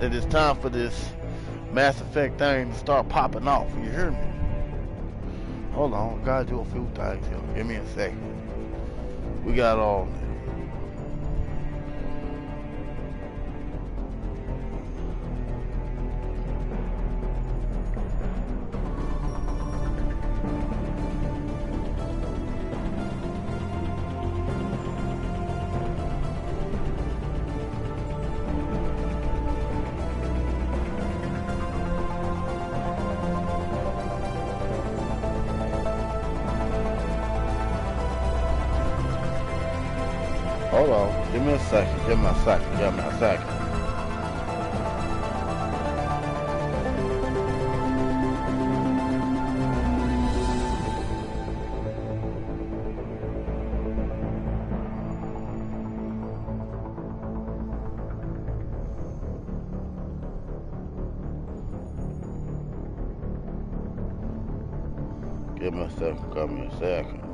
that it's time for this Mass Effect thing to start popping off. You hear me? Hold on, gotta do a few things here. Give me a second. We got all. Hold on, give me a second, give me a second, give me a second. Give me a second, give me a second.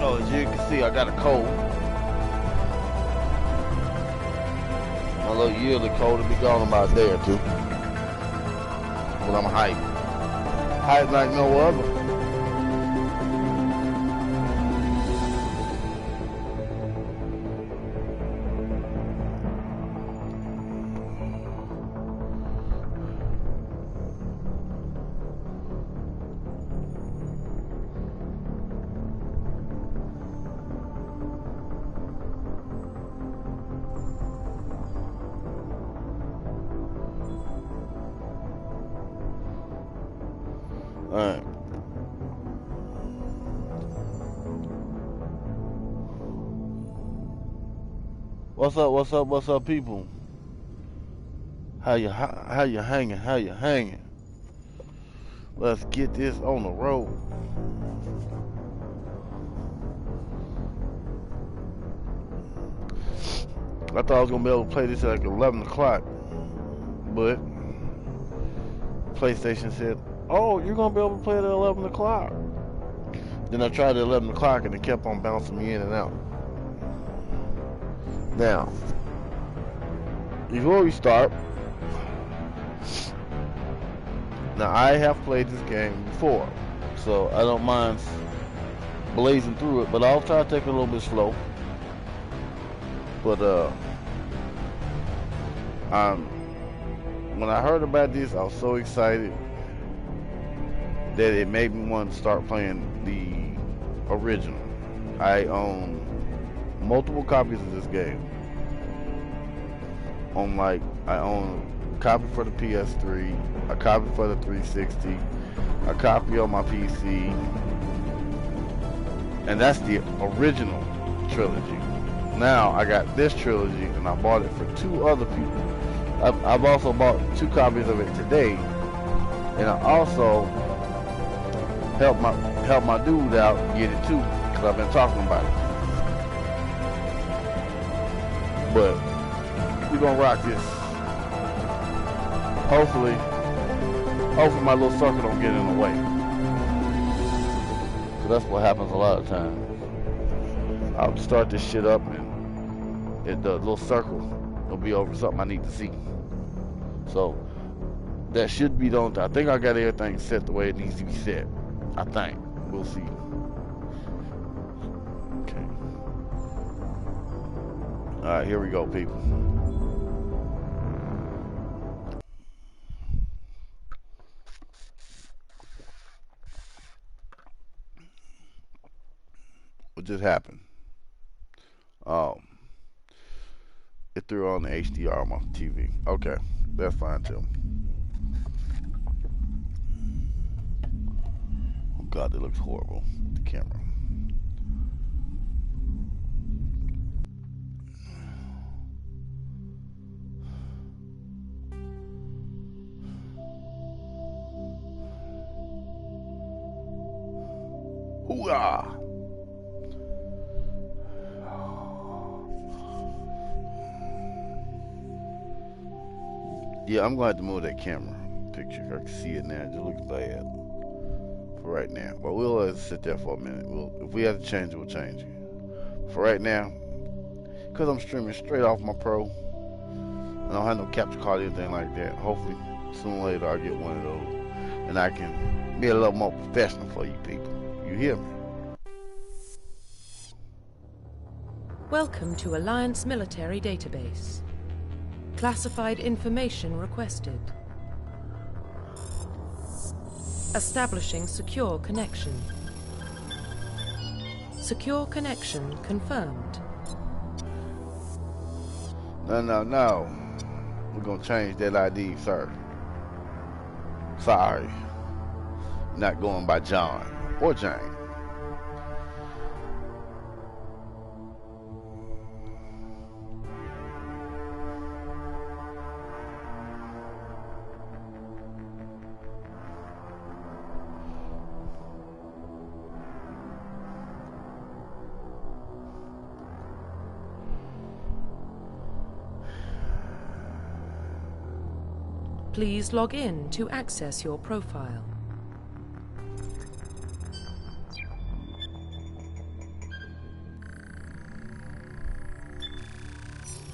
Oh, as you can see, I got a cold. My little yearly cold will be gone in about a day or two. But I'm hyped. Hyped like no other. Alright. What's up, people? How you hanging? Let's get this on the road. I thought I was gonna be able to play this at like 11 o'clock, but PlayStation said, "Oh, you're gonna be able to play it at 11 o'clock." Then I tried at 11 o'clock and it kept on bouncing me in and out. Now, before we start, now I have played this game before, so I don't mind blazing through it, but I'll try to take it a little bit slow. But when I heard about this, I was so excited that it made me want to start playing the original. I own multiple copies of this game. I own a copy for the PS3, a copy for the 360, a copy on my PC, and that's the original trilogy. Now I got this trilogy, and I bought it for 2 other people. I've also bought 2 copies of it today, and I also help my dude out get it too, because I've been talking about it. But we're gonna rock this. Hopefully my little circle don't get in the way. So that's what happens a lot of times. I'll start this shit up and the little circle will be over something I need to see. So that should be done. I think I got everything set the way it needs to be set. I think. We'll see. Okay. Alright, here we go, people. What just happened? It threw on the HDR on my TV. Okay, that's fine too. Oh God, that looks horrible with the camera. Hoorah! Yeah, I'm going to have to move that camera picture. I can see it now. It just looks bad for right now. But we'll let it sit there for a minute. If we have to change it, we'll change it. For right now, because I'm streaming straight off my Pro, I don't have no capture card or anything like that. Hopefully, sooner or later, I'll get one of those. And I can be a little more professional for you people. You hear me? Welcome to Alliance Military Database. Classified information requested. Establishing secure connection. Secure connection confirmed. No. We're going to change that ID, sir. Sorry. Not going by John or Jane. Please log in to access your profile.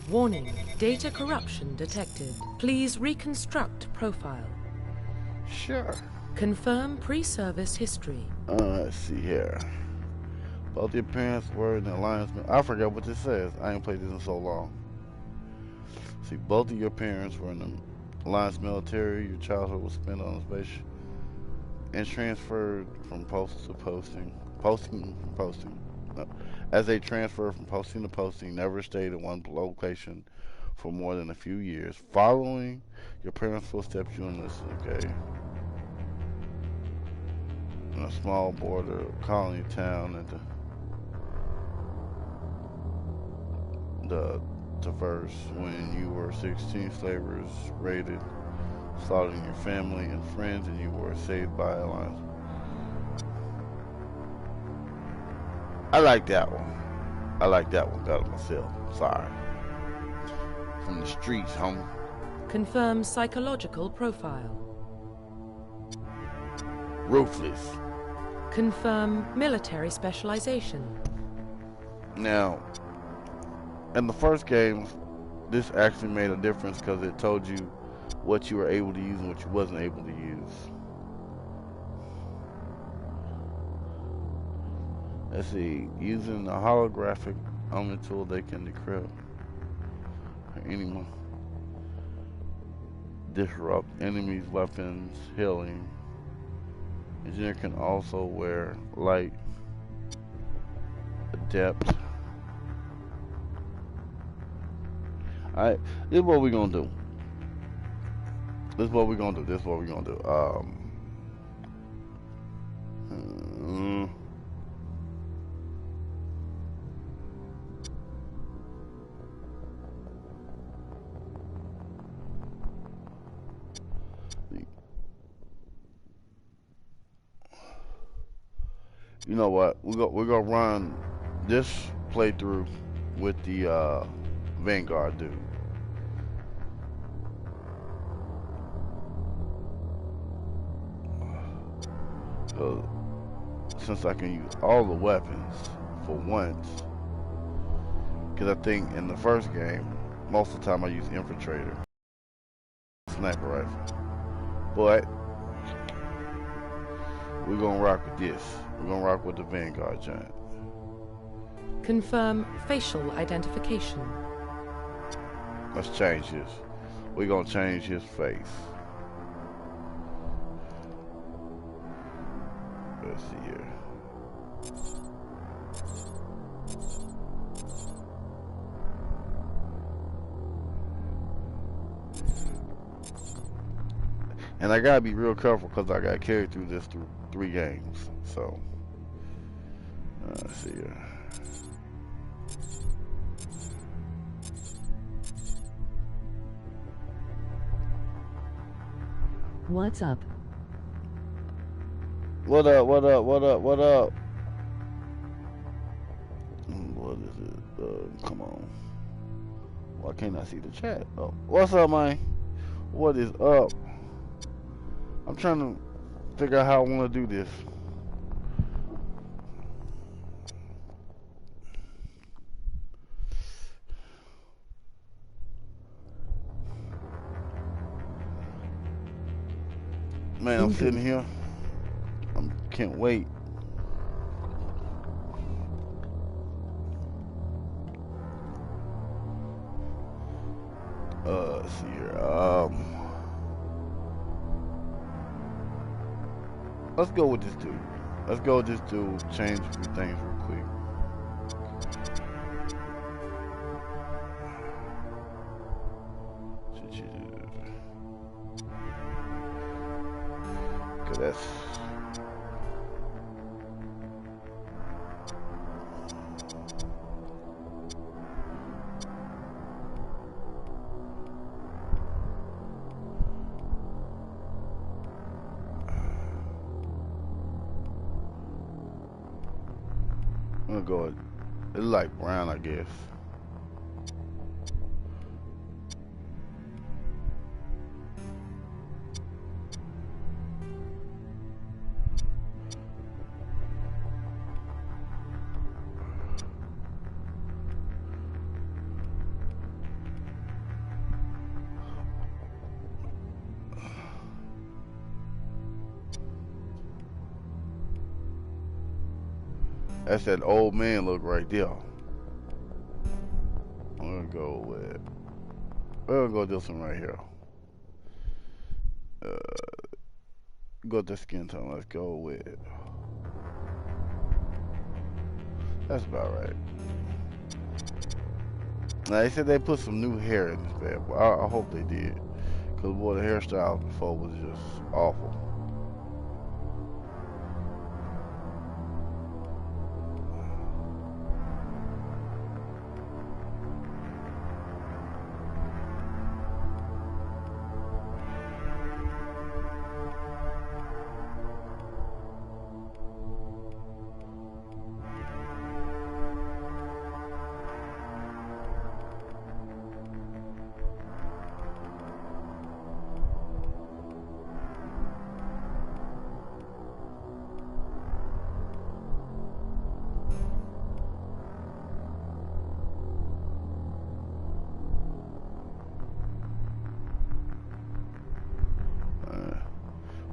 Warning, data corruption detected. Please reconstruct profile. Sure. Confirm pre-service history. Let's see here. Both your parents were in the Alliance. I forgot what this says. I ain't played this in so long. See, both of your parents were in the Alliance military. Your childhood was spent on the space and transferred from posting to posting. As they transferred from posting to posting, never stayed in one location for more than a few years. Following your parents' footsteps, you enlisted, okay? In a small border colony town at the Traverse, when you were 16, slavers raided, slaughtering your family and friends, and you were saved by Alliance. I like that one. I like that one better myself. Sorry. From the streets, homie. Confirm psychological profile. Ruthless. Confirm military specialization. Now, in the first game, this actually made a difference because it told you what you were able to use and what you wasn't able to use. Let's see, using a holographic armor tool, they can decrypt anyone, disrupt enemies' weapons, healing. Engineer can also wear light, adept. Alright, this is what we're gonna do. This is what we're gonna do. You know what? We're gonna run this playthrough with the Vanguard dude. So, since I can use all the weapons for once, because I think in the first game, most of the time I use Infiltrator, sniper rifle. But we're gonna rock with this. We're gonna rock with the Vanguard giant. Confirm facial identification. Let's change this. We're gonna change his face. Let's see here. And I gotta be real careful because I got carried through this through 3 games. So, let's see here. What's up? What up? What up? What up? What up? What is it? Come on. Why can't I see the chat? Oh, what's up, man? What is up? I'm trying to figure out how I want to do this. Man, I'm sitting here. I can't wait. Let's see here. Let's go with this dude. Let's go with this dude. Change a few things real quick. Cause that's I'm gonna go with, it's like brown, I guess. That's that old man look right there. I'm gonna go with, we're gonna go this one right here. Go to skin tone. Let's go with, that's about right. Now they said they put some new hair in this bad boy. I hope they did, cause boy, the hairstyle before was just awful.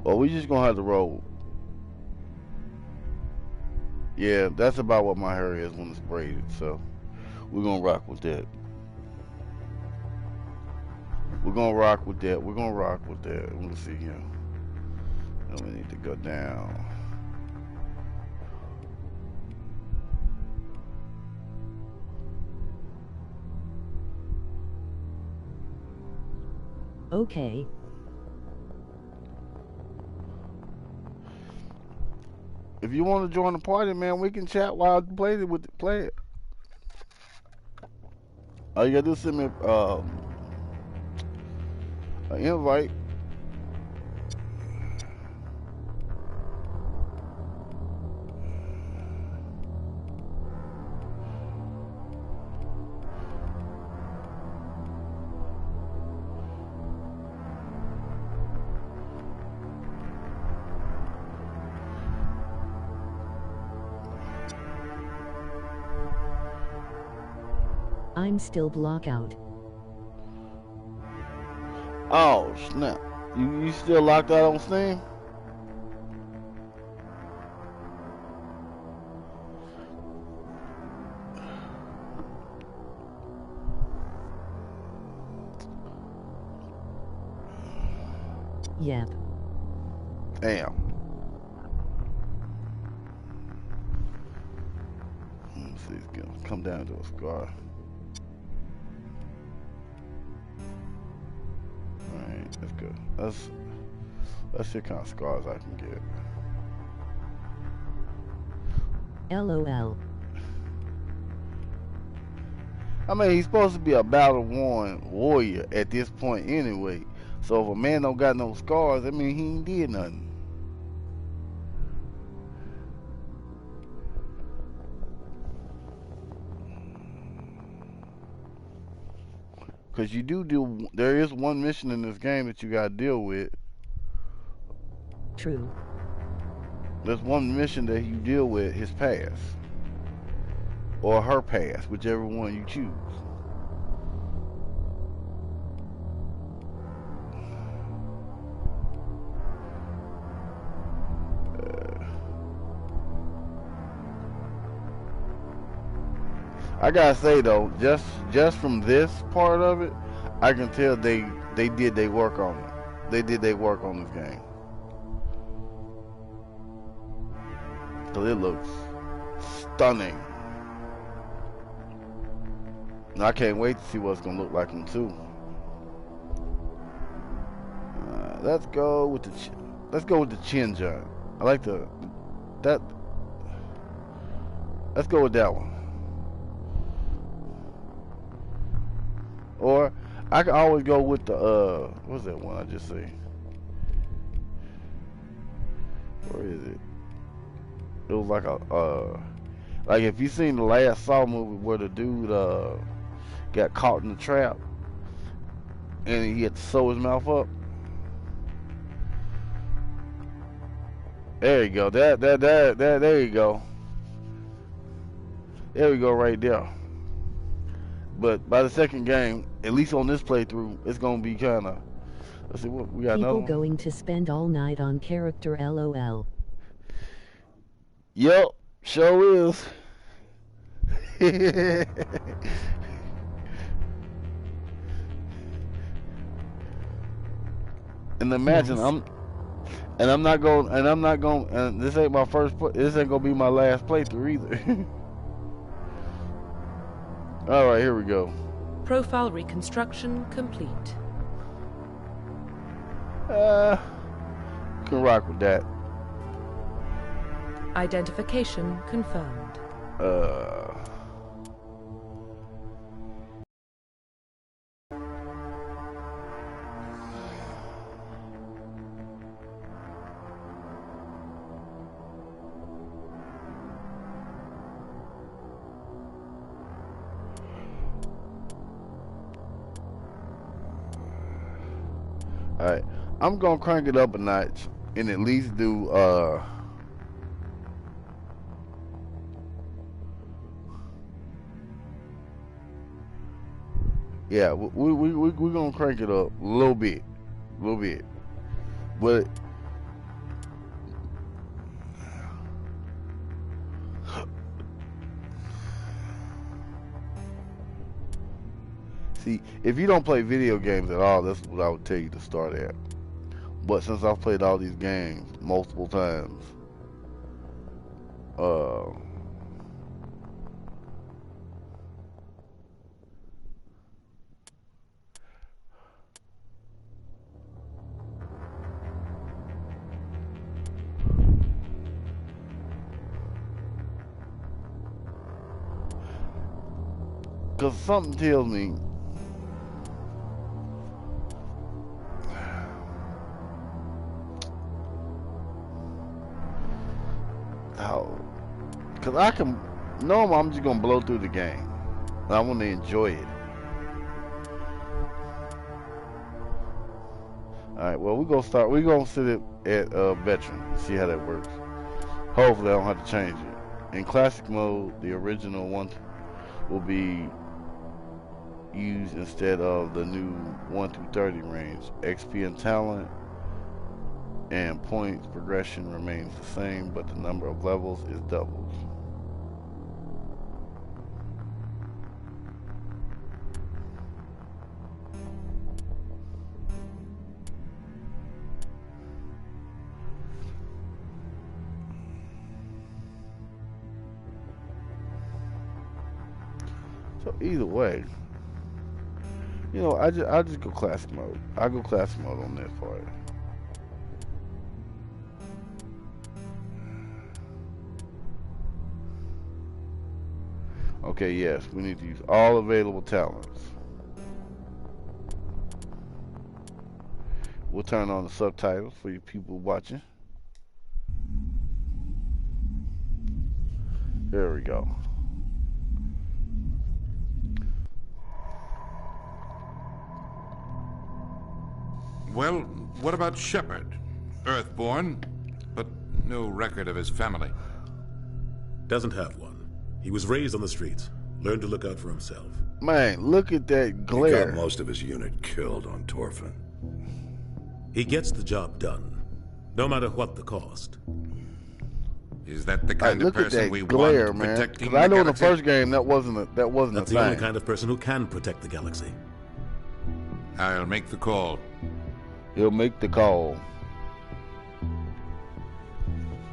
Well, we just gonna have to roll. Yeah, that's about what my hair is when it's braided, so we're gonna rock with that. We're gonna rock with that. We're gonna rock with that. Let's see here. And we need to go down. Okay. If you want to join the party, man, we can chat while I play it. All you gotta do is send me an invite. I'm still blockout. Oh snap! You still locked out on Steam? Yep. Damn. Let's see, it's gonna come down to a scar. Alright, that's good. Let's see what kind of scars I can get. LOL. I mean, he's supposed to be a battle-worn warrior at this point anyway. So if a man don't got no scars, I mean, he ain't did nothing. Because there is one mission in this game that you got to deal with. True. There's one mission that you deal with, his past. Or her past, whichever one you choose. I gotta say though, just from this part of it, I can tell they did their work on it. They did their work on this game. Cause it looks stunning. And I can't wait to see what it's gonna look like in 2. Let's go with the chin joint. I like that. Let's go with that one. Or I can always go with the what's that one I just say? Where is it? It was like like if you seen the last Saw movie where the dude got caught in the trap and he had to sew his mouth up. There you go. There you go. There we go right there. But by the second game, at least on this playthrough, it's gonna be kind of. Let's see what we got. People another going to spend all night on character LOL. Yep, sure is. And imagine Nice. and this ain't my this ain't gonna be my last playthrough either. All right, here we go. Profile reconstruction complete. Can rock with that. Identification confirmed. Alright, I'm gonna crank it up a notch and at least do yeah, we're gonna crank it up a little bit, but see, if you don't play video games at all, that's what I would tell you to start at. But since I've played all these games multiple times, because something tells me because I can normally I'm just gonna blow through the game. I want to enjoy it. All right, well we're gonna sit it at veteran and see how that works. Hopefully I don't have to change it. In classic mode, the original one will be used instead of the new 1 through 30 range. XP and talent and points progression remains the same, but the number of levels is doubled. So either way, you know, I just go classic mode. I go classic mode on this part. Okay, yes, we need to use all available talents. We'll turn on the subtitles for you people watching. There we go. Well, what about Shepard? Earthborn, but no record of his family. Doesn't have one. He was raised on the streets. Learned to look out for himself. Man, look at that glare. He got most of his unit killed on Torfin. He gets the job done, no matter what the cost. Is that the kind of look at person that we glare, want man. protecting Because I know in the galaxy? first game that wasn't a That's the only thing. kind of person who can protect the galaxy. I'll make the call. He'll make the call.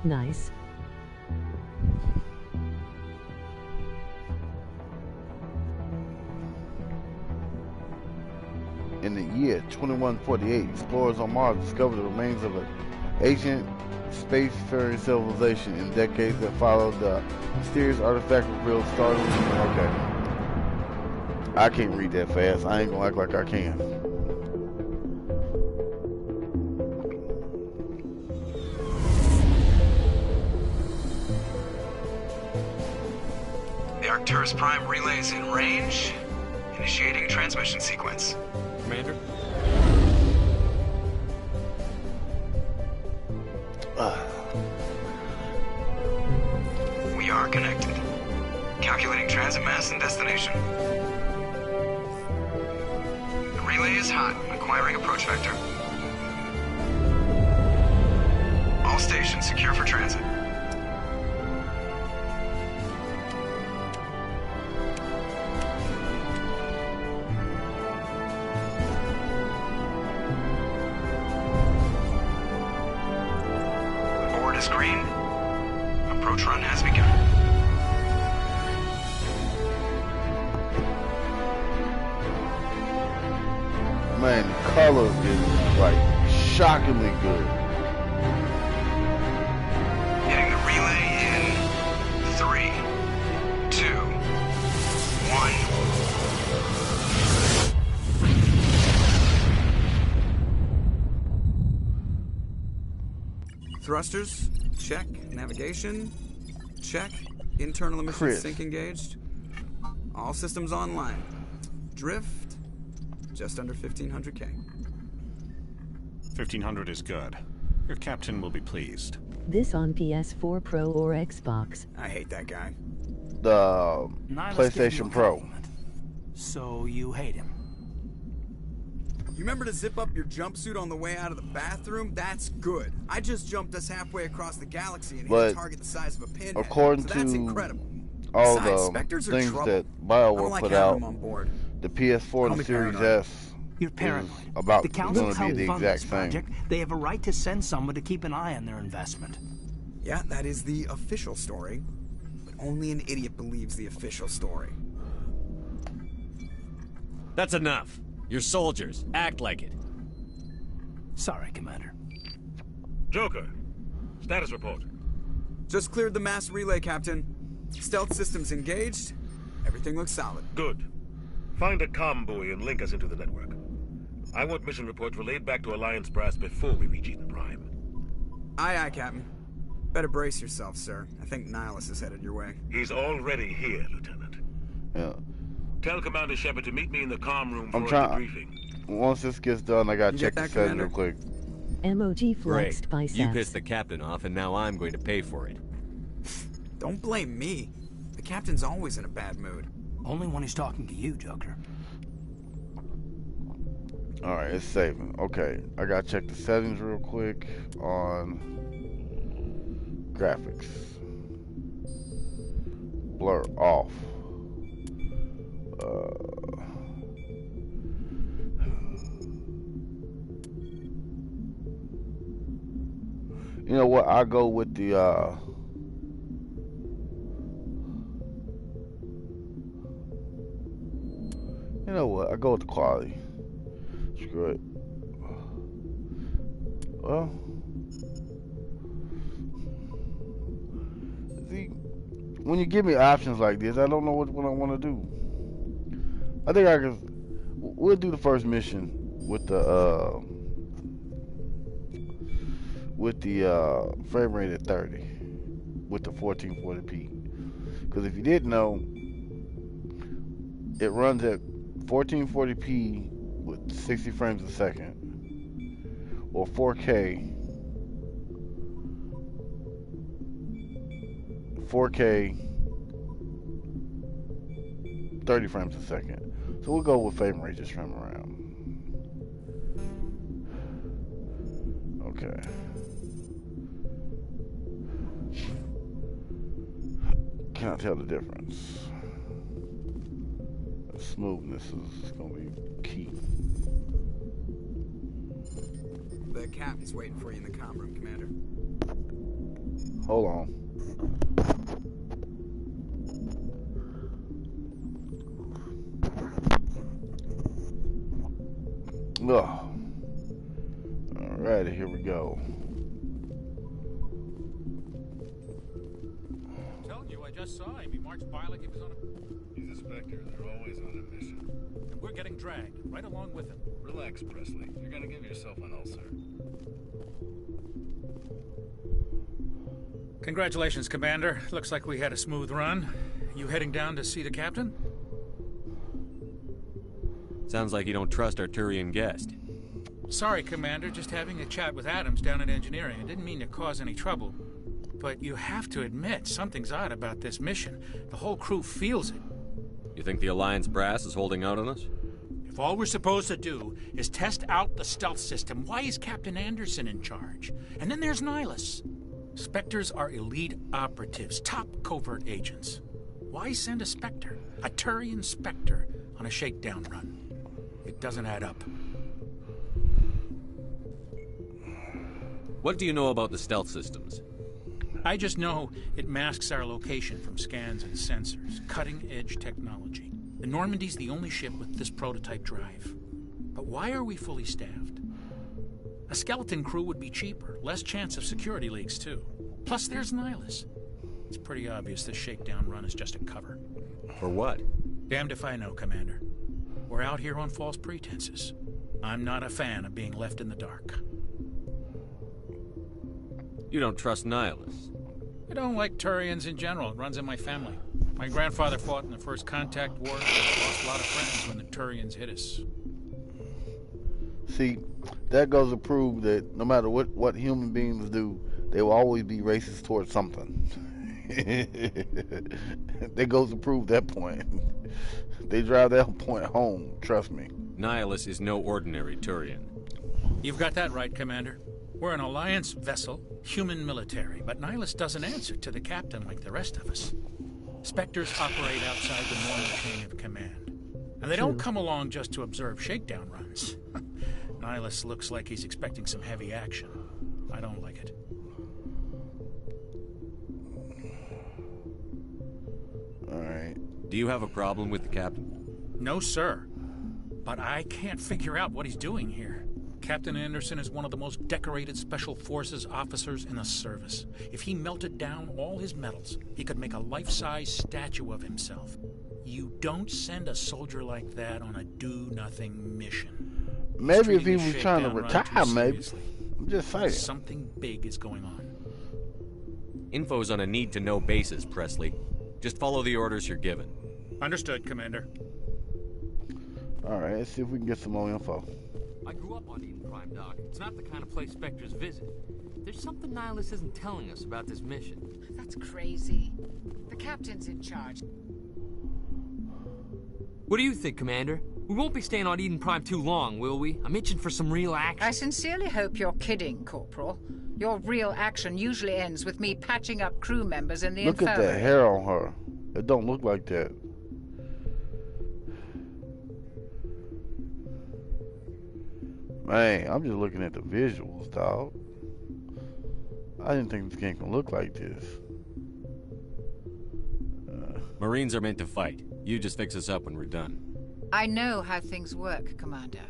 Nice. In the year 2148, explorers on Mars discovered the remains of an ancient spacefaring civilization. In decades that followed, the mysterious artifact revealed startling. Okay. I can't read that fast. I ain't gonna act like I can. The Arcturus Prime relay is in range. Initiating transmission sequence. Commander? We are connected. Calculating transit mass and destination. The relay is hot. Acquiring approach vector. All stations secure for transit. Board is green. Approach run has begun. Man, the color is like shockingly good. Getting the relay in 3, 2, 1. Thrusters, check. Navigation, check. Internal emission Chris. sync engaged. All systems online. Drift, just under 1500K. 1500 is good. Your captain will be pleased. This on PS4 Pro or Xbox. I hate that guy. The PlayStation Pro. So you hate him? You remember to zip up your jumpsuit on the way out of the bathroom? That's good. I just jumped us halfway across the galaxy and hit But a target the size of a pinhead. according so that's to incredible. all Besides, the Spectres are things trouble. that I don't BioWare like put having out, them on board. the PS4 Call and the me Series paranoid. S You're is paranoid. about The council going to be helped the fund exact this same. project. They have a right to send someone to keep an eye on their investment. Yeah, that is the official story. But only an idiot believes the official story. That's enough. You're soldiers. Act like it. Sorry, Commander. Joker, status report. Just cleared the mass relay, Captain. Stealth systems engaged. Everything looks solid. Good. Find a comm buoy and link us into the network. I want mission reports relayed back to Alliance Brass before we reach Eden Prime. Aye, aye, Captain. Better brace yourself, sir. I think Nihilus is headed your way. He's already here, Lieutenant. Yeah. Tell Commander Shepard to meet me in the comm room for I'm a trying. debriefing. Once this gets done, I gotta You check get the that, settings real Commander? quick. Emoji Great. flexed biceps. You pissed the captain off, and now I'm going to pay for it. Don't blame me. The Captain's always in a bad mood. Only when he's talking to you, Joker. Alright, it's saving. Okay, I gotta check the settings real quick on graphics. Blur off. You know what? I go with the you know what? I go with the quality. Screw it. Well, see, when you give me options like this, I don't know what I want to do. I think I can. We'll do the first mission with the frame rate at 30 with the 1440p. Because if you didn't know, it runs at 1440p with 60 frames a second, or 4K 30 frames a second. So we'll go with frame rate this time around. Okay. Can't tell the difference. The smoothness is going to be key. The captain's waiting for you in the comm room, Commander. Hold on. Ugh. Alrighty, here we go. I'm telling you, I just saw him. He marched by like he was on a... He's a Spectre. They're always on a mission. And we're getting dragged, right along with him. Relax, Presley. You're gonna give yourself an ulcer. Congratulations, Commander. Looks like we had a smooth run. You heading down to see the captain? Sounds like you don't trust our Turian guest. Sorry, Commander. Just having a chat with Adams down at engineering. I didn't mean to cause any trouble. But you have to admit, something's odd about this mission. The whole crew feels it. You think the Alliance brass is holding out on us? If all we're supposed to do is test out the stealth system, why is Captain Anderson in charge? And then there's Nihilus. Spectres are elite operatives, top covert agents. Why send a Spectre, a Turian Spectre, on a shakedown run? It doesn't add up. What do you know about the stealth systems? I just know it masks our location from scans and sensors. Cutting-edge technology. The Normandy's the only ship with this prototype drive. But why are we fully staffed? A skeleton crew would be cheaper, less chance of security leaks, too. Plus, there's Nihilus. It's pretty obvious this shakedown run is just a cover. For what? Damned if I know, Commander. We're out here on false pretenses. I'm not a fan of being left in the dark. You don't trust Nihilus? I don't like Turians in general. It runs in my family. My grandfather fought in the First Contact War. We lost a lot of friends when the Turians hit us. See, that goes to prove that no matter what human beings do, they will always be racist towards something. That goes to prove that point. They drive that point home, trust me. Nihilus is no ordinary Turian. You've got that right, Commander. We're an Alliance vessel, human military, but Nihilus doesn't answer to the captain like the rest of us. Spectres operate outside the normal chain of command. And they don't come along just to observe shakedown runs. Nihilus looks like he's expecting some heavy action. I don't like it. Alright. Do you have a problem with the captain? No, sir. But I can't figure out what he's doing here. Captain Anderson is one of the most decorated Special Forces officers in the service. If he melted down all his medals, he could make a life-size statue of himself. You don't send a soldier like that on a do-nothing mission. Maybe if he was trying to retire, maybe. I'm just saying. Something big is going on. Info's on a need-to-know basis, Presley. Just follow the orders you're given. Understood, Commander. Alright, let's see if we can get some more info. I grew up on Eden Prime, Doc. It's not the kind of place Spectres visit. There's something Nihilus isn't telling us about this mission. That's crazy. The captain's in charge. What do you think, Commander? We won't be staying on Eden Prime too long, will we? I'm itching for some real action. I sincerely hope you're kidding, Corporal. Your real action usually ends with me patching up crew members in the Look infirmary. at that hair on her. It don't look like that. Man, I'm just looking at the visuals, dog. I didn't think this game could look like this. Marines are meant to fight. You just fix us up when we're done. I know how things work, Commander.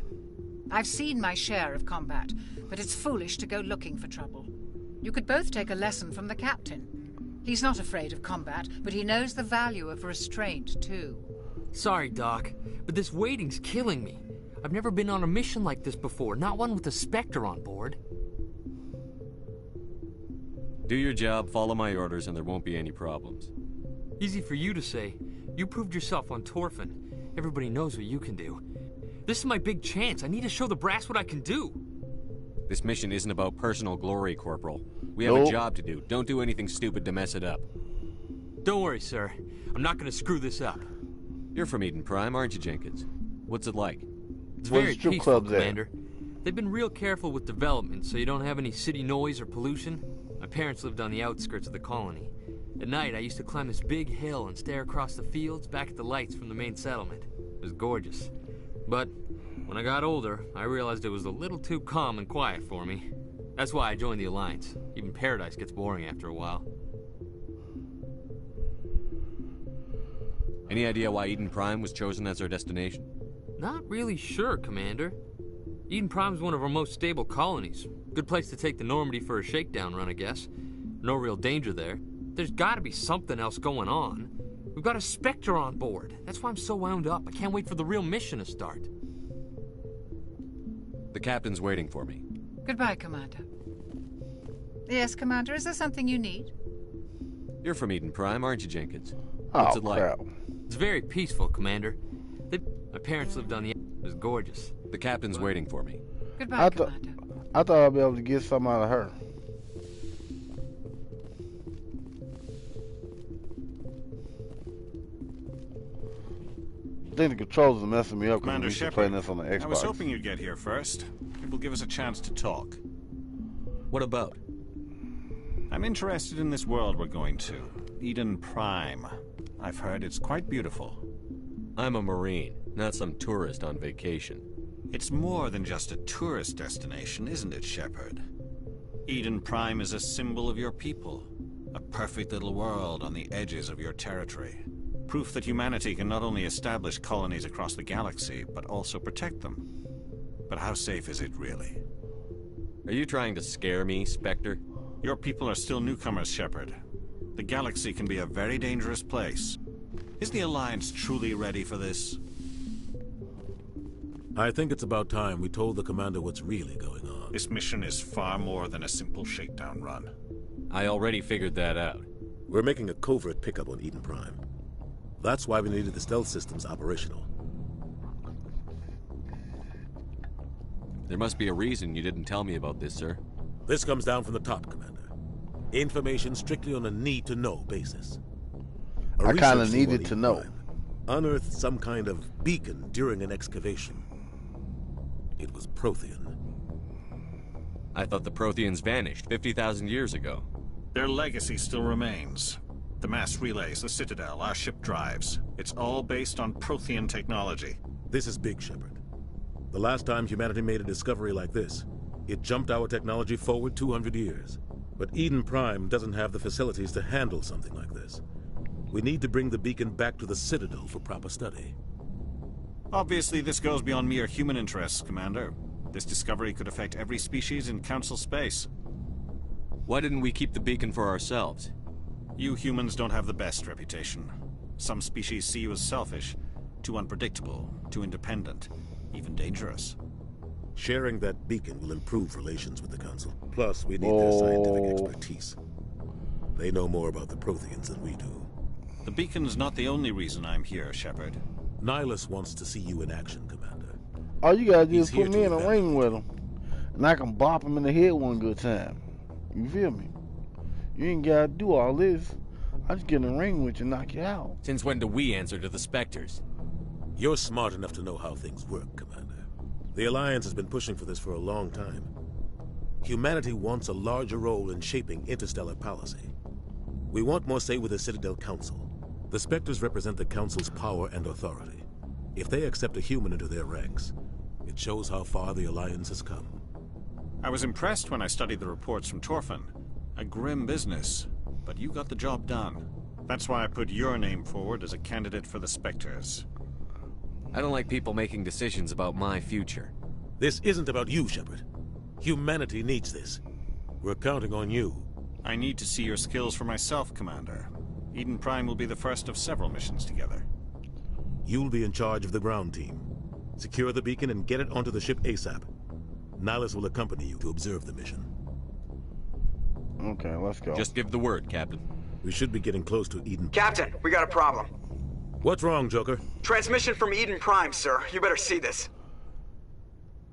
I've seen my share of combat, but it's foolish to go looking for trouble. You could both take a lesson from the captain. He's not afraid of combat, but he knows the value of restraint, too. Sorry, Doc, but this waiting's killing me. I've never been on a mission like this before, not one with a Spectre on board. Do your job, follow my orders, and there won't be any problems. Easy for you to say. You proved yourself on Torfin. Everybody knows what you can do. This is my big chance. I need to show the brass what I can do. This mission isn't about personal glory, Corporal. We have a job to do. Don't do anything stupid to mess it up. Don't worry, sir. I'm not gonna screw this up. You're from Eden Prime, aren't you, Jenkins? What's it like? It's very peaceful, Commander. They've been real careful with development, so you don't have any city noise or pollution. My parents lived on the outskirts of the colony. At night, I used to climb this big hill and stare across the fields back at the lights from the main settlement. It was gorgeous. But when I got older, I realized it was a little too calm and quiet for me. That's why I joined the Alliance. Even Paradise gets boring after a while. Any idea why Eden Prime was chosen as our destination? Not really sure, Commander. Eden Prime's one of our most stable colonies. Good place to take the Normandy for a shakedown run, I guess. No real danger there. There's gotta be something else going on. We've got a Spectre on board. That's why I'm so wound up. I can't wait for the real mission to start. The captain's waiting for me. Goodbye, Commander. Yes, Commander, is there something you need? You're from Eden Prime, aren't you, Jenkins? Oh, What's it like? crap. It's very peaceful, Commander. My parents lived on the... It was gorgeous. The captain's waiting for me. Goodbye, Commander. I thought I'd be able to get something out of her. I think the controls are messing me up because Commander we should Shepard, play this on the Xbox. I was hoping you'd get here first. It will give us a chance to talk. What about? I'm interested in this world we're going to. Eden Prime. I've heard it's quite beautiful. I'm a Marine, not some tourist on vacation. It's more than just a tourist destination, isn't it, Shepard? Eden Prime is a symbol of your people. A perfect little world on the edges of your territory. Proof that humanity can not only establish colonies across the galaxy, but also protect them. But how safe is it, really? Are you trying to scare me, Spectre? Your people are still newcomers, Shepard. The galaxy can be a very dangerous place. Is the Alliance truly ready for this? I think it's about time we told the commander what's really going on. This mission is far more than a simple shakedown run. I already figured that out. We're making a covert pickup on Eden Prime. That's why we needed the stealth systems operational. There must be a reason you didn't tell me about this, sir. This comes down from the top, Commander. Information strictly on a need-to-know basis. I kind of needed to know. Unearthed some kind of beacon during an excavation. It was Prothean. I thought the Protheans vanished 50,000 years ago. Their legacy still remains. The mass relays, the Citadel, our ship drives. It's all based on Prothean technology. This is big, Shepard. The last time humanity made a discovery like this, it jumped our technology forward 200 years. But Eden Prime doesn't have the facilities to handle something like this. We need to bring the beacon back to the Citadel for proper study. Obviously, this goes beyond mere human interests, Commander. This discovery could affect every species in Council space. Why didn't we keep the beacon for ourselves? You humans don't have the best reputation. Some species see you as selfish, too unpredictable, too independent, even dangerous. Sharing that beacon will improve relations with the Council. Plus, we need their scientific expertise. They know more about the Protheans than we do. The beacon's not the only reason I'm here, Shepard. Nihilus wants to see you in action, Commander. All you gotta do is put me in a ring with him, and I can bop him in the head one good time. You feel me? You ain't gotta do all this. I just get in a ring with you and knock you out. Since when do we answer to the Spectres? You're smart enough to know how things work, Commander. The Alliance has been pushing for this for a long time. Humanity wants a larger role in shaping interstellar policy. We want more say with the Citadel Council. The Spectres represent the Council's power and authority. If they accept a human into their ranks, it shows how far the Alliance has come. I was impressed when I studied the reports from Torfin. A grim business, but you got the job done. That's why I put your name forward as a candidate for the Spectres. I don't like people making decisions about my future. This isn't about you, Shepard. Humanity needs this. We're counting on you. I need to see your skills for myself, Commander. Eden Prime will be the first of several missions together. You'll be in charge of the ground team. Secure the beacon and get it onto the ship ASAP. Nihilus will accompany you to observe the mission. Okay, let's go. Just give the word, Captain. We should be getting close to Eden. Captain, we got a problem. What's wrong, Joker? Transmission from Eden Prime, sir. You better see this.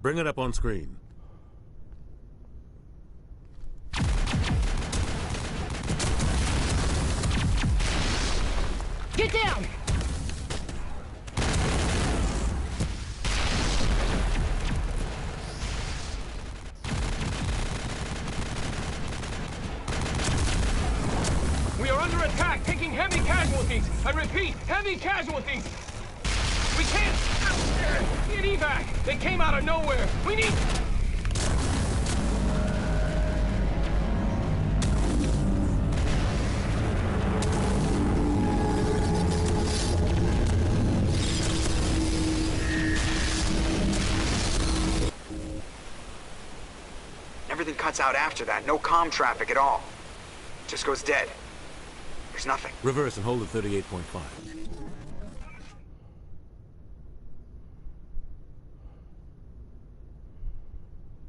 Bring it up on screen. Get down! We are under attack, taking heavy casualties. I repeat, heavy casualties. We can't get evac. They came out of nowhere. We need... Everything cuts out after that. No comm traffic at all. Just goes dead. There's nothing. Reverse and hold at 38.5.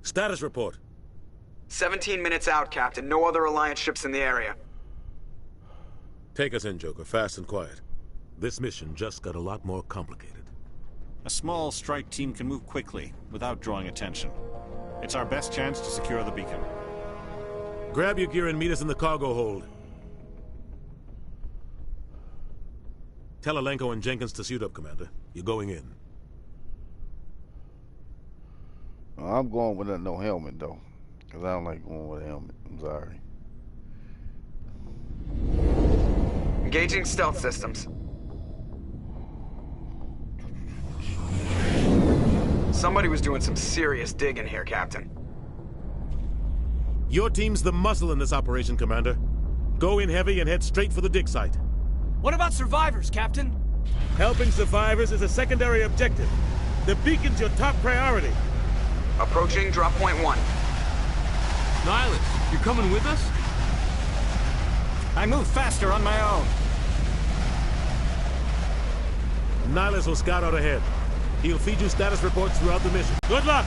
Status report. 17 minutes out, Captain. No other Alliance ships in the area. Take us in, Joker. Fast and quiet. This mission just got a lot more complicated. A small strike team can move quickly, without drawing attention. It's our best chance to secure the beacon. Grab your gear and meet us in the cargo hold. Tell Alenko and Jenkins to suit up, Commander. You're going in. I'm going without no helmet, though. Because I don't like going with a helmet. I'm sorry. Engaging stealth systems. Somebody was doing some serious digging here, Captain. Your team's the muscle in this operation, Commander. Go in heavy and head straight for the dig site. What about survivors, Captain? Helping survivors is a secondary objective. The beacon's your top priority. Approaching drop point 1. Nihilus, you're coming with us? I move faster on my own. Nihilus will scout out ahead. He'll feed you status reports throughout the mission. Good luck!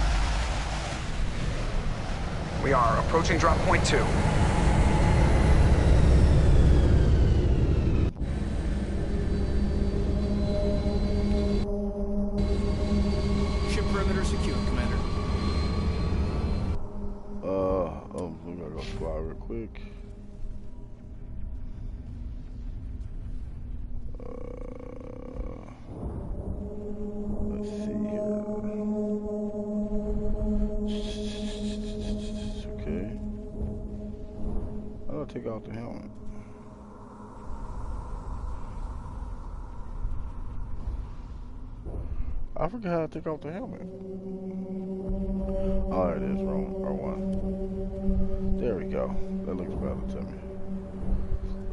We are approaching drop point 2. Ship perimeter secure, Commander. We gotta go fly real quick. Let's see here. Okay. I'll take off the helmet. I forgot how to take off the helmet. Oh, there it is, wrong. R1. There we go. That looks better to me.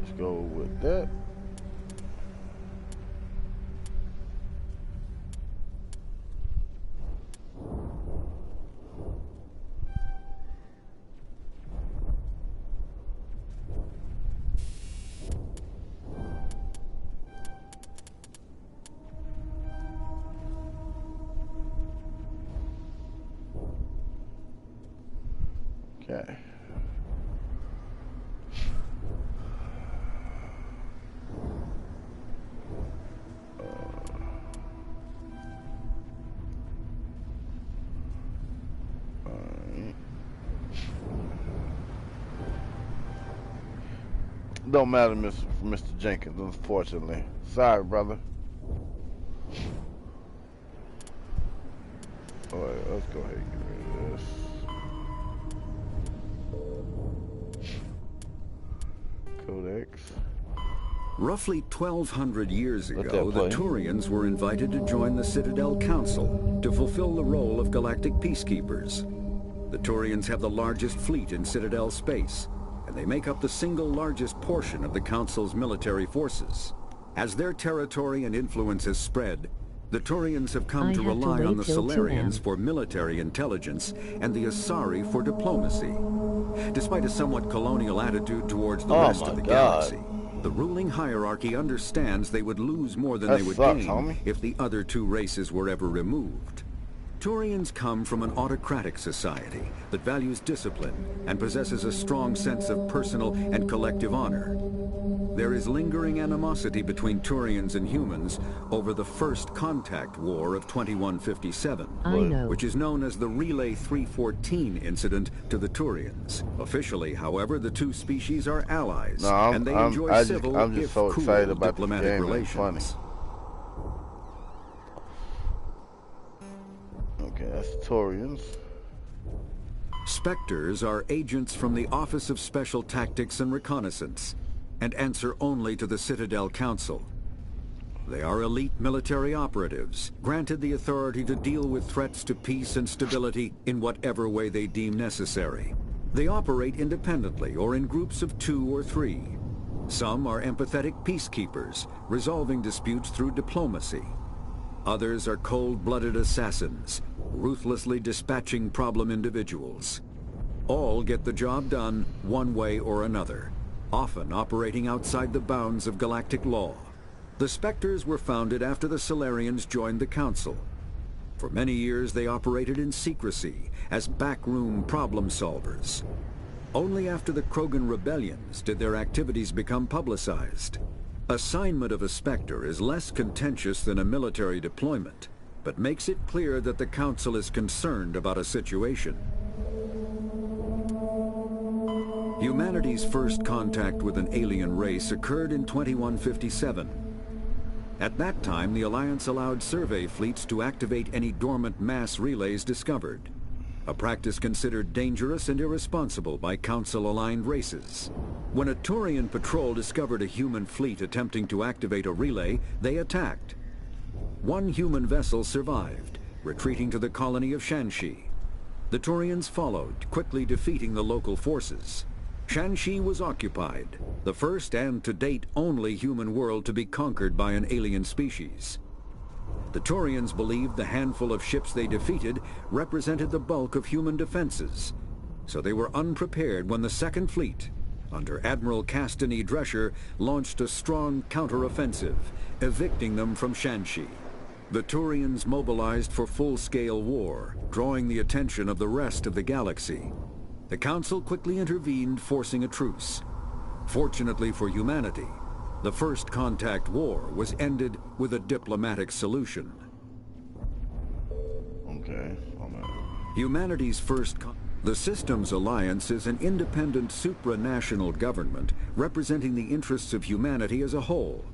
Let's go with that. Okay. Don't matter, Mr. Jenkins, unfortunately. Sorry, brother. Alright, let's go ahead and get rid of this. Codex. Roughly 1,200 years ago, the Turians were invited to join the Citadel Council to fulfill the role of galactic peacekeepers. The Turians have the largest fleet in Citadel space, and they make up the single largest portion of the Council's military forces. As their territory and influence has spread, the Turians have come to rely on the Solarians for military intelligence and the Asari for diplomacy. Despite a somewhat colonial attitude towards the rest of the galaxy, the ruling hierarchy understands they would lose more than they would gain if the other two races were ever removed. Turians come from an autocratic society that values discipline and possesses a strong sense of personal and collective honor. There is lingering animosity between Turians and humans over the First Contact War of 2157, which is known as the Relay 314 incident to the Turians. Officially, however, the two species are allies, and they enjoy civil, if cool, diplomatic relations. Okay, that's the Turians. Spectres are agents from the Office of Special Tactics and Reconnaissance, and answer only to the Citadel Council. They are elite military operatives, granted the authority to deal with threats to peace and stability in whatever way they deem necessary. They operate independently or in groups of 2 or 3. Some are empathetic peacekeepers, resolving disputes through diplomacy. Others are cold-blooded assassins, ruthlessly dispatching problem individuals. All get the job done one way or another, often operating outside the bounds of galactic law. The Spectres were founded after the Solarians joined the Council. For many years they operated in secrecy as backroom problem solvers. Only after the Krogan rebellions did their activities become publicized. Assignment of a Spectre is less contentious than a military deployment, but makes it clear that the Council is concerned about a situation. Humanity's first contact with an alien race occurred in 2157. At that time, the Alliance allowed survey fleets to activate any dormant mass relays discovered, a practice considered dangerous and irresponsible by Council-aligned races. When a Turian patrol discovered a human fleet attempting to activate a relay, they attacked. One human vessel survived, retreating to the colony of Shanxi. The Turians followed, quickly defeating the local forces. Shanxi was occupied, the first and to date only human world to be conquered by an alien species. The Turians believed the handful of ships they defeated represented the bulk of human defenses, so they were unprepared when the Second Fleet, under Admiral Castany Drescher, launched a strong counteroffensive, evicting them from Shanxi. The Turians mobilized for full-scale war, drawing the attention of the rest of the galaxy. The Council quickly intervened, forcing a truce. Fortunately for humanity, the First Contact War was ended with a diplomatic solution. Okay. Humanity's first... The Systems Alliance is an independent supranational government representing the interests of humanity as a whole.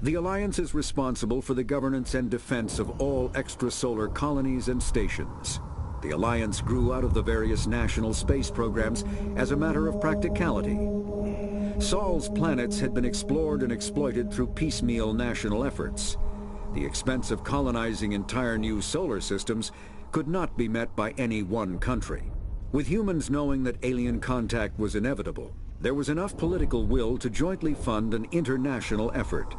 The Alliance is responsible for the governance and defense of all extrasolar colonies and stations. The Alliance grew out of the various national space programs as a matter of practicality. Sol's planets had been explored and exploited through piecemeal national efforts. The expense of colonizing entire new solar systems could not be met by any one country. With humans knowing that alien contact was inevitable, there was enough political will to jointly fund an international effort.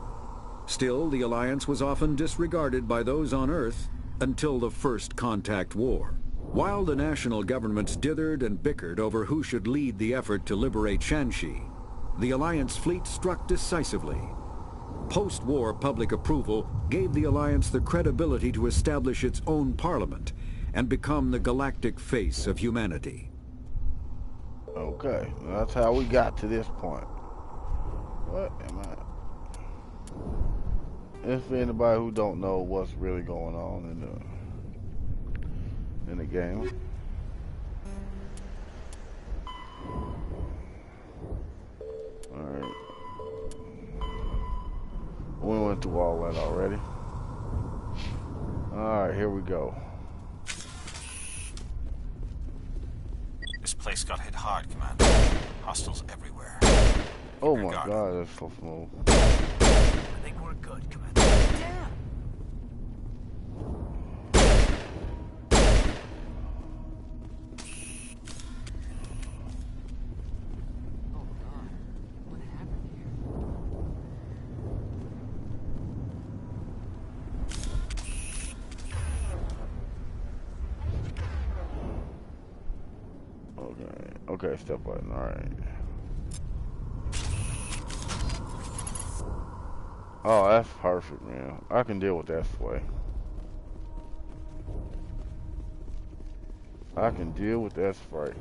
Still, the Alliance was often disregarded by those on Earth until the First Contact War. While the national governments dithered and bickered over who should lead the effort to liberate Shanxi, the Alliance fleet struck decisively. Post-war public approval gave the Alliance the credibility to establish its own parliament and become the galactic face of humanity. Okay, that's how we got to this point. What am I... If for anybody who don't know what's really going on in the game. Alright. We went through all that already. Alright, here we go. place got hit hard, Commander. Hostiles everywhere. Oh my God, that's so smooth. I think we're good, Commander. Damn! Okay, step button, alright. Oh, that's perfect, man. I can deal with that sway. I can deal with that sway.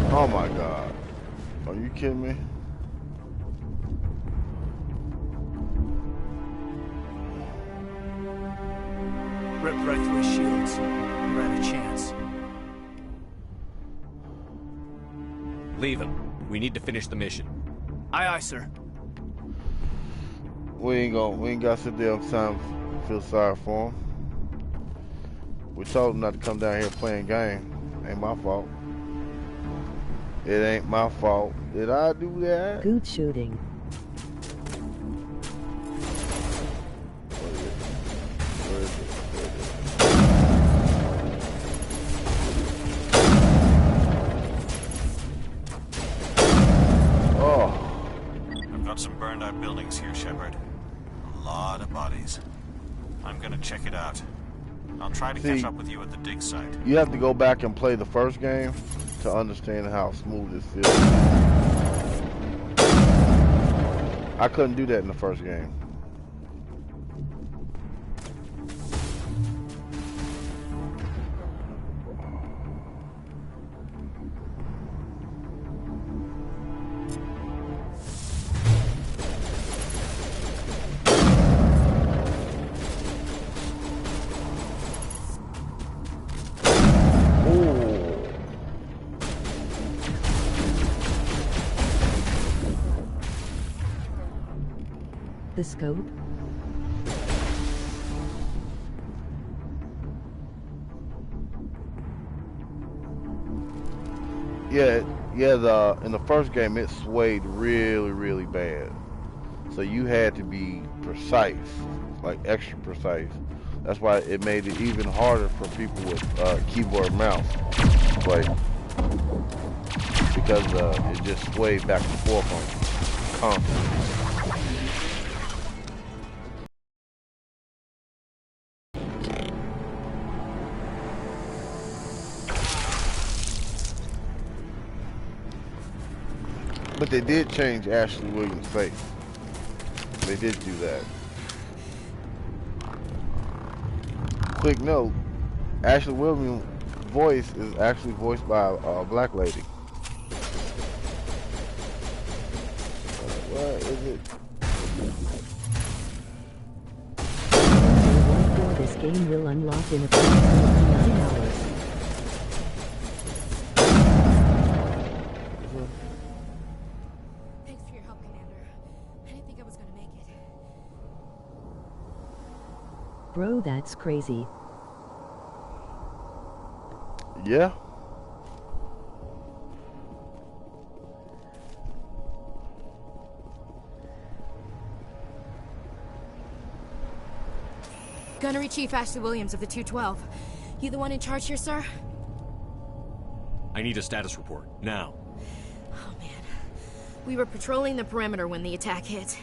Oh my God. Are you kidding me? Rip right through his shields. We're at a chance. Leave him. We need to finish the mission. Aye, aye, sir. We ain't gotta sit there and feel sorry for him. We told him not to come down here playing game. Ain't my fault. It ain't my fault. Did I do that? Good shooting. Where is it? Oh. I've got some burned out buildings here, Shepard. A lot of bodies. I'm gonna check it out. I'll try to catch up with you at the dig site. You have to go back and play the first game to understand how smooth this feels. I couldn't do that in the first game. The scope? In the first game it swayed really bad. So you had to be precise, like extra precise. That's why it made it even harder for people with keyboard and mouse to play. Because it just swayed back and forth on constantly. But they did change Ashley Williams' face. They did do that. Quick note, Ashley Williams' voice is actually voiced by a black lady. What is it? This game will unlock in approximately 9 hours. Bro, that's crazy. Yeah. Gunnery Chief Ashley Williams of the 212. You the one in charge here, sir? I need a status report, now. Oh, man. We were patrolling the perimeter when the attack hit.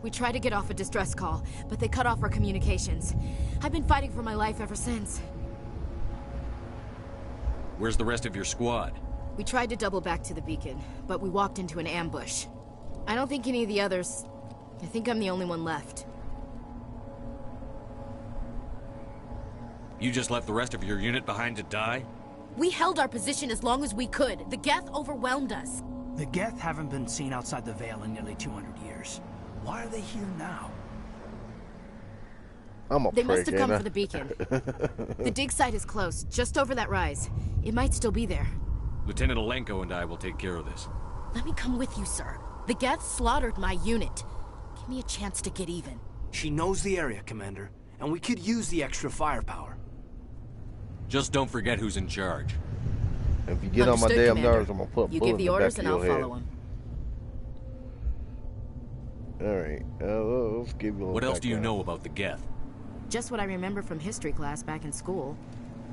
We tried to get off a distress call, but they cut off our communications. I've been fighting for my life ever since. Where's the rest of your squad? We tried to double back to the beacon, but we walked into an ambush. I don't think any of the others... I think I'm the only one left. You just left the rest of your unit behind to die? We held our position as long as we could. The Geth overwhelmed us. The Geth haven't been seen outside the Veil in nearly 200 years. Why are they here now? They must have come for the beacon. The dig site is close, just over that rise. It might still be there. Lieutenant Alenko and I will take care of this. Let me come with you, sir. The Geth slaughtered my unit. Give me a chance to get even. She knows the area, Commander, and we could use the extra firepower. Just don't forget who's in charge. If you get on my damn Commander. nerves, I'm gonna put a You bullet give the in orders back and of I'll your follow head. him. Alright, let's give you a little What else do you background. know about the Geth? Just what I remember from history class back in school.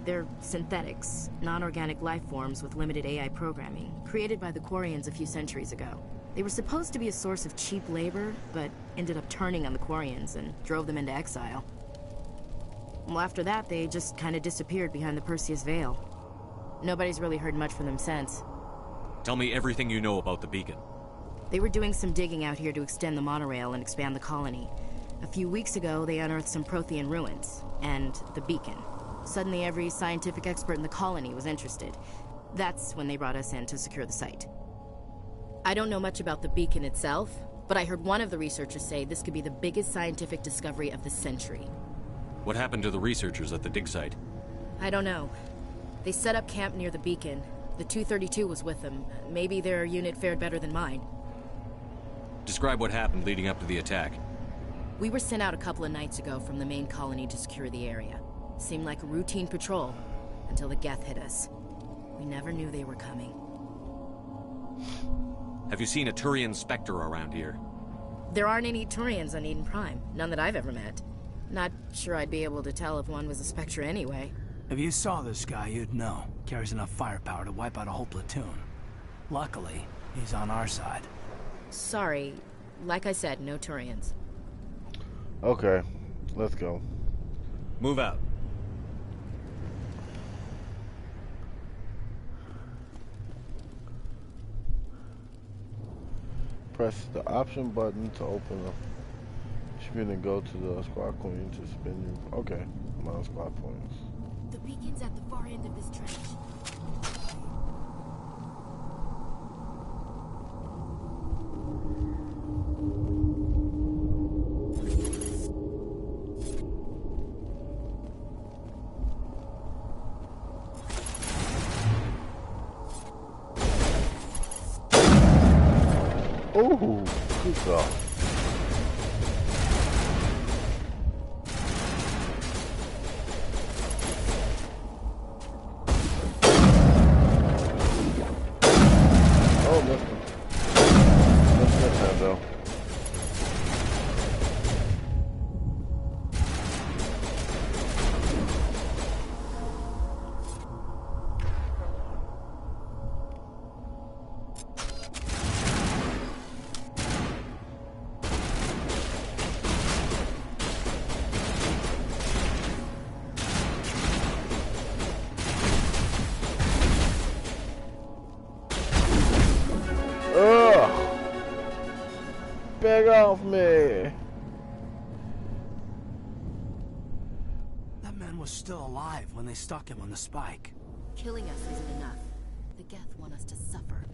They're synthetics, non-organic life forms with limited AI programming, created by the Quarians a few centuries ago. They were supposed to be a source of cheap labor, but ended up turning on the Quarians and drove them into exile. Well, after that, they just kind of disappeared behind the Perseus Veil. Nobody's really heard much from them since. Tell me everything you know about the beacon. They were doing some digging out here to extend the monorail and expand the colony. A few weeks ago, they unearthed some Prothean ruins, and the beacon. Suddenly, every scientific expert in the colony was interested. That's when they brought us in to secure the site. I don't know much about the beacon itself, but I heard one of the researchers say this could be the biggest scientific discovery of the century. What happened to the researchers at the dig site? I don't know. They set up camp near the beacon. The 232 was with them. Maybe their unit fared better than mine. Describe what happened leading up to the attack. We were sent out a couple of nights ago from the main colony to secure the area. Seemed like a routine patrol, until the Geth hit us. We never knew they were coming. Have you seen a Turian Spectre around here? There aren't any Turians on Eden Prime, none that I've ever met. Not sure I'd be able to tell if one was a Spectre anyway. If you saw this guy, you'd know. Carries enough firepower to wipe out a whole platoon. Luckily, he's on our side. Sorry, like I said, no Turians. Okay, let's go. Move out. Press the option button to open the spin and go to the squad queen to spin your... Okay, my squad points. The beacon's at the far end of this trench. Ooh, good job. Oh, missed him. Missed that time, though. Beg off me. That man was still alive when they stuck him on the spike. Killing us isn't enough. The Geth want us to suffer.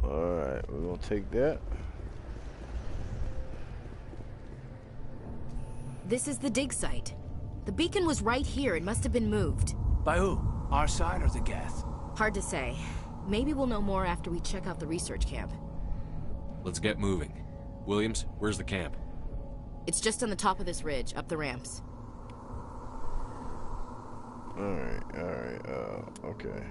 Alright, we're gonna take that. This is the dig site. The beacon was right here. It must have been moved. By who? Our side or the Geth? Hard to say. Maybe we'll know more after we check out the research camp. Let's get moving. Williams, where's the camp? It's just on the top of this ridge, up the ramps. Alright, okay.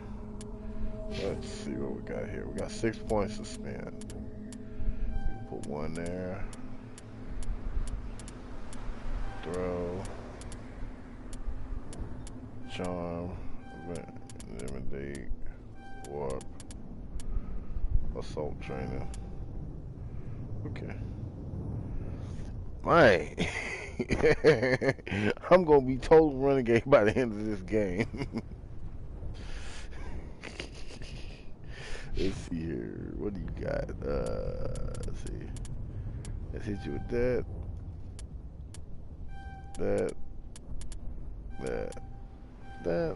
Let's see what we got here. We got 6 points to spend. We can put one there. Throw. Charm. Intimidate. Warp. Assault training. Okay. Man. I'm gonna be total renegade by the end of this game. Let's see here. What do you got? Let's see. Let's hit you with that. That.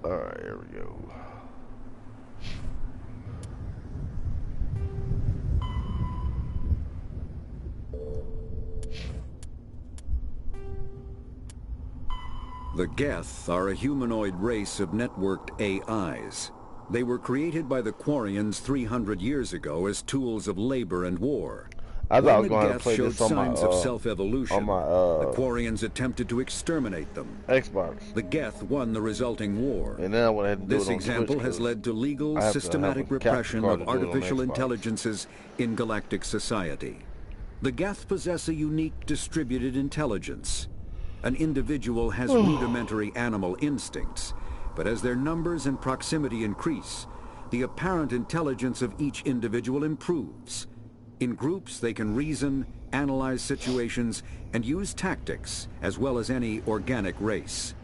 Alright, here we go. The Geth are a humanoid race of networked AIs. They were created by the Quarians 300 years ago as tools of labor and war. I thought I was when the going to Geth play showed this on my signs of self-evolution, on my the Quarians attempted to exterminate them. Xbox. The Geth won the resulting war. And then I went ahead and do This it on example Twitch has led to legal, I have to systematic have a capture repression card of to do it on artificial Xbox. intelligences in galactic society. The Geth possess a unique distributed intelligence. An individual has rudimentary animal instincts, but as their numbers and proximity increase, the apparent intelligence of each individual improves. In groups, they can reason, analyze situations, and use tactics, as well as any organic race.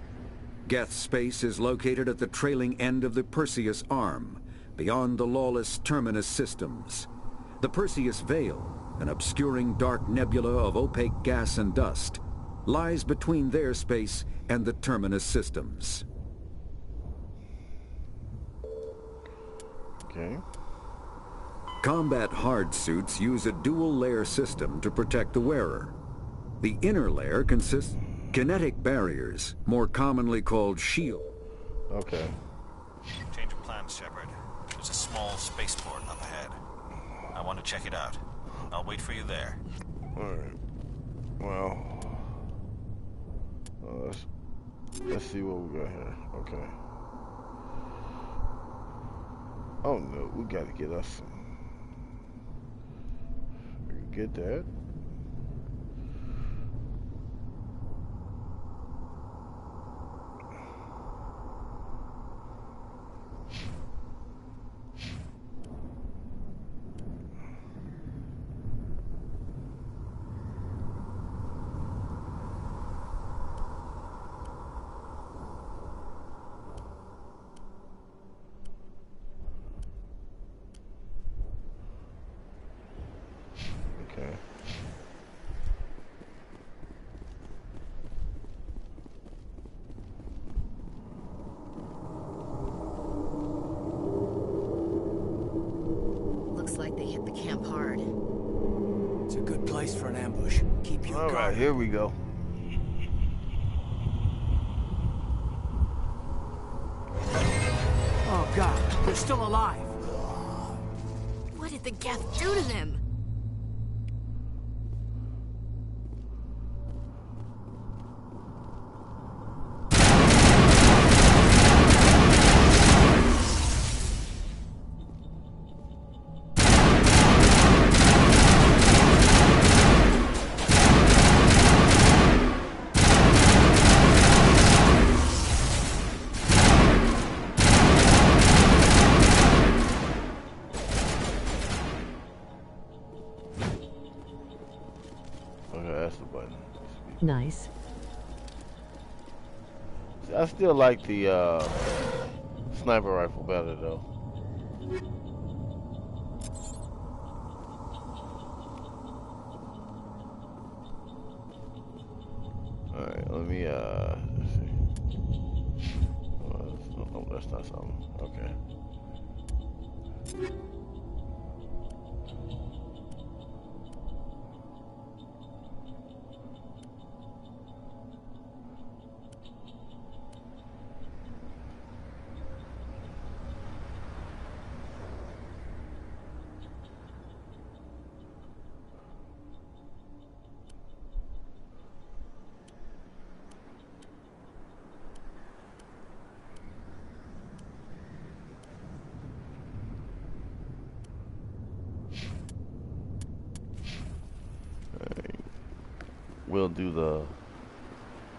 Geth space is located at the trailing end of the Perseus Arm, beyond the lawless Terminus systems. The Perseus Veil, an obscuring dark nebula of opaque gas and dust, lies between their space and the Terminus systems. Okay. Combat hard suits use a dual-layer system to protect the wearer. The inner layer consists of kinetic barriers, more commonly called shield. Okay. Change of plans, Shepard. There's a small spaceport up ahead. I want to check it out. I'll wait for you there. Alright. Well, let's see what we got here. Okay. Oh no, we gotta get us some. We can get that. Okay. Looks like they hit the camp hard. It's a good place for an ambush. Keep your guard. All right, here we go. Oh God, they're still alive. What did the Geth do to them? Okay, that's the button. Nice. I still like the sniper rifle better though. Alright, let me let's see. Oh, that's not something. Okay. We'll do the...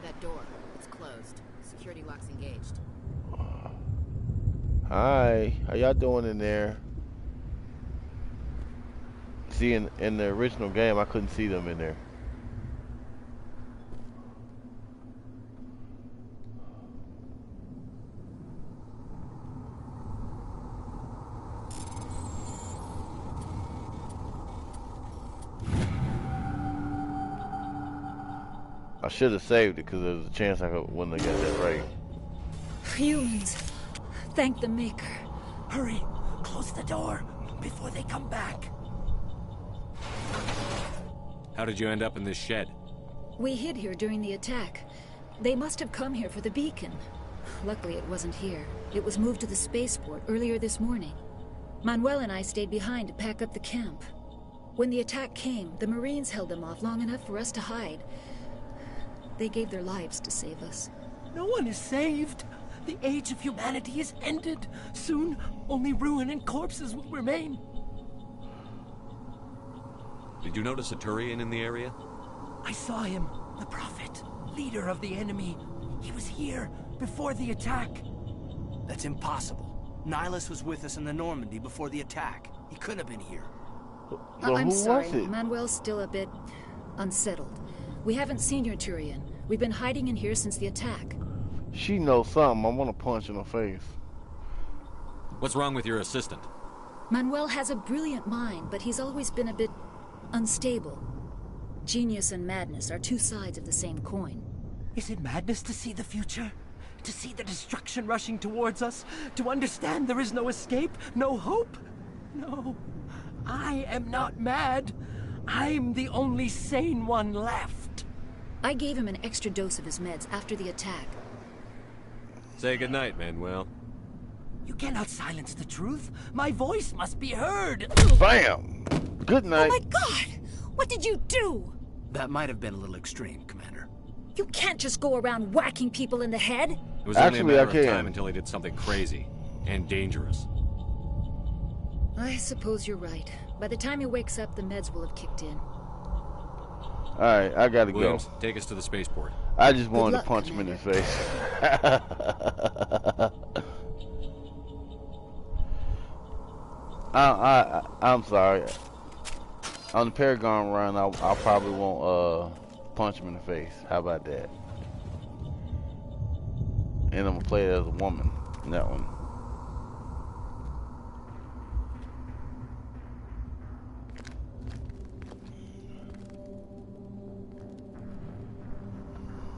That door, it's closed. Security lock's engaged. Hi, how y'all doing in there? See, in the original game, I couldn't see them in there. should have saved it because there was a chance I wouldn't have got that right. Humans. Thank the Maker. Hurry. Close the door before they come back. How did you end up in this shed? We hid here during the attack. They must have come here for the beacon. Luckily, it wasn't here. It was moved to the spaceport earlier this morning. Manuel and I stayed behind to pack up the camp. When the attack came, the Marines held them off long enough for us to hide. They gave their lives to save us. No one is saved. The age of humanity is ended. Soon, only ruin and corpses will remain. Did you notice a Turian in the area? I saw him, the Prophet, leader of the enemy. He was here before the attack. That's impossible. Nihilus was with us in the Normandy before the attack. He couldn't have been here. So I'm who sorry, was it? Manuel's still a bit unsettled. We haven't seen your Turian. We've been hiding in here since the attack. She knows something. I want to punch in her face. What's wrong with your assistant? Manuel has a brilliant mind, but he's always been a bit unstable. Genius and madness are two sides of the same coin. Is it madness to see the future? To see the destruction rushing towards us? To understand there is no escape? No hope? No. I am not mad. I'm the only sane one left. I gave him an extra dose of his meds after the attack. Say goodnight, Manuel. You cannot silence the truth. My voice must be heard. Bam! Good night. Oh my God! What did you do? That might have been a little extreme, Commander. You can't just go around whacking people in the head. It was only a matter of time until he did something crazy and dangerous. I suppose you're right. By the time he wakes up, the meds will have kicked in. Alright, I gotta Williams, go. take us to the spaceport. I just wanted to punch him in his face. I'm sorry. On the Paragon run, I probably won't punch him in the face. How about that? And I'm gonna play it as a woman in that one.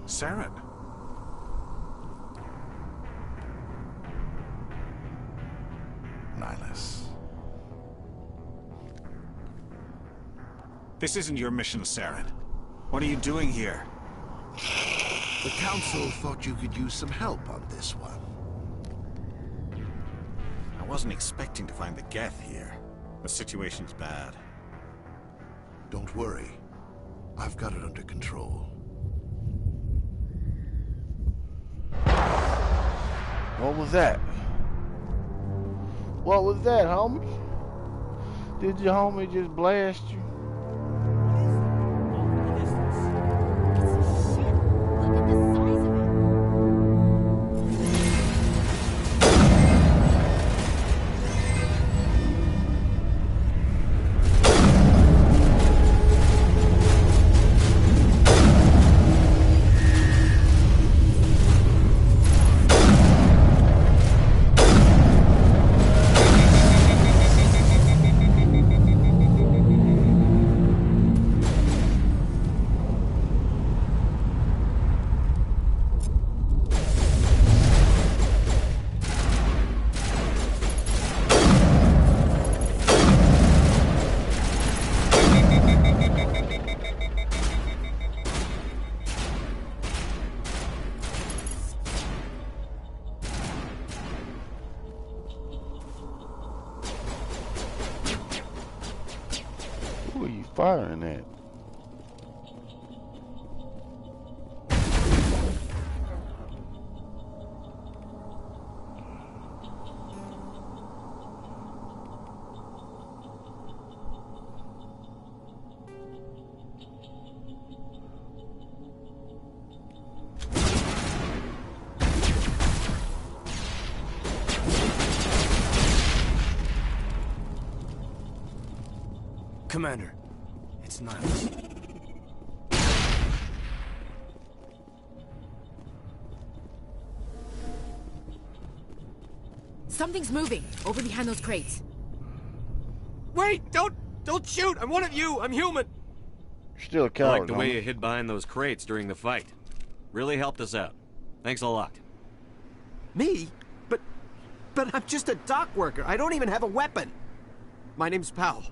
Saren. Nihilus. This isn't your mission, Saren. What are you doing here? The Council thought you could use some help on this one. I wasn't expecting to find the Geth here. The situation's bad. Don't worry. I've got it under control. What was that? What was that, homie? Did your homie just blast you? Who are you firing at? Commander, it's Nihilus. Something's moving over behind those crates. Wait! Don't shoot! I'm one of you! I'm human! still a I coward. like the way you hid behind those crates during the fight. Really helped us out. Thanks a lot. Me? But I'm just a dock worker. I don't even have a weapon. My name's Powell.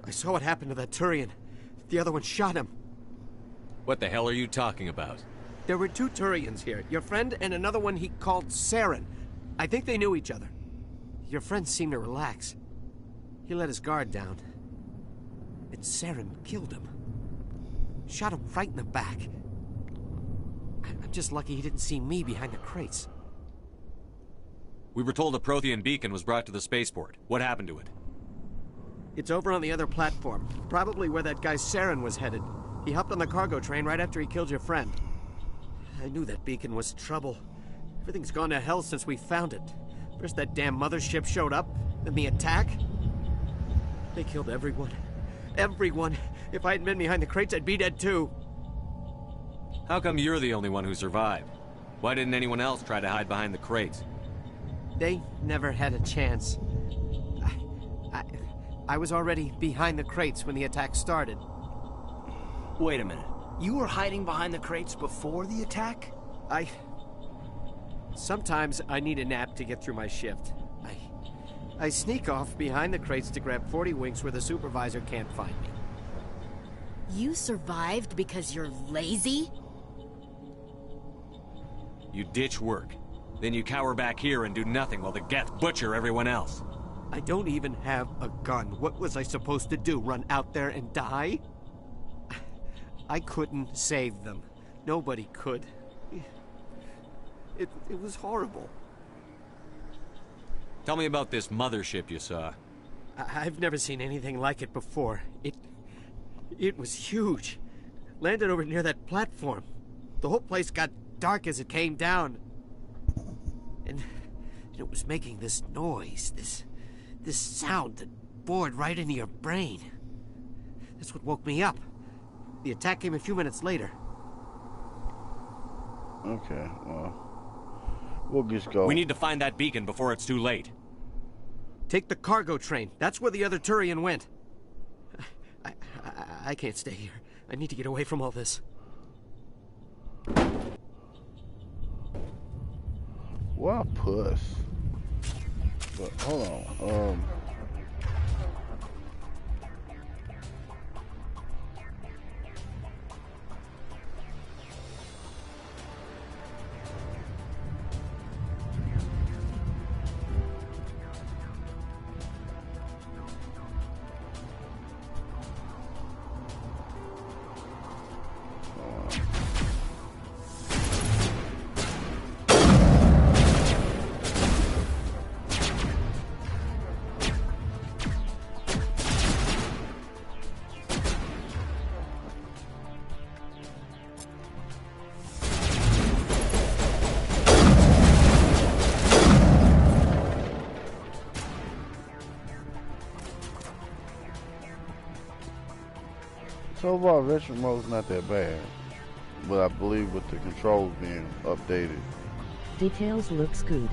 I saw what happened to that Turian. The other one shot him. What the hell are you talking about? There were 2 Turians here. Your friend and another one he called Saren. I think they knew each other. Your friend seemed to relax. He let his guard down. And Saren killed him. Shot him right in the back. I'm just lucky he didn't see me behind the crates. We were told a Prothean beacon was brought to the spaceport. What happened to it? It's over on the other platform. Probably where that guy Saren was headed. He hopped on the cargo train right after he killed your friend. I knew that beacon was trouble. Everything's gone to hell since we found it. First that damn mothership showed up, then the attack. They killed everyone. Everyone. If I hadn't been behind the crates, I'd be dead too. How come you're the only one who survived? Why didn't anyone else try to hide behind the crates? They never had a chance. I was already behind the crates when the attack started. Wait a minute. You were hiding behind the crates before the attack? Sometimes I need a nap to get through my shift. I sneak off behind the crates to grab 40 winks where the supervisor can't find me. You survived because you're lazy? You ditch work. Then you cower back here and do nothing while the Geth butcher everyone else. I don't even have a gun. What was I supposed to do? Run out there and die? I couldn't save them. Nobody could. It was horrible. Tell me about this mothership you saw. I've never seen anything like it before. It was huge. Landed over near that platform. The whole place got dark as it came down. And it was making this noise, this sound that bored right into your brain. That's what woke me up. The attack came a few minutes later. Okay, well, we'll just go. We need to find that beacon before it's too late. Take the cargo train. That's where the other Turian went. I can't stay here. I need to get away from all this. What a puss. But hold on. So far, retro mode's not that bad, but I believe with the controls being updated. Details looks good.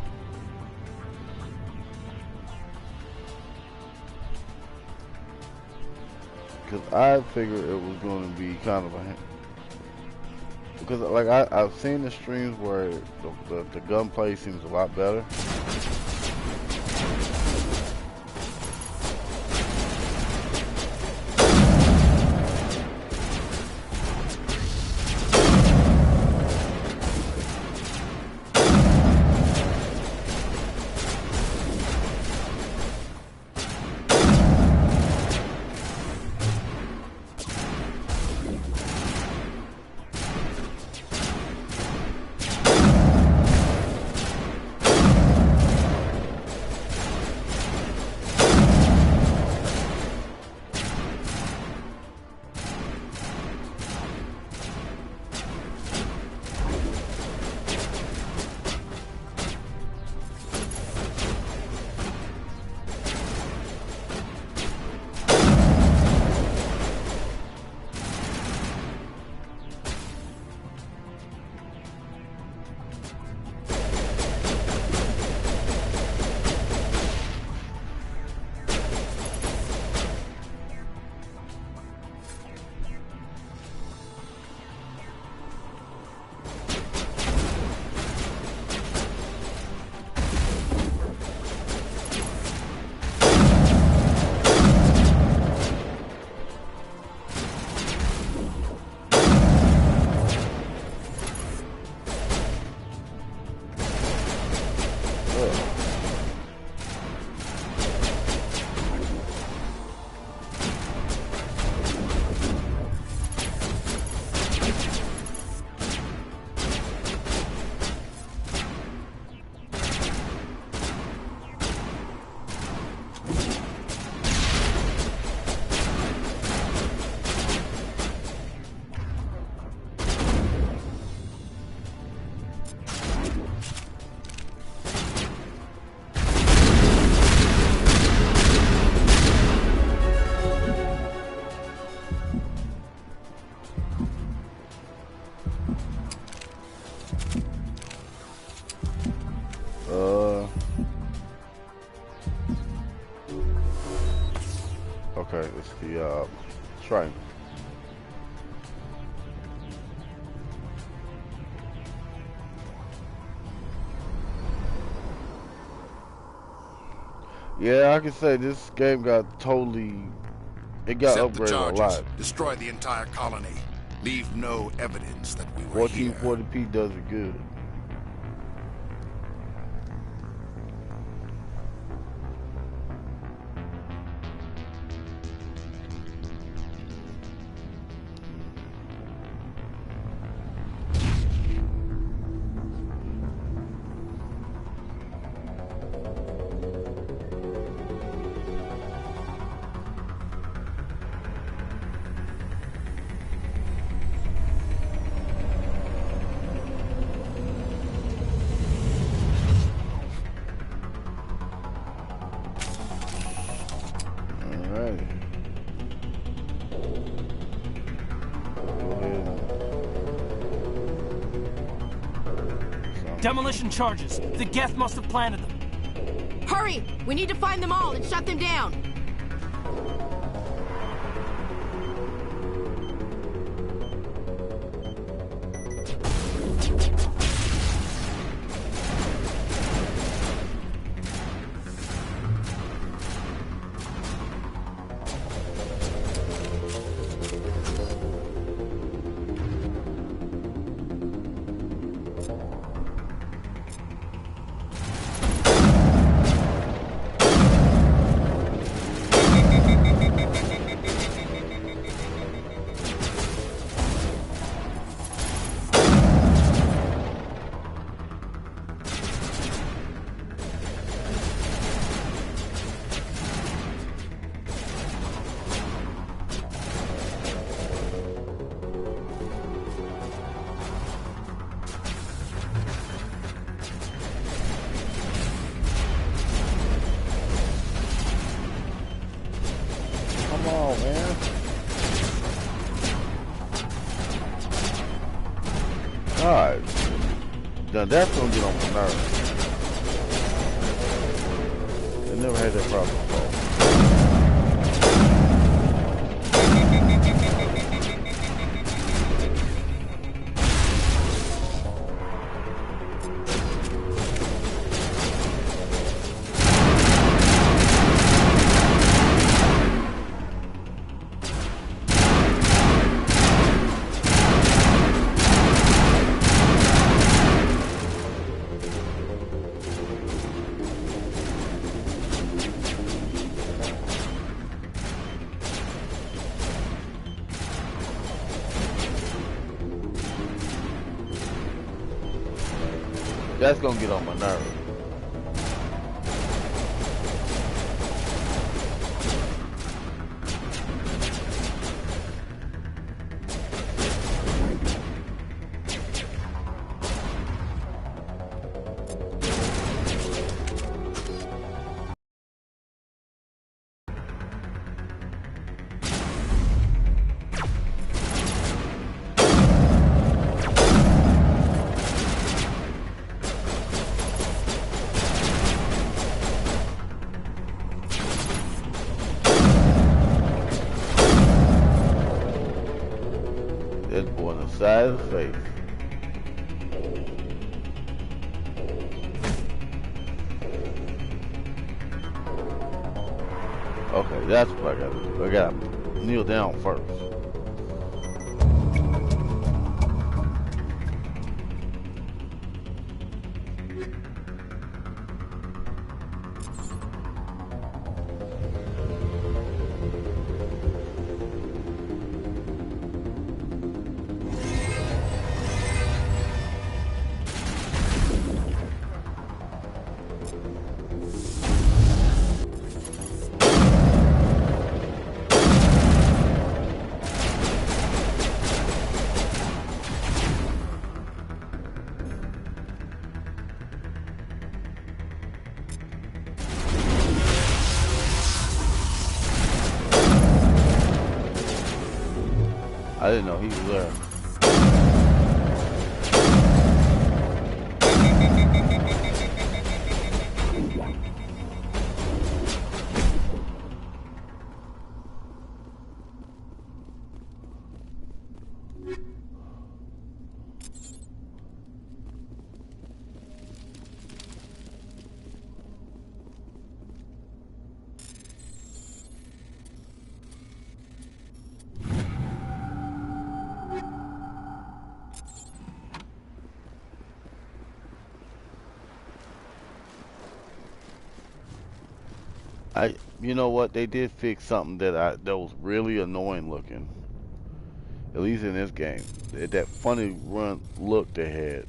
Because I figured it was going to be kind of a... Because like I've seen the streams where the gunplay seems a lot better. Okay, it's the triangle. Yeah, I can say this game got totally, it got Accept the upgraded a charges. lot. Destroy the entire colony. Leave no evidence that we were here. 1440p does it good. Demolition charges. The Geth must have planted them. Hurry! We need to find them all and shut them down. God, now that's gonna get on my nerves. I never had that problem before. That's gonna get on my nerves. That boy on the side of the face. Okay, that's what I gotta do. I gotta kneel down first. I didn't know he was there. You know what? They did fix something that was really annoying looking. At least in this game, that funny look they had.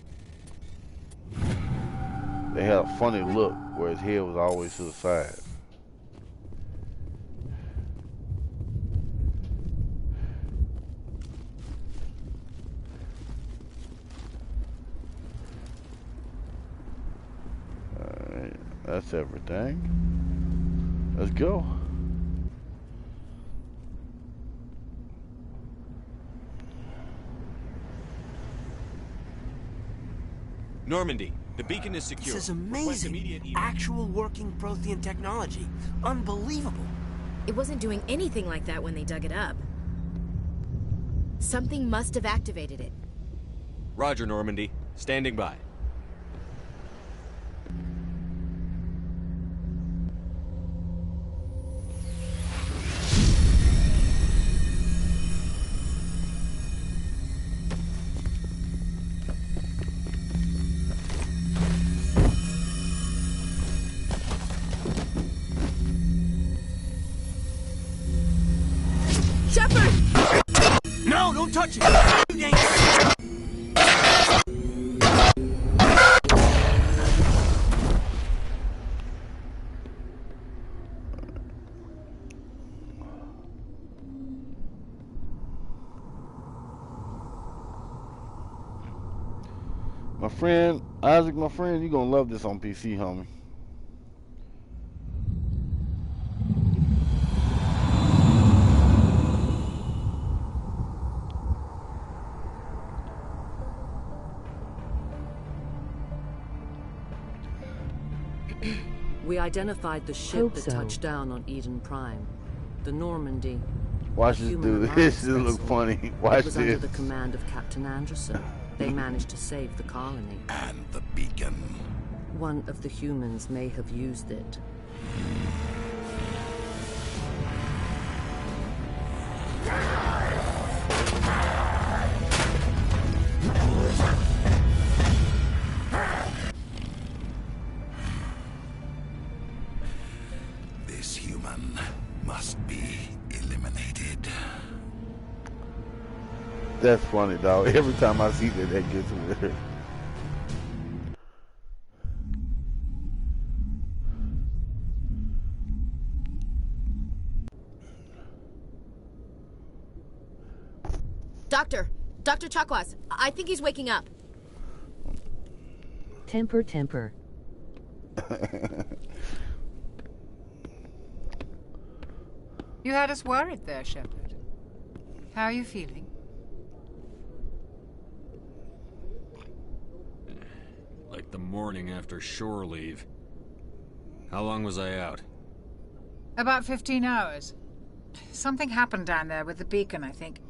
They had a funny look where his head was always to the side. Alright, that's everything. Let's go. Normandy, the beacon is secure. This is amazing. Actual working Prothean technology. Unbelievable. It wasn't doing anything like that when they dug it up. Something must have activated it. Roger, Normandy. Standing by. No, don't touch it! Too dangerous! My friend, Isaac, my friend, you're gonna love this on PC, homie. We identified the ship that touched down on Eden Prime. The Normandy. Watch this dude. This just look funny. Watch it was this. Under the command of Captain Anderson. They managed to save the colony. And the beacon. One of the humans may have used it. This human must be eliminated. That's funny, dog. Every time I see that gets weird. Dr. Chakwas, I think he's waking up. Temper, temper. You had us worried there, Shepard. How are you feeling? Like the morning after shore leave. How long was I out? About 15 hours. Something happened down there with the beacon, I think.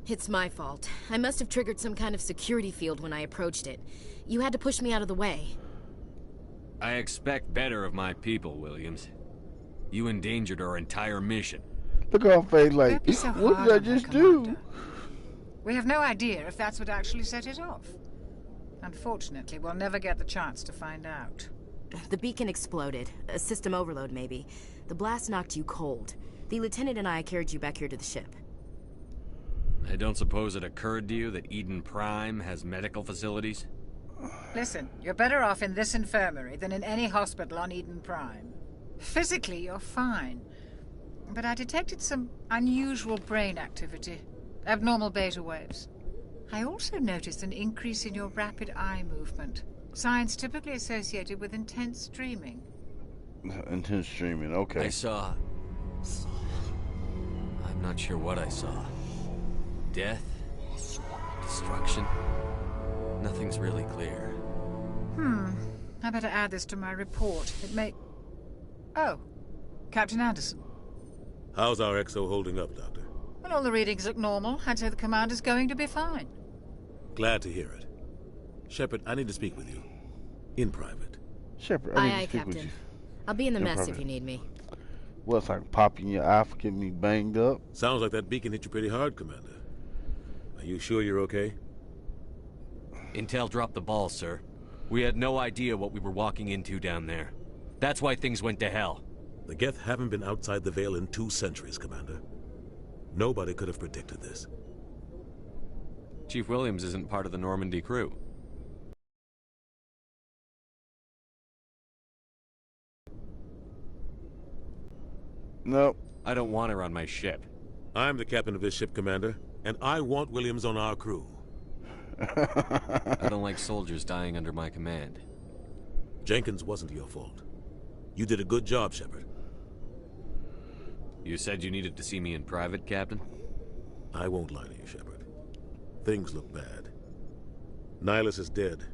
It's my fault. I must have triggered some kind of security field when I approached it. You had to push me out of the way. I expect better of my people, Williams. You endangered our entire mission. Look at her face like, what did I just do? We have no idea if that's what actually set it off. Unfortunately, we'll never get the chance to find out. The beacon exploded. A system overload, maybe. The blast knocked you cold. The lieutenant and I carried you back here to the ship. I don't suppose it occurred to you that Eden Prime has medical facilities? Listen, you're better off in this infirmary than in any hospital on Eden Prime. Physically, you're fine. But I detected some unusual brain activity. Abnormal beta waves. I also noticed an increase in your rapid eye movement. Signs typically associated with intense dreaming. Intense dreaming, okay. I saw... I'm not sure what I saw. Death? Destruction? Nothing's really clear. I better add this to my report. It may... Oh, Captain Anderson. How's our XO holding up, Doctor? Well, all the readings look normal. I'd say the commander's going to be fine. Glad to hear it. Shepard, I need to speak with you. In private. Shepard, I need Aye, to speak Captain. with you. I'll be in the In mess private. if you need me. Well, it's like popping your eye for getting me banged up. Sounds like that beacon hit you pretty hard, Commander. Are you sure you're okay? Intel dropped the ball, sir. We had no idea what we were walking into down there. That's why things went to hell. The Geth haven't been outside the Veil in 2 centuries, Commander. Nobody could have predicted this. Chief Williams isn't part of the Normandy crew. Nope. I don't want her on my ship. I'm the captain of this ship, Commander, and I want Williams on our crew. I don't like soldiers dying under my command. Jenkins wasn't your fault. You did a good job, Shepard. You said you needed to see me in private, Captain? I won't lie to you, Shepard. Things look bad. Nihilus is dead.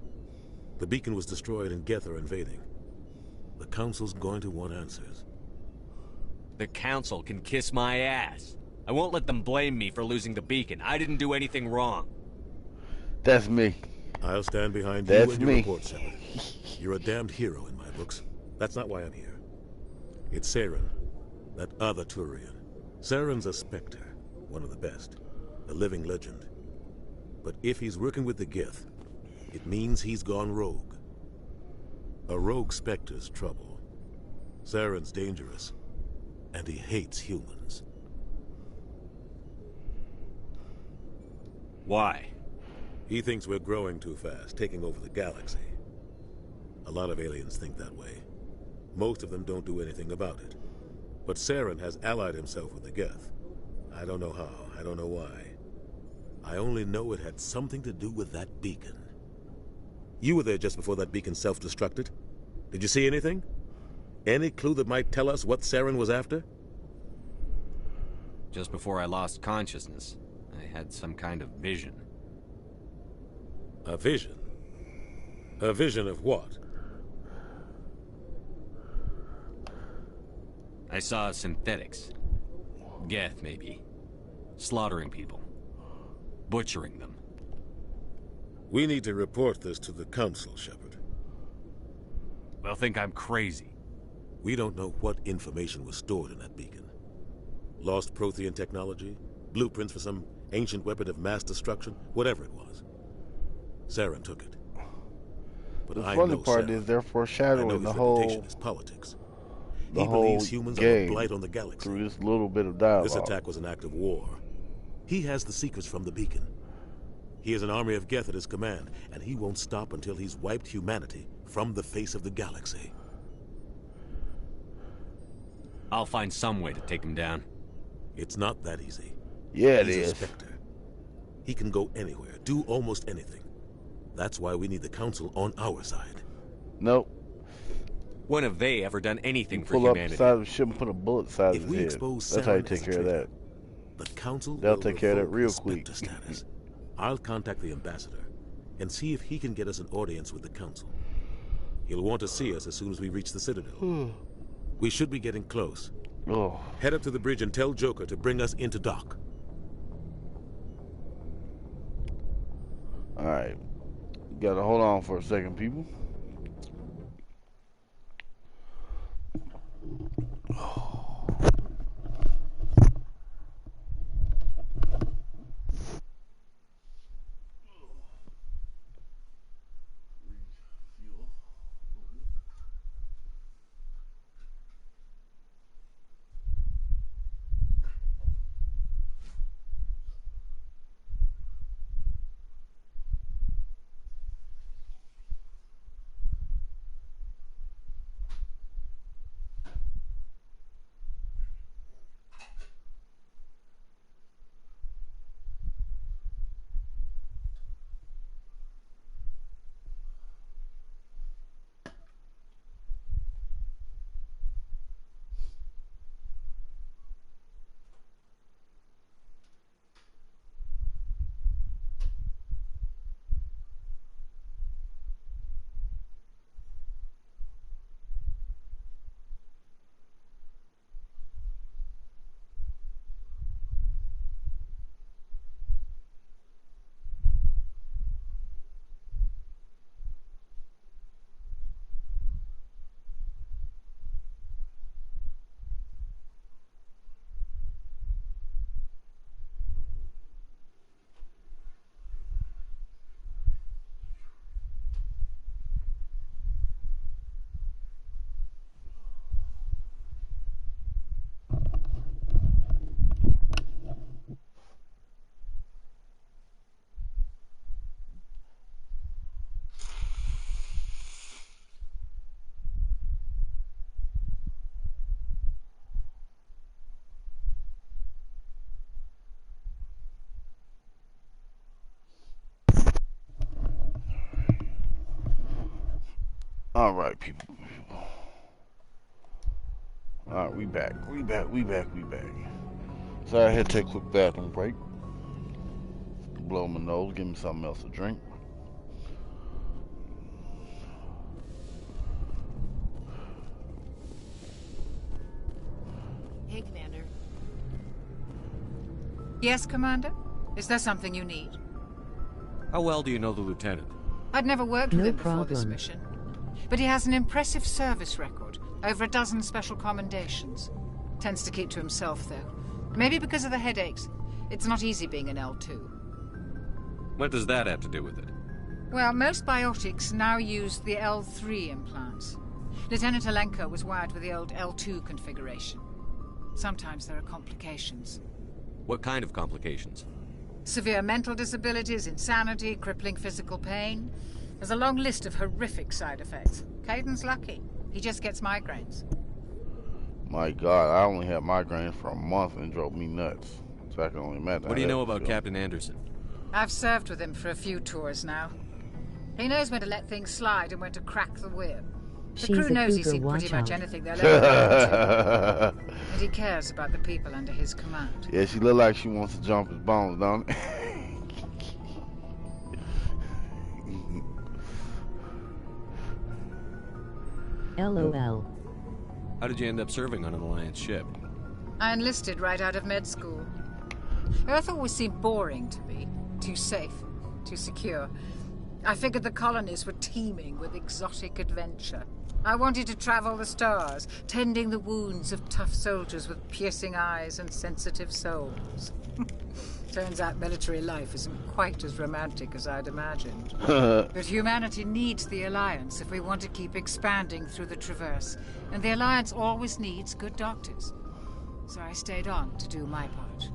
The beacon was destroyed and Geth are invading. The Council's going to want answers. The Council can kiss my ass. I won't let them blame me for losing the beacon. I didn't do anything wrong. That's me. I'll stand behind That's you and your me. report, Shepard. You're a damned hero in my books. That's not why I'm here. It's Saren, that other Turian. Saren's a Spectre, one of the best, a living legend. But if he's working with the Geth, it means he's gone rogue. A rogue Spectre's trouble. Saren's dangerous, and he hates humans. Why? He thinks we're growing too fast, taking over the galaxy. A lot of aliens think that way. Most of them don't do anything about it. But Saren has allied himself with the Geth. I don't know how, I don't know why. I only know it had something to do with that beacon. You were there just before that beacon self-destructed. Did you see anything? Any clue that might tell us what Saren was after? Just before I lost consciousness, I had some kind of vision. A vision? A vision of what? I saw synthetics. Geth, maybe. Slaughtering people. Butchering them. We need to report this to the Council, Shepard. They'll think I'm crazy. We don't know what information was stored in that beacon. Lost Prothean technology? Blueprints for some ancient weapon of mass destruction? Whatever it was. Saren took it. But The I funny know part Saren. is they're I know foreshadowing his the reputation whole is politics. the He whole believes humans are a game blight on the galaxy. through this little bit of dialogue. This attack was an act of war. He has the secrets from the beacon. He has an army of Geth at his command, and he won't stop until he's wiped humanity from the face of the galaxy. I'll find some way to take him down. It's not that easy. Yeah, it He's is. a Spectre. He can go anywhere, do almost anything. That's why we need the Council on our side. Nope. When have they ever done anything for Pull up the humanity? side of the ship and put a bullet inside If his we head. expose That's how you Saren take as a care of that. The Council They'll will take care of that revoke real his quick. Spectre status. I'll contact the ambassador and see if he can get us an audience with the Council. He'll want to see us as soon as we reach the Citadel. We should be getting close. Oh. Head up to the bridge and tell Joker to bring us into dock. Alright. Gotta hold on for a second, people. Alright, people. Alright, we back. So I had to take a quick bathroom break. Blow my nose, give me something else to drink. Hey, Commander. Yes, Commander? Is there something you need? How well do you know the lieutenant? I'd never worked with No him before this problem. mission. But he has an impressive service record. Over a dozen special commendations. Tends to keep to himself, though. Maybe because of the headaches. It's not easy being an L2. What does that have to do with it? Well, most biotics now use the L3 implants. Lieutenant Alenko was wired with the old L2 configuration. Sometimes there are complications. What kind of complications? Severe mental disabilities, insanity, crippling physical pain. There's a long list of horrific side effects. Caden's lucky. He just gets migraines. My God, I only had migraines for a month and it drove me nuts. So I can only imagine. What do you know about Captain Anderson? I've served with him for a few tours now. He knows when to let things slide and when to crack the whip. The crew knows he's seen pretty much anything they'll ever run into. And he cares about the people under his command. Yeah, she look like she wants to jump his bones, don't it? LOL. How did you end up serving on an Alliance ship? I enlisted right out of med school. Earth always seemed boring to me. Too safe, too secure. I figured the colonies were teeming with exotic adventure. I wanted to travel the stars, tending the wounds of tough soldiers with piercing eyes and sensitive souls. Turns out military life isn't quite as romantic as I'd imagined. But humanity needs the Alliance if we want to keep expanding through the Traverse. And the Alliance always needs good doctors. So I stayed on to do my part.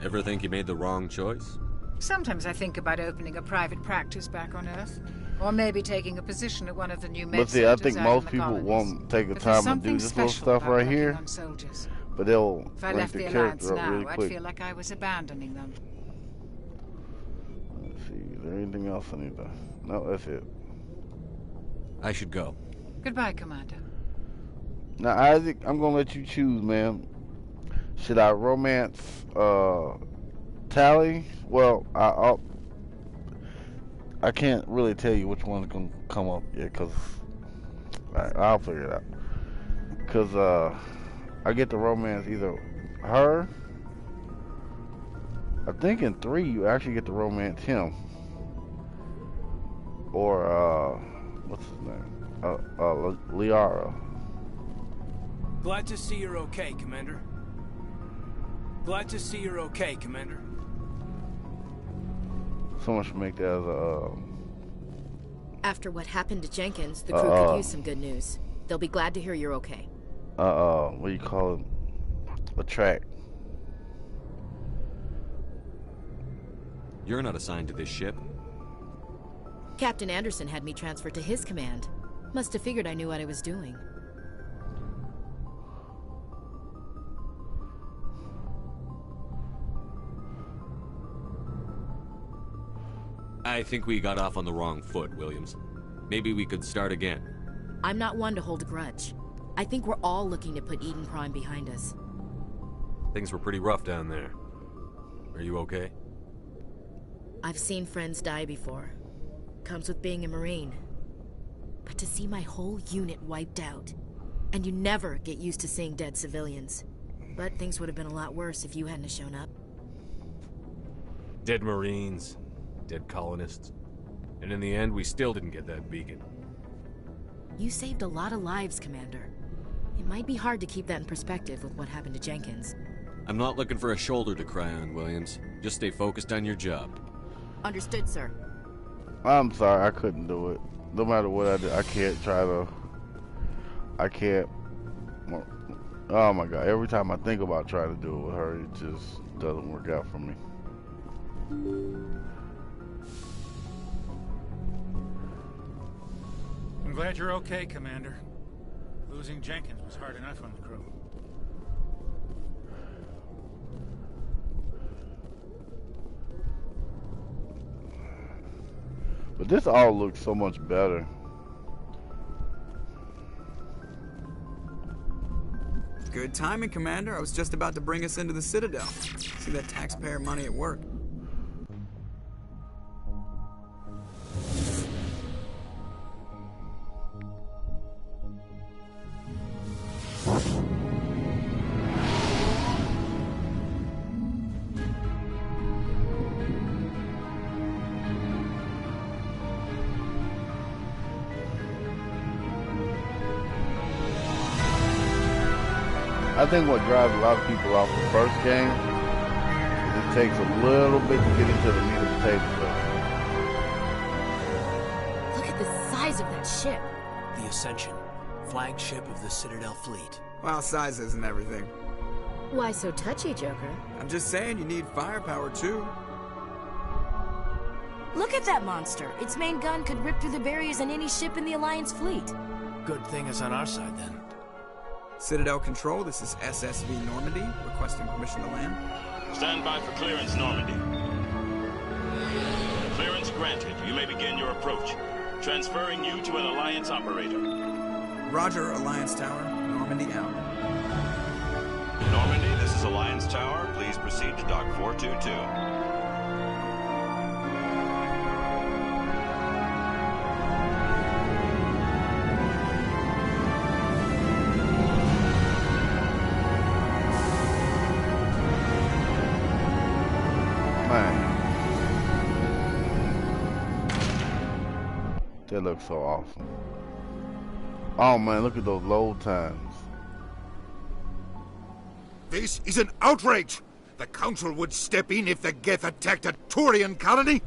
Ever think you made the wrong choice? Sometimes I think about opening a private practice back on Earth. Or maybe taking a position at one of the new med But see, I centers think out most in the people colonies. won't take the But there's time to do something this little special stuff about right working here. on soldiers. But they'll If I rank left the the character Alliance up now, really I'd quick. feel like I was abandoning them. Let's see, is there anything else I need to... No, that's it. I should go. Goodbye, Commander. Now, Isaac, I'm gonna let you choose, man. Should I romance Tally? Well, I can't really tell you which one's gonna come up yet, cause I'll figure it out. Cause I get to romance either her. I think in 3 you actually get to romance him, or what's his name? Liara. Glad to see you're okay, Commander. Glad to see you're okay, Commander. Someone should make that as a. After what happened to Jenkins, the crew could use some good news. They'll be glad to hear you're okay. What do you call it? A track. You're not assigned to this ship. Captain Anderson had me transferred to his command. Must have figured I knew what I was doing. I think we got off on the wrong foot, Williams. Maybe we could start again. I'm not one to hold a grudge. I think we're all looking to put Eden Prime behind us. Things were pretty rough down there. Are you okay? I've seen friends die before. Comes with being a Marine. But to see my whole unit wiped out, and you never get used to seeing dead civilians. But things would have been a lot worse if you hadn't shown up. Dead Marines, dead colonists. And in the end, we still didn't get that beacon. You saved a lot of lives, Commander. It might be hard to keep that in perspective with what happened to Jenkins. I'm not looking for a shoulder to cry on, Williams. Just stay focused on your job. Understood, sir. I'm sorry, I couldn't do it. No matter what I did, I can't try to. I can't. Oh my God! Every time I think about trying to do it with her, it just doesn't work out for me. I'm glad you're okay, Commander. Losing Jenkins was hard enough on the crew. But This all looks so much better. Good timing, Commander. I was just about to bring us into the Citadel. See that taxpayer money at work. I think what drives a lot of people off the first game is it takes a little bit to get into the meat of the potatoes. Look at the size of that ship. The Ascension, flagship of the Citadel fleet. Well, size isn't everything. Why so touchy, Joker? I'm just saying you need firepower, too. Look at that monster. Its main gun could rip through the barriers in any ship in the Alliance fleet. Good thing it's on our side, then. Citadel Control, this is SSV Normandy, requesting permission to land. Stand by for clearance, Normandy. Clearance granted. You may begin your approach. Transferring you to an Alliance operator. Roger, Alliance Tower. Normandy out. Normandy, this is Alliance Tower. Please proceed to Dock 422. That looks so awesome. Oh man, look at those load times. This is an outrage! The Council would step in if the Geth attacked a Turian colony?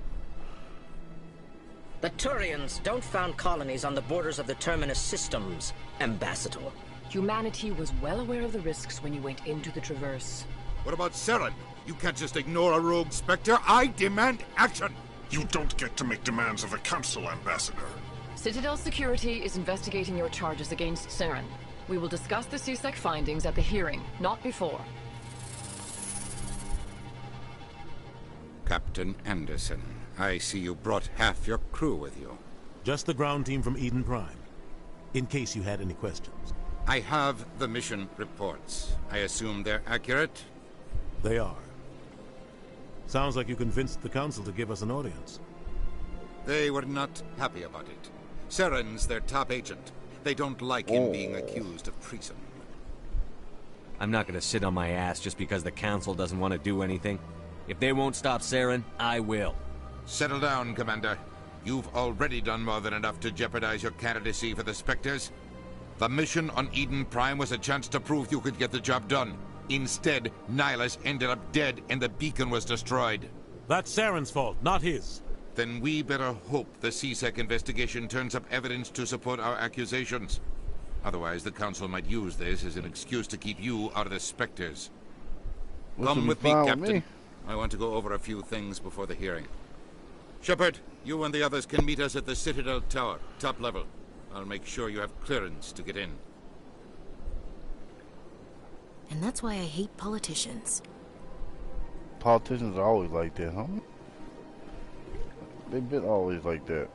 The Turians don't found colonies on the borders of the Terminus systems, Ambassador. Humanity was well aware of the risks when you went into the Traverse. What about Saren? You can't just ignore a rogue Spectre. I demand action! You don't get to make demands of the Council, Ambassador. Citadel Security is investigating your charges against Saren. We will discuss the CSEC findings at the hearing, not before. Captain Anderson, I see you brought half your crew with you. Just the ground team from Eden Prime, in case you had any questions. I have the mission reports. I assume they're accurate? They are. Sounds like you convinced the Council to give us an audience. They were not happy about it. Saren's their top agent. They don't like him being accused of treason. I'm not gonna sit on my ass just because the Council doesn't want to do anything. If they won't stop Saren, I will. Settle down, Commander. You've already done more than enough to jeopardize your candidacy for the Spectres. The mission on Eden Prime was a chance to prove you could get the job done. Instead, Nihilus ended up dead and the beacon was destroyed. That's Saren's fault, not his. Then we better hope the CSEC investigation turns up evidence to support our accusations. Otherwise, the Council might use this as an excuse to keep you out of the Spectres. Come with me, Captain. I want to go over a few things before the hearing. Shepard, you and the others can meet us at the Citadel Tower, top level. I'll make sure you have clearance to get in. And that's why I hate politicians. Politicians are always like that, huh? They've been always like that.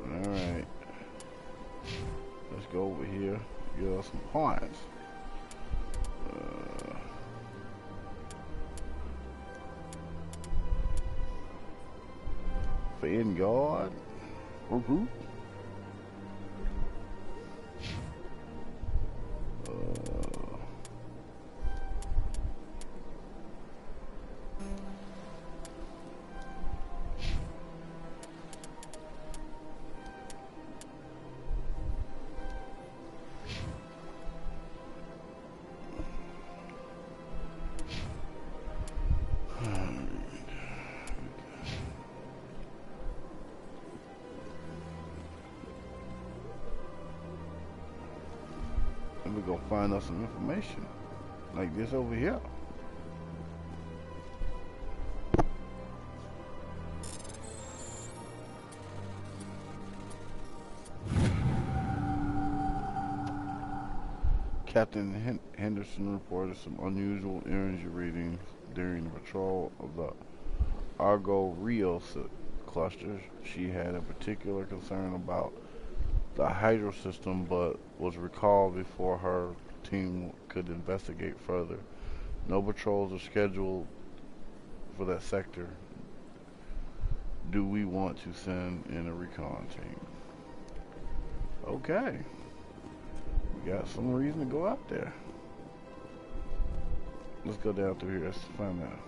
Alright. Let's go over here. Get us some points. Vanguard. Woohoo. We're gonna find us some information like this over here. Captain Henderson reported some unusual energy readings during the patrol of the Argo Rio cluster. She had a particular concern about the hydro system, but was recalled before her team could investigate further. No patrols are scheduled for that sector. Do we want to send in a recon team? Okay. We got some reason to go out there. Let's go down through here. Let's find out.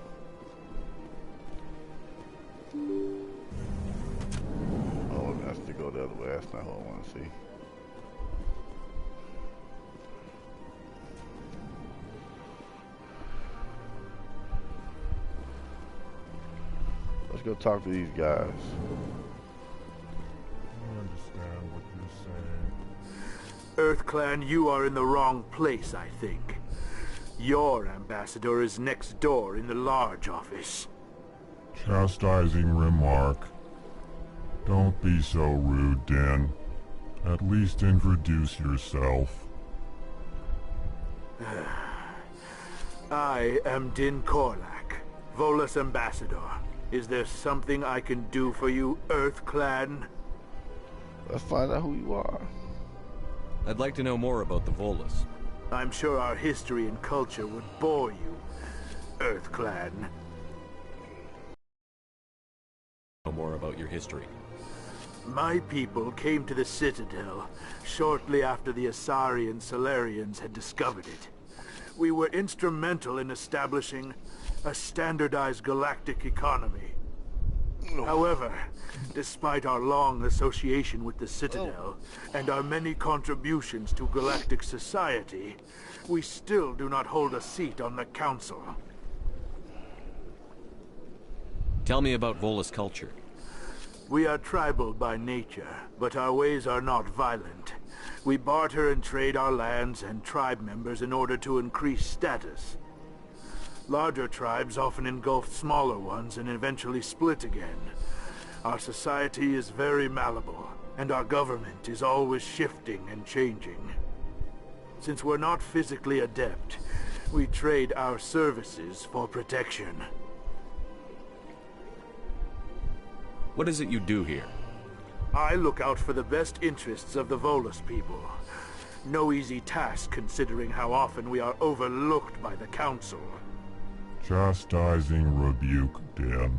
Oh, it has to go the other way. That's not what I want to see. Let's go talk to these guys. I understand what you're saying. EarthClan, you are in the wrong place, I think. Your ambassador is next door in the large office. Chastising remark. Don't be so rude, Din. At least introduce yourself. I am Din Korlak, Volus ambassador. Is there something I can do for you, EarthClan? Let's find out who you are. I'd like to know more about the Volus. I'm sure our history and culture would bore you, EarthClan. Know more about your history. My people came to the Citadel shortly after the Asari and Solarians had discovered it. We were instrumental in establishing a standardized galactic economy. However, despite our long association with the Citadel and our many contributions to galactic society, we still do not hold a seat on the Council. Tell me about Volus culture. We are tribal by nature, but our ways are not violent. We barter and trade our lands and tribe members in order to increase status. Larger tribes often engulf smaller ones and eventually split again. Our society is very malleable, and our government is always shifting and changing. Since we're not physically adept, we trade our services for protection. What is it you do here? I look out for the best interests of the Volus people. No easy task considering how often we are overlooked by the Council. Chastising rebuke, Din.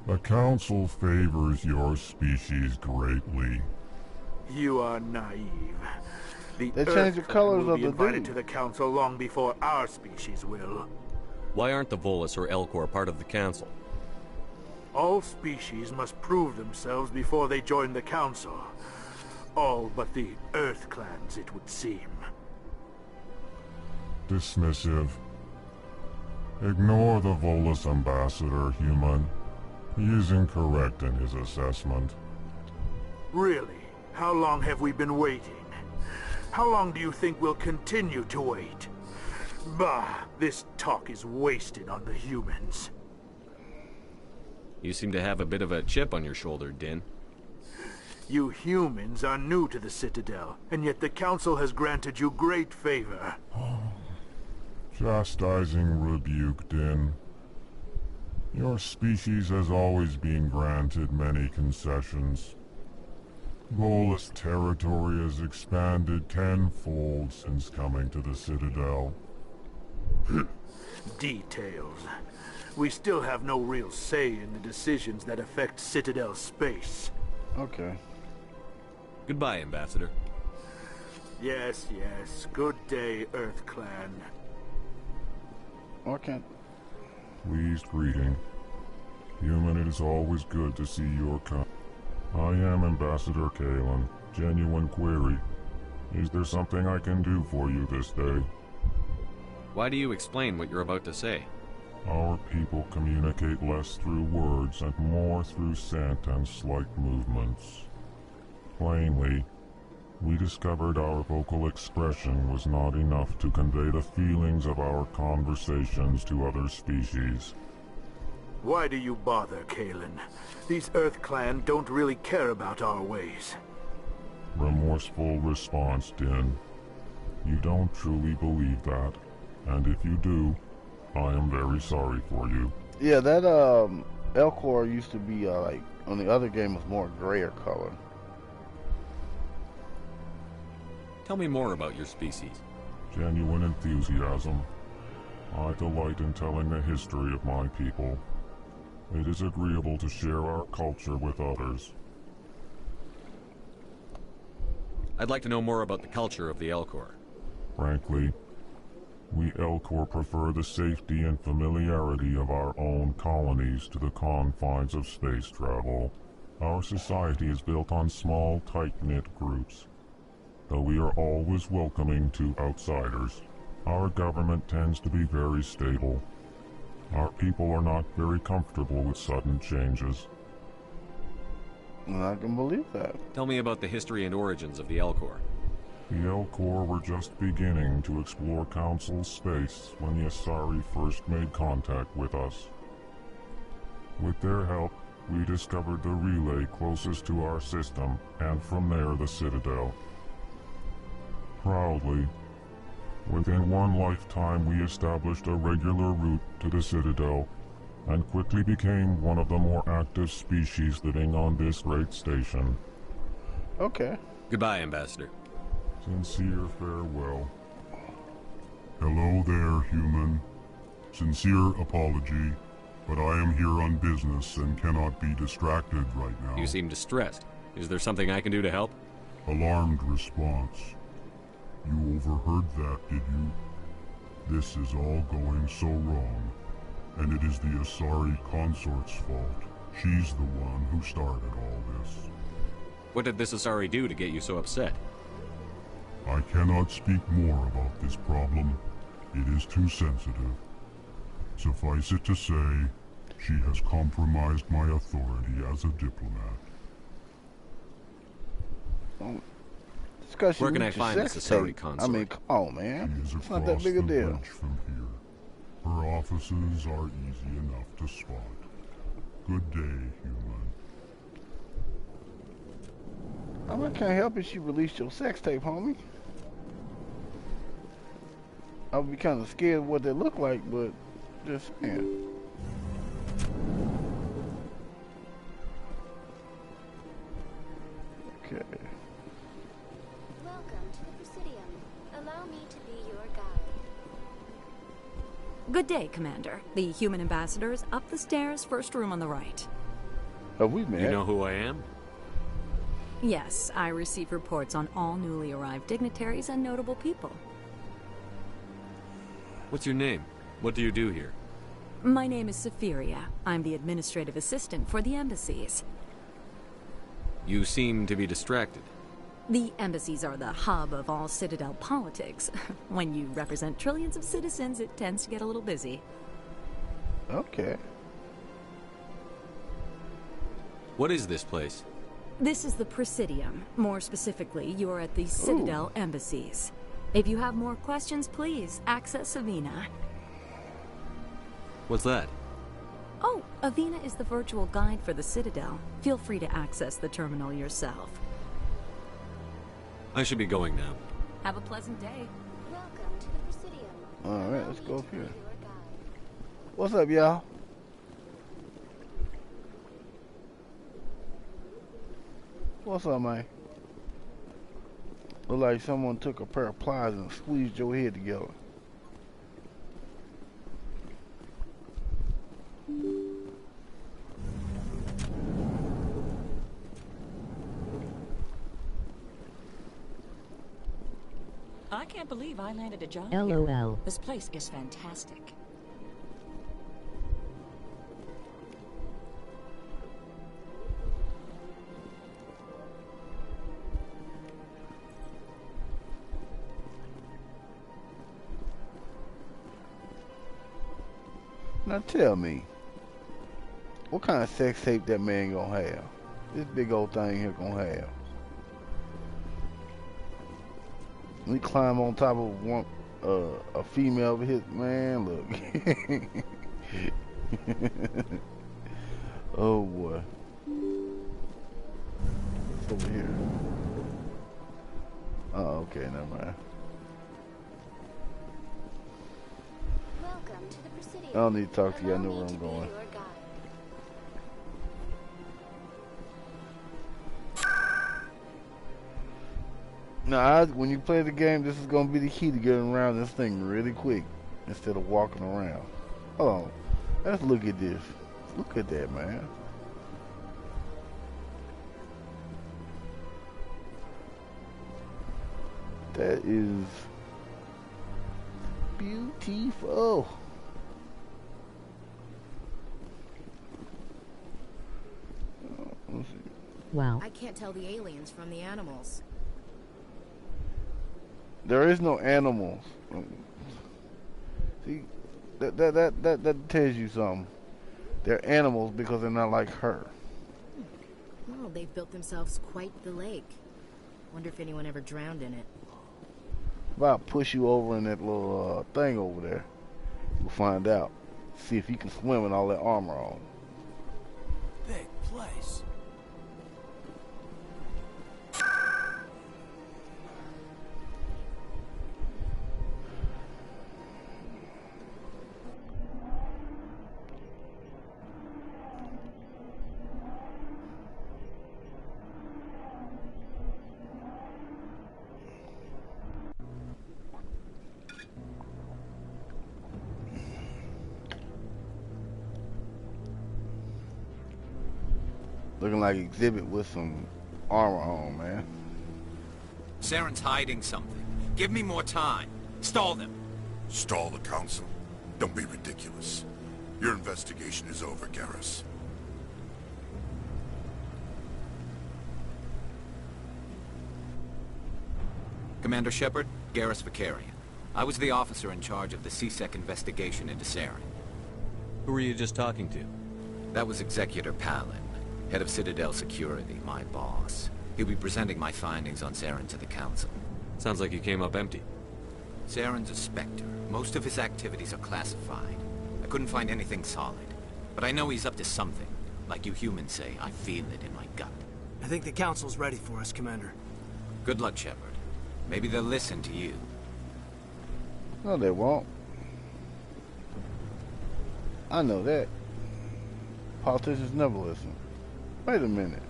The Council favors your species greatly. You are naive. They change the colors will of be the invited dude. to the Council long before our species will. Why aren't the Volus or Elcor part of the Council? All species must prove themselves before they join the Council. All but the EarthClans, it would seem. Dismissive. Ignore the Volus ambassador, human. He is incorrect in his assessment. Really? How long have we been waiting? How long do you think we'll continue to wait? Bah, this talk is wasted on the humans. You seem to have a bit of a chip on your shoulder, Din. You humans are new to the Citadel, and yet the Council has granted you great favor. Chastising rebuke, Din. Your species has always been granted many concessions. Volus territory has expanded tenfold since coming to the Citadel. Details. We still have no real say in the decisions that affect Citadel space. Okay. Goodbye, Ambassador. Yes, yes. Good day, EarthClan. Okay. Pleased greeting. Human, it is always good to see your kind. I am Ambassador Kalen. Genuine query. Is there something I can do for you this day? Why do you explain what you're about to say? Our people communicate less through words and more through scent and slight movements. Plainly, we discovered our vocal expression was not enough to convey the feelings of our conversations to other species. Why do you bother, Kalen? These EarthClan don't really care about our ways. Remorseful response, Din. You don't truly believe that, and if you do, I am very sorry for you. Yeah, that Elcor used to be like on the other game was more grayer color. Tell me more about your species. Genuine enthusiasm. I delight in telling the history of my people. It is agreeable to share our culture with others. I'd like to know more about the culture of the Elcor. Frankly, we Elcor prefer the safety and familiarity of our own colonies to the confines of space travel. Our society is built on small, tight-knit groups. Though we are always welcoming to outsiders, our government tends to be very stable. Our people are not very comfortable with sudden changes. I can believe that. Tell me about the history and origins of the Elcor. The Elcor were just beginning to explore Council space when the Asari first made contact with us. With their help, we discovered the relay closest to our system, and from there the Citadel. Proudly, within one lifetime we established a regular route to the Citadel, and quickly became one of the more active species living on this great station. Okay. Goodbye, Ambassador. Sincere farewell. Hello there, human. Sincere apology, but I am here on business and cannot be distracted right now. You seem distressed. Is there something I can do to help? Alarmed response. You overheard that, did you? This is all going so wrong, and it is the Asari consort's fault. She's the one who started all this. What did this Asari do to get you so upset? I cannot speak more about this problem. It is too sensitive. Suffice it to say, she has compromised my authority as a diplomat. Where can I find this Asari consort? I mean, come on, man. She is It's not that big a across the deal. bridge from here. Her offices are easy enough to spot. Good day, human. I can't help it. She released your sex tape, homie. I would be kind of scared of what they look like, but just saying. Okay. Welcome to the Presidium. Allow me to be your guide. Good day, Commander. The human ambassador is up the stairs, first room on the right. Have we met? You know who I am? Yes, I receive reports on all newly arrived dignitaries and notable people. What's your name? What do you do here? My name is Safiria. I'm the administrative assistant for the embassies. You seem to be distracted. The embassies are the hub of all Citadel politics. When you represent trillions of citizens, it tends to get a little busy. Okay. What is this place? This is the Presidium. More specifically, you're at the Citadel embassies. If you have more questions, please access Avina. What's that? Oh, Avina is the virtual guide for the Citadel. Feel free to access the terminal yourself. I should be going now. Have a pleasant day. Welcome to the Presidium. Alright, let's go up here. What's up, y'all? What's up, man? Look like someone took a pair of pliers and squeezed your head together. I can't believe I landed a job LOL. here. This place is fantastic. Now tell me, what kind of sex tape that man gonna have? This big old thing here gonna have. We climb on top of one, a female of his man. Look. Oh boy. What's over here? Oh, okay, never mind. I don't need to talk to you. I know where I'm going. Now, when you play the game, this is going to be the key to getting around this thing really quick instead of walking around. Hold on. Let's look at this. Look at that, man. That is beautiful. Wow. I can't tell the aliens from the animals. There is no animals. See, that tells you something. They're animals because they're not like her. Well, they've built themselves quite the lake. Wonder if anyone ever drowned in it. If I push you over in that little thing over there, you'll find out. See if you can swim with all that armor on. Big place. Looking like Exhibit with some armor on, man. Saren's hiding something. Give me more time. Stall them. Stall the council? Don't be ridiculous. Your investigation is over, Garrus. Commander Shepard, Garrus Vicarian. I was the officer in charge of the CSEC investigation into Saren. Who were you just talking to? That was Executor Palin, head of Citadel Security, my boss. He'll be presenting my findings on Saren to the Council. Sounds like you came up empty. Saren's a Spectre. Most of his activities are classified. I couldn't find anything solid. But I know he's up to something. Like you humans say, I feel it in my gut. I think the Council's ready for us, Commander. Good luck, Shepard. Maybe they'll listen to you. No, they won't. I know that. Politicians never listen. Wait a minute.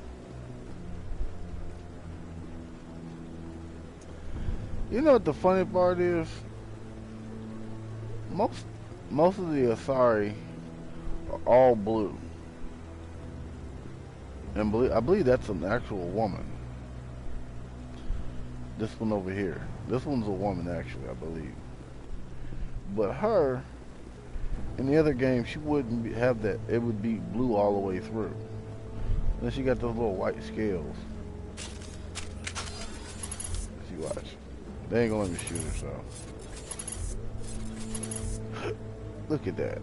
You know what the funny part is? Most of the Asari are all blue. And I believe that's an actual woman. This one over here. This one's a woman, actually, I believe. But her, in the other game, she wouldn't have that. It would be blue all the way through. Then she got those little white scales. See, watch. They ain't gonna let me shoot her, so. Look at that.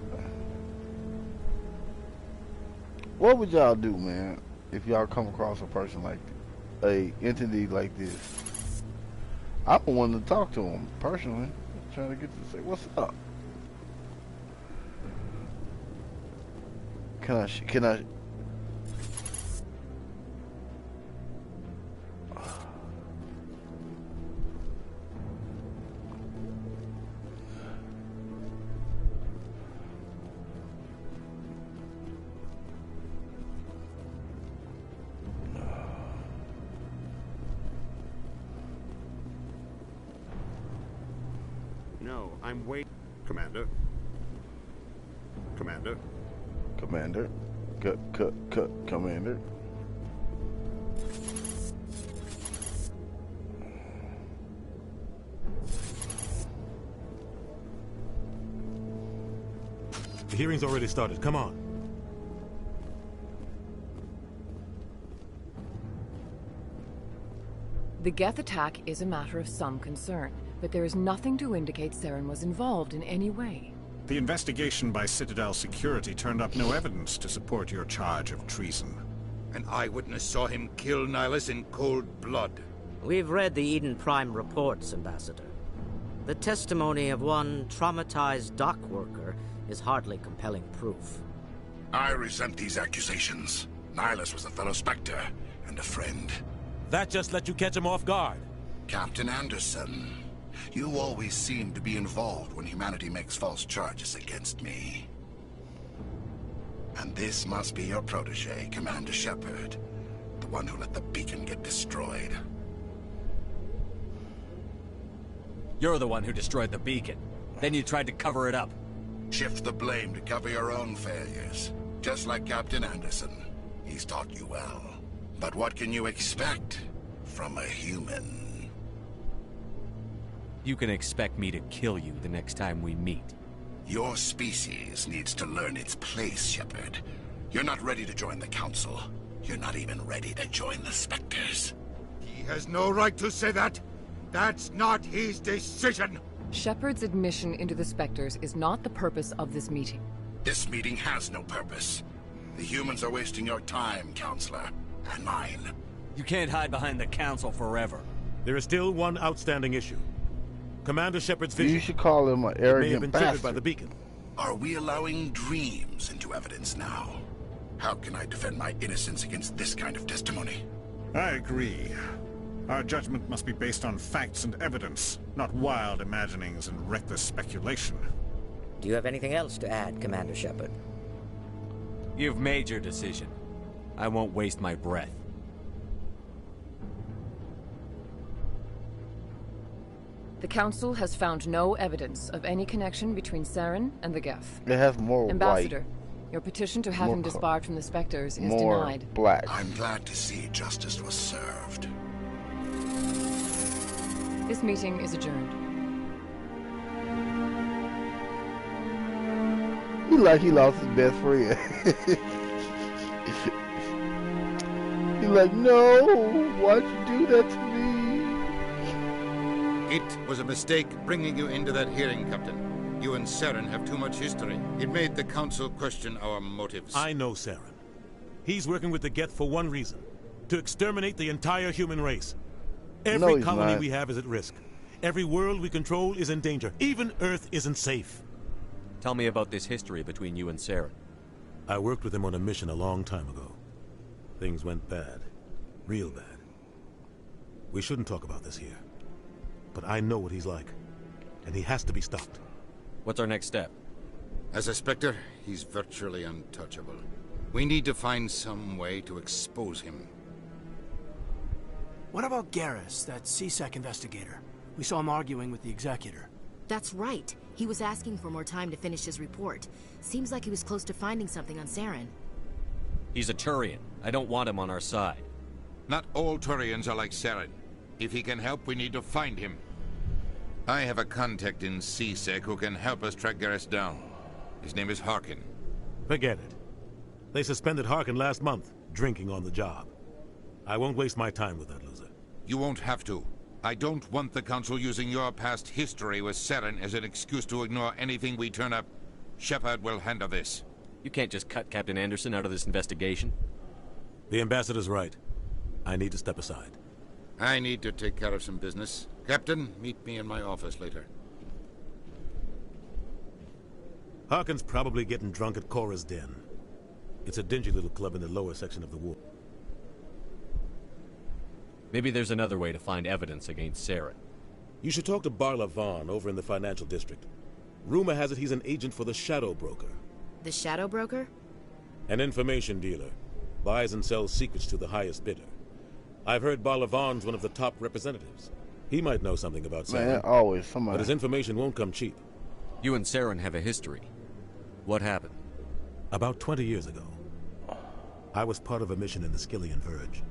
What would y'all do, man, if y'all come across a person like a entity like this? I'm the one to talk to him personally. I'm trying to get to say, what's up? Can I? No, I'm waiting. Commander. Commander. Commander. Commander. The hearing's already started. Come on. The Geth attack is a matter of some concern, but there is nothing to indicate Saren was involved in any way. The investigation by Citadel Security turned up no evidence to support your charge of treason. An eyewitness saw him kill Nihilus in cold blood. We've read the Eden Prime reports, Ambassador. The testimony of one traumatized dock worker is hardly compelling proof. I resent these accusations. Nihilus was a fellow Spectre and a friend. That just let you catch him off guard. Captain Anderson, You always seem to be involved when humanity makes false charges against me. And this must be your protege, Commander Shepard. The one who let the beacon get destroyed. You're the one who destroyed the beacon. Then you tried to cover it up. Shift the blame to cover your own failures. Just like Captain Anderson. He's taught you well. But what can you expect from a human? You can expect me to kill you the next time we meet. Your species needs to learn its place, Shepard. You're not ready to join the Council. You're not even ready to join the Spectres. He has no right to say that. That's not his decision. Shepard's admission into the Spectres is not the purpose of this meeting. This meeting has no purpose. The humans are wasting your time, Counselor. And mine. You can't hide behind the Council forever. There is still one outstanding issue. Commander Shepard's vision. You should call him an arrogant may have been bastard. triggered by the beacon. Are we allowing dreams into evidence now? How can I defend my innocence against this kind of testimony? I agree. Our judgment must be based on facts and evidence, not wild imaginings and reckless speculation. Do you have anything else to add, Commander Shepard? You've made your decision. I won't waste my breath. The Council has found no evidence of any connection between Saren and the Geth. It has more Ambassador, white. your petition to have him disbarred from the Spectres is more denied. Black. I'm glad to see justice was served. This meeting is adjourned. He like he lost his best friend. He like, no, why'd you do that to me? It was a mistake bringing you into that hearing, Captain. You and Saren have too much history. It made the Council question our motives. I know Saren. He's working with the Geth for one reason. To exterminate the entire human race. Every colony we have is at risk. Every world we control is in danger. Even Earth isn't safe. Tell me about this history between you and Saren. I worked with him on a mission a long time ago. Things went bad. Real bad. We shouldn't talk about this here. But I know what he's like. And he has to be stopped. What's our next step? As a Spectre, he's virtually untouchable. We need to find some way to expose him. What about Garrus, that CSEC investigator? We saw him arguing with the Executor. That's right. He was asking for more time to finish his report. Seems like he was close to finding something on Saren. He's a Turian. I don't want him on our side. Not all Turians are like Saren. If he can help, we need to find him. I have a contact in CSEC who can help us track Garrus down. His name is Harkin. Forget it. They suspended Harkin last month, drinking on the job. I won't waste my time with that loser. You won't have to. I don't want the Council using your past history with Saren as an excuse to ignore anything we turn up. Shepard will handle this. You can't just cut Captain Anderson out of this investigation. The Ambassador's right. I need to step aside. I need to take care of some business. Captain, meet me in my office later. Harkin's probably getting drunk at Cora's Den. It's a dingy little club in the lower section of the ward. Maybe there's another way to find evidence against Saren. You should talk to Barla Vaughn over in the financial district. Rumor has it he's an agent for the Shadow Broker. The Shadow Broker? An information dealer. Buys and sells secrets to the highest bidder. I've heard Barla Vaughn's one of the top representatives. He might know something about Saren. Man, always somebody. But his information won't come cheap. You and Saren have a history. What happened? About 20 years ago, I was part of a mission in the Skillian Verge.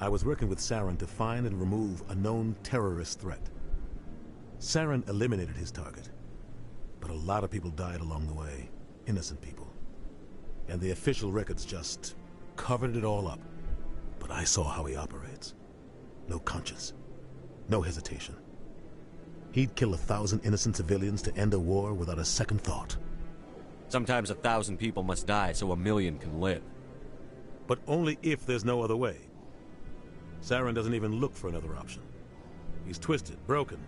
I was working with Saren to find and remove a known terrorist threat. Saren eliminated his target, but a lot of people died along the way, innocent people. And the official records just covered it all up. But I saw how he operates. No conscience, no hesitation. He'd kill 1,000 innocent civilians to end a war without a second thought. Sometimes 1,000 people must die so 1,000,000 can live. But only if there's no other way. Saren doesn't even look for another option. He's twisted, broken.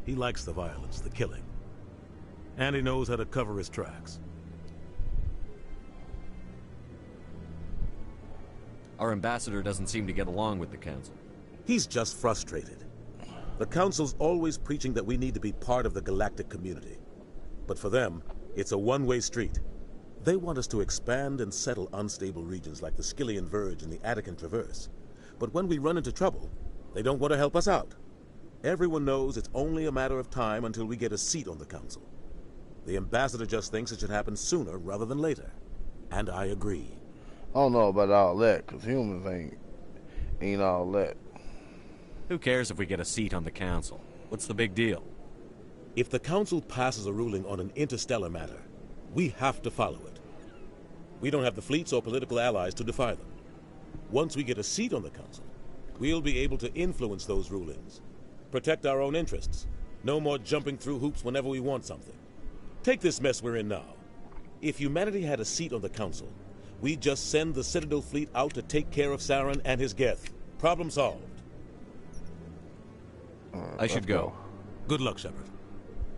He likes the violence, the killing. And he knows how to cover his tracks. Our ambassador doesn't seem to get along with the Council. He's just frustrated. The Council's always preaching that we need to be part of the galactic community. But for them, it's a one-way street. They want us to expand and settle unstable regions like the Skillian Verge and the Attican Traverse. But when we run into trouble, they don't want to help us out. Everyone knows it's only a matter of time until we get a seat on the Council. The ambassador just thinks it should happen sooner rather than later. And I agree. I don't know about all that, because humans ain't all that. Who cares if we get a seat on the Council? What's the big deal? If the Council passes a ruling on an interstellar matter, we have to follow it. We don't have the fleets or political allies to defy them. Once we get a seat on the Council, we'll be able to influence those rulings. Protect our own interests. No more jumping through hoops whenever we want something. Take this mess we're in now. If humanity had a seat on the Council, we'd just send the Citadel fleet out to take care of Saren and his Geth. Problem solved. I should go. Good luck, Shepard.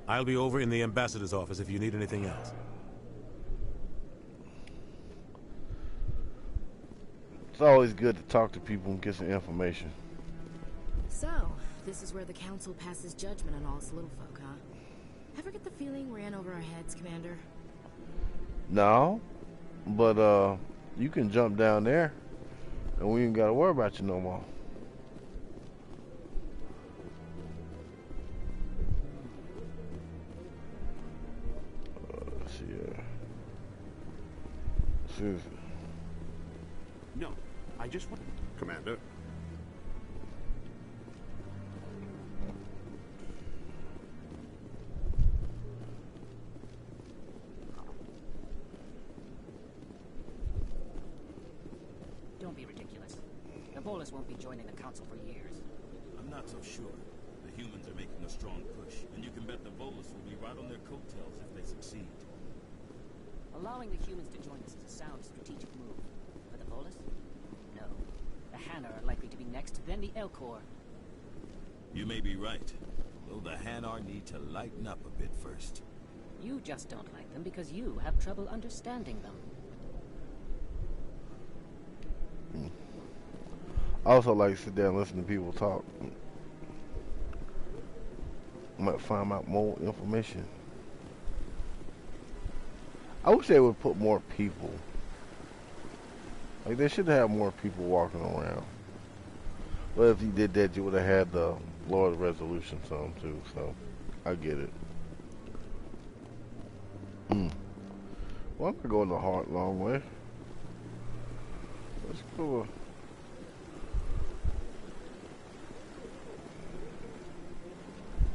I'll be over in the ambassador's office if you need anything else. It's always good to talk to people and get some information. So, this is where the Council passes judgment on all us little folk, huh? Ever get the feeling we're in over our heads, Commander? No, but you can jump down there and we ain't gotta worry about you no more. Let's see here. Susan. No, I just want... Commander. Don't be ridiculous. The Volus won't be joining the Council for years. I'm not so sure. The humans are making a strong push, and you can bet the Volus will be right on their coattails if they succeed. Allowing the humans to join us is a sound strategic move. For the Volus? No. The Hanar are likely to be next, then the Elcor. You may be right, though the Hanar need to lighten up a bit first. You just don't like them because you have trouble understanding them. I also like to sit there and listen to people talk. Might find out more information. I wish they would put more people. Like, they should have more people walking around. But if you did that, you would have had the Lord of Resolution song too, so I get it. Well, I'm gonna go in the hard, long way. Let's go.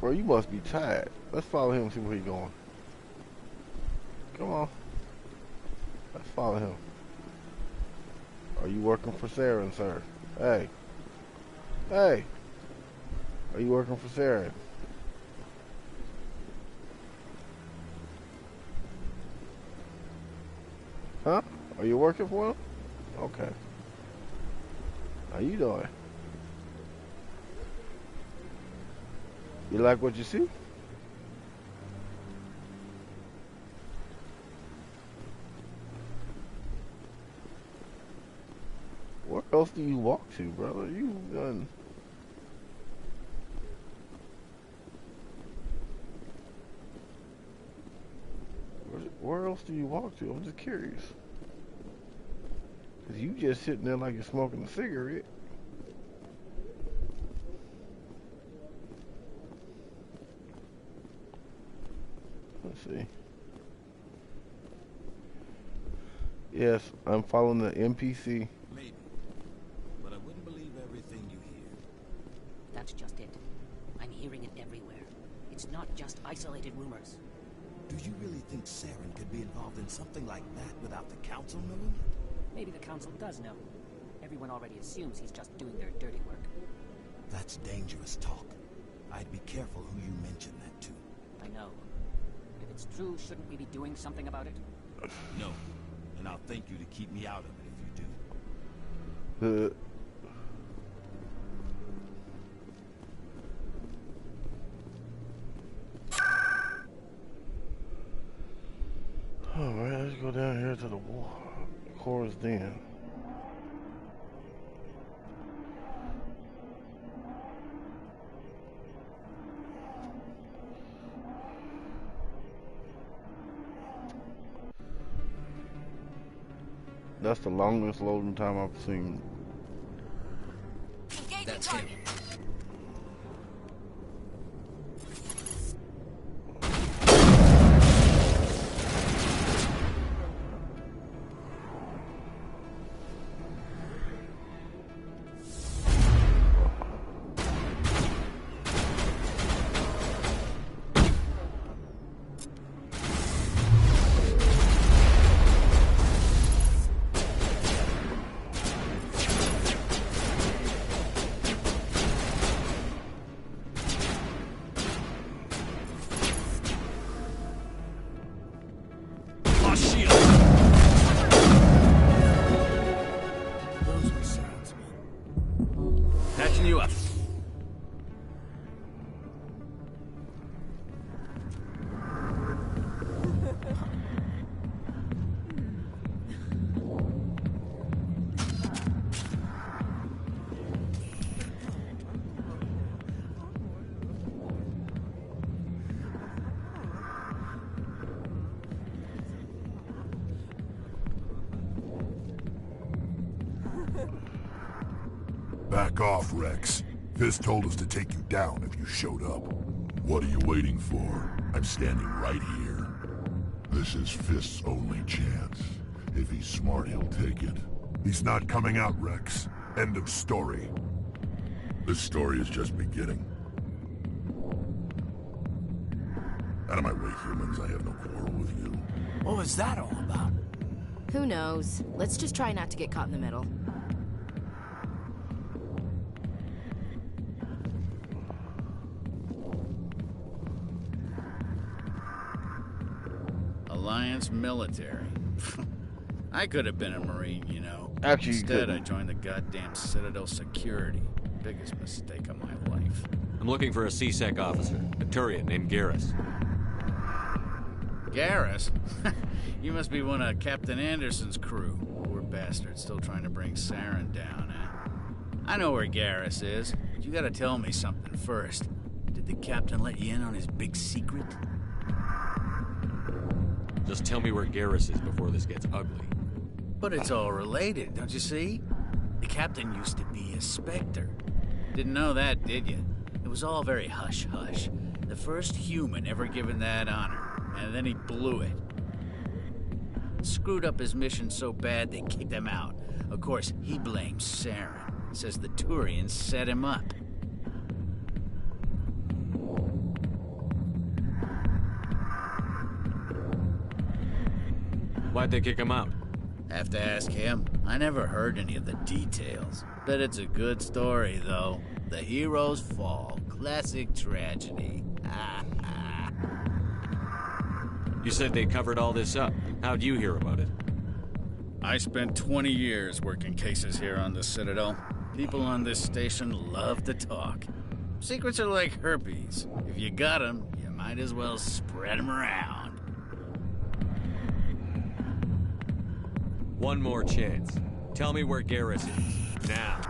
Bro, you must be tired. Let's follow him and see where he's going. Come on. Let's follow him. Are you working for Saren, sir? Hey. Hey. Are you working for Saren? Huh? Are you working for him? Okay. How you doing? You like what you see? Where else do you walk to, brother? You done... Where else do you walk to? I'm just curious. Cause you just sitting there like you're smoking a cigarette. Let's see. Yes, I'm following the NPC. Maybe, but I wouldn't believe everything you hear. That's just it. I'm hearing it everywhere. It's not just isolated rumors. Do you really think Saren could be involved in something like that without the Council knowing? Maybe the Council does know. Everyone already assumes he's just doing their dirty work. That's dangerous talk. I'd be careful who you mention that to. I know. But if it's true, shouldn't we be doing something about it? No. And I'll thank you to keep me out of it if you do. Alright, let's go down here to the chorus den. That's the longest loading time I've seen. That's him. Patching you up. Back off, Rex. Fist told us to take you down if you showed up. What are you waiting for? I'm standing right here. This is Fist's only chance. If he's smart, he'll take it. He's not coming out, Rex. End of story. This story is just beginning. Out of my way, humans. I have no quarrel with you. What was that all about? Who knows? Let's just try not to get caught in the middle. Alliance military. I could have been a Marine, you know. Actually, instead I joined the goddamn Citadel security. Biggest mistake of my life. I'm looking for a C-Sec officer, a Turian named Garrus. Garrus? You must be one of Captain Anderson's crew. Poor bastard, still trying to bring Saren down, huh? I know where Garrus is, but you gotta tell me something first. Did the captain let you in on his big secret? Just tell me where Garrus is before this gets ugly. But it's all related, don't you see? The captain used to be a Spectre. Didn't know that, did you? It was all very hush-hush. The first human ever given that honor, and then he blew it. Screwed up his mission so bad they kicked him out. Of course, he blames Saren. Says the Turians set him up. Why'd they kick him out? Have to ask him. I never heard any of the details. Bet it's a good story, though. The hero's fall. Classic tragedy. You said they covered all this up. How'd you hear about it? I spent 20 years working cases here on the Citadel. People on this station love to talk. Secrets are like herpes. If you got them, you might as well spread them around. One more chance. Tell me where Garrus is. Now.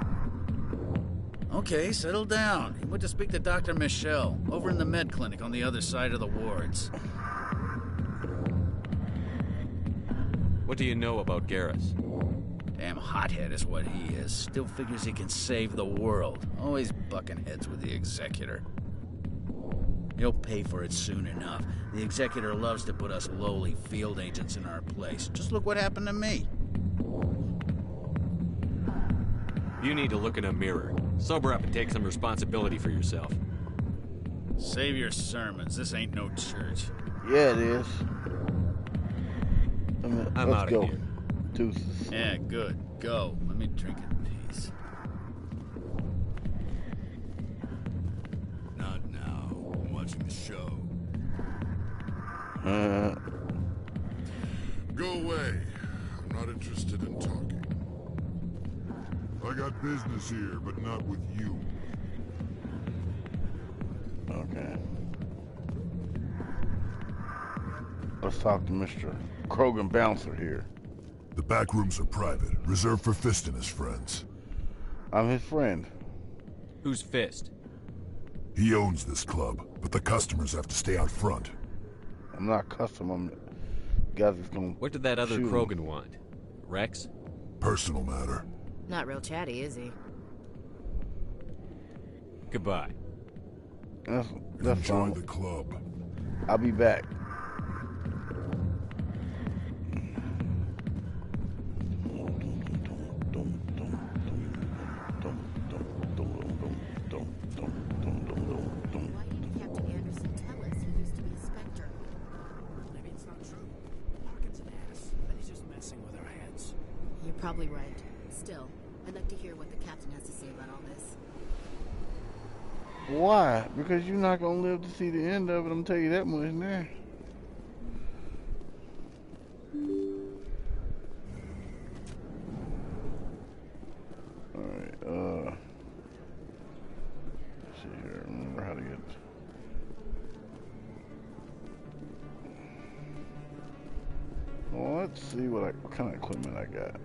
Okay, settle down. He went to speak to Dr. Michelle, over in the med clinic on the other side of the wards. What do you know about Garrus? Damn hothead is what he is. Still figures he can save the world. Always bucking heads with the Executor. He'll pay for it soon enough. The Executor loves to put us lowly field agents in our place. Just look what happened to me. You need to look in a mirror. Sober up and take some responsibility for yourself. Save your sermons. This ain't no church. Yeah, it is. I'm out of here. Deuces. Yeah, good. Go. Let me drink in peace. Not now. I'm watching the show. Go away. I'm not interested in talking. I got business here, but not with you. Okay. Let's talk to Mr. Krogan Bouncer here. The back rooms are private, reserved for Fist and his friends. I'm his friend. Who's Fist? He owns this club, but the customers have to stay out front. I'm not custom. I'm guys that's gonna. What did that other shoot Krogan want? Rex? Personal matter. Not real chatty, is he? Goodbye. That's Enjoy fine. the club. I'll be back. Why didn't Captain Anderson tell us he used to be a Spectre? Maybe it's not true. Larkin's an ass. Then he's just messing with our heads. You're probably right. Still, I'd like to hear what the captain has to say about all this. Why? Because you're not gonna live to see the end of it. I'm tell you that much now. Alright, let's see here. Remember how to get. Well, let's see what kind of equipment I got.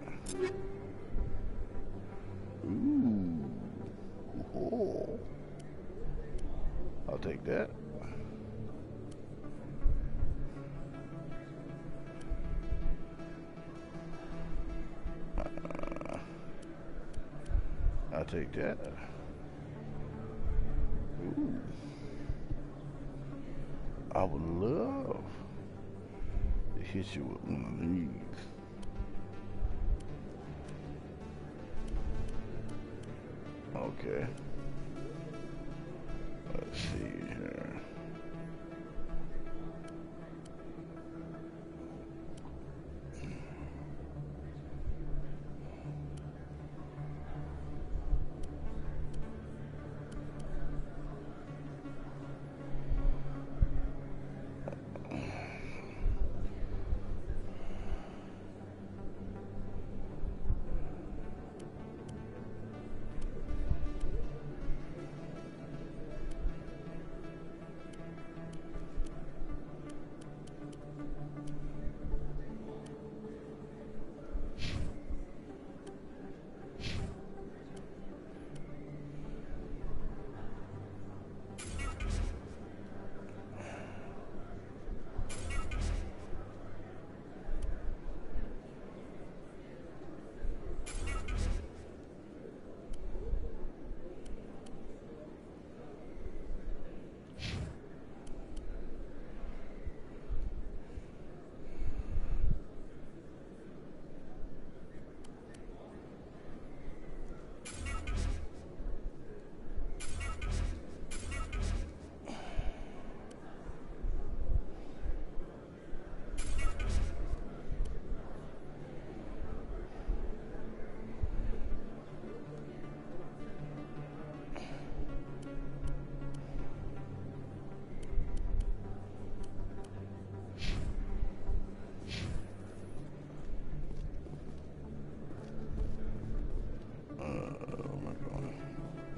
Ooh. Oh. I'll take that. I'll take that. Ooh. I would love to hit you with one of these. Okay. Let's see here.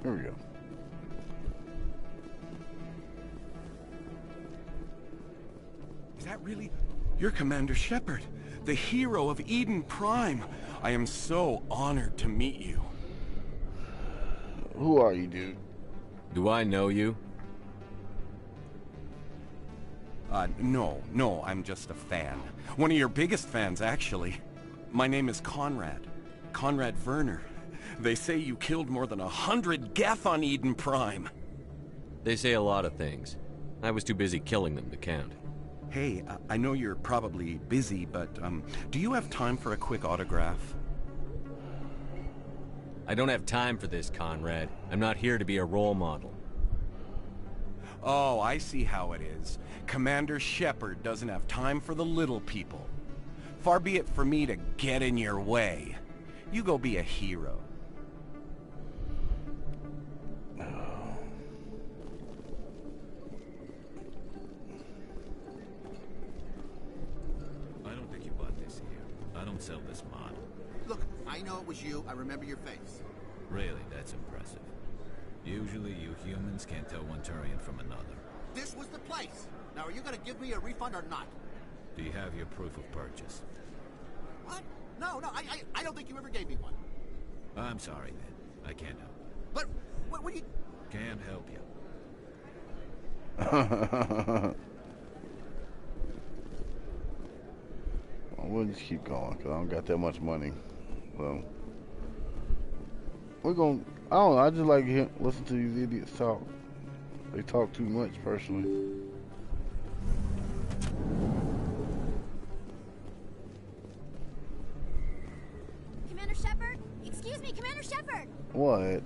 Here we go. Is that really? You're Commander Shepard, the hero of Eden Prime. I am so honored to meet you. Who are you, dude? Do I know you? No, I'm just a fan. One of your biggest fans, actually. My name is Conrad. Conrad Werner. They say you killed more than 100 Geth on Eden Prime. They say a lot of things. I was too busy killing them to count. Hey, I know you're probably busy, but do you have time for a quick autograph? I don't have time for this, Conrad. I'm not here to be a role model. Oh, I see how it is. Commander Shepard doesn't have time for the little people. Far be it for me to get in your way. You go be a hero. I don't think you bought this here. I don't sell this model. Look, I know it was you. I remember your face. Really, that's impressive. Usually you humans can't tell one Turian from another. This was the place. Now, are you going to give me a refund or not? Do you have your proof of purchase? What? No, I don't think you ever gave me one. I'm sorry, then. I can't help. But, what do you... Can't help you. Well, we'll just keep going, because I don't got that much money. So we're gonna. I don't know. I just like to listen to these idiots talk. They talk too much, personally. Commander Shepard? Excuse me, Commander Shepard! What?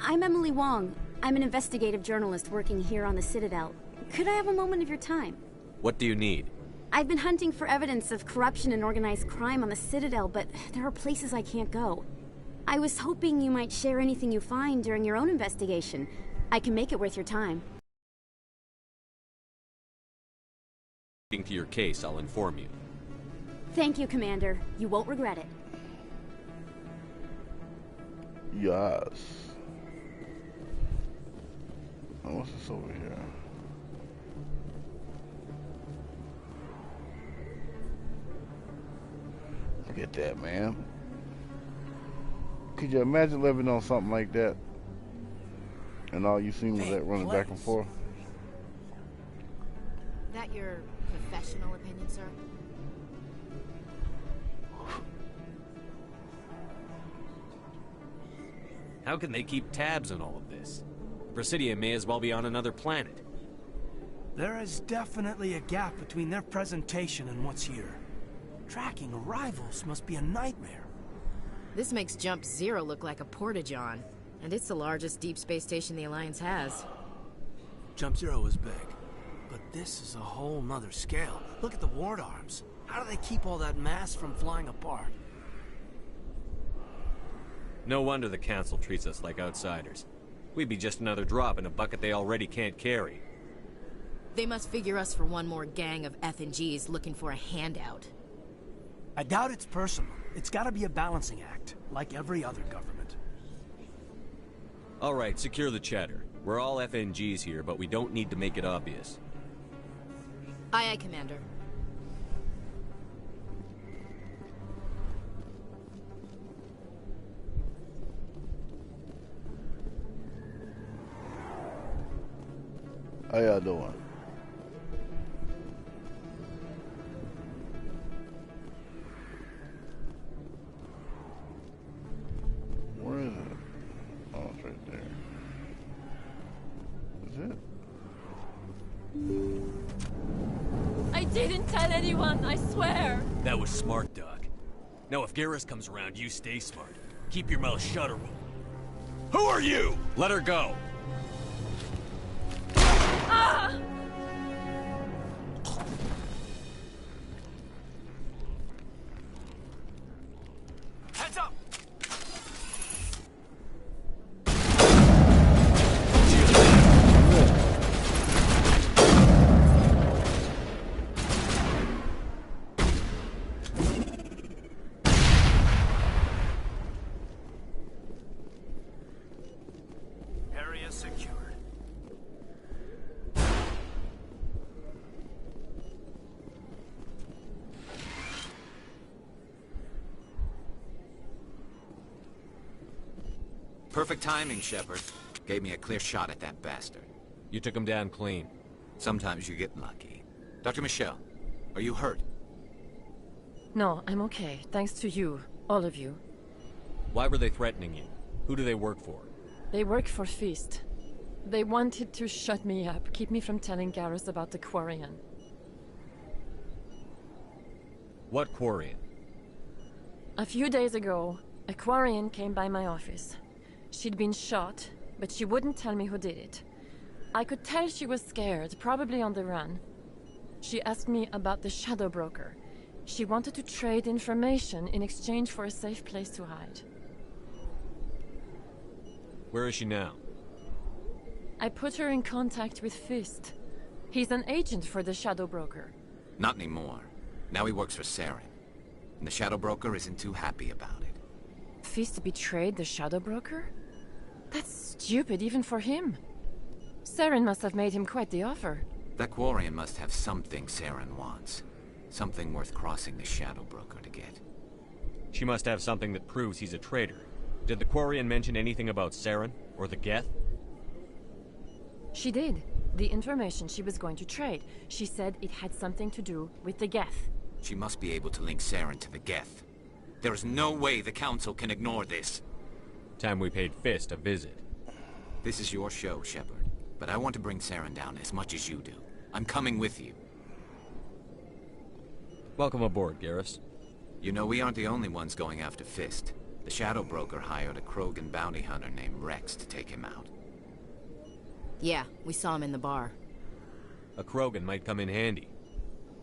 I'm Emily Wong. I'm an investigative journalist working here on the Citadel. Could I have a moment of your time? What do you need? I've been hunting for evidence of corruption and organized crime on the Citadel, but there are places I can't go. I was hoping you might share anything you find during your own investigation. I can make it worth your time. To your case, I'll inform you. Thank you, Commander. You won't regret it. Yes. Oh, what's this over here? Look at that, man. Could you imagine living on something like that? And all you seen was that running back and forth? That your professional opinion, sir? How can they keep tabs on all of this? Presidium may as well be on another planet. There is definitely a gap between their presentation and what's here. Tracking arrivals must be a nightmare. This makes Jump Zero look like a porta-john, and it's the largest deep space station the Alliance has. Jump Zero is big, but this is a whole nother scale. Look at the ward arms. How do they keep all that mass from flying apart? No wonder the Council treats us like outsiders. We'd be just another drop in a bucket they already can't carry. They must figure us for one more gang of F&Gs looking for a handout. I doubt it's personal. It's gotta be a balancing act, like every other government. All right, secure the chatter. We're all FNGs here, but we don't need to make it obvious. Aye, aye, Commander. How y'all doing? Where is it? Oh, it's right there. Is it? I didn't tell anyone, I swear. That was smart, Doc. Now if Garrus comes around, you stay smart. Keep your mouth shut or we'll... Who are you? Let her go. Ah! Heads up! Area secured. Perfect timing, Shepard. Gave me a clear shot at that bastard. You took him down clean. Sometimes you get lucky. Dr. Michelle, are you hurt? No, I'm okay. Thanks to you. All of you. Why were they threatening you? Who do they work for? They work for Feast. They wanted to shut me up, keep me from telling Garrus about the Quarian. What Quarian? A few days ago, a Quarian came by my office. She'd been shot, but she wouldn't tell me who did it. I could tell she was scared, probably on the run. She asked me about the Shadow Broker. She wanted to trade information in exchange for a safe place to hide. Where is she now? I put her in contact with Fist. He's an agent for the Shadow Broker. Not anymore. Now he works for Saren. And the Shadow Broker isn't too happy about it. Fist betrayed the Shadow Broker? That's stupid even for him. Saren must have made him quite the offer. That Quarian must have something Saren wants. Something worth crossing the Shadow Broker to get. She must have something that proves he's a traitor. Did the Quarian mention anything about Saren or the Geth? She did. The information she was going to trade. She said it had something to do with the Geth. She must be able to link Saren to the Geth. There is no way the Council can ignore this. Time we paid Fist a visit. This is your show, Shepard. But I want to bring Saren down as much as you do. I'm coming with you. Welcome aboard, Garrus. You know, we aren't the only ones going after Fist. The Shadow Broker hired a Krogan bounty hunter named Rex to take him out. Yeah, we saw him in the bar. A Krogan might come in handy.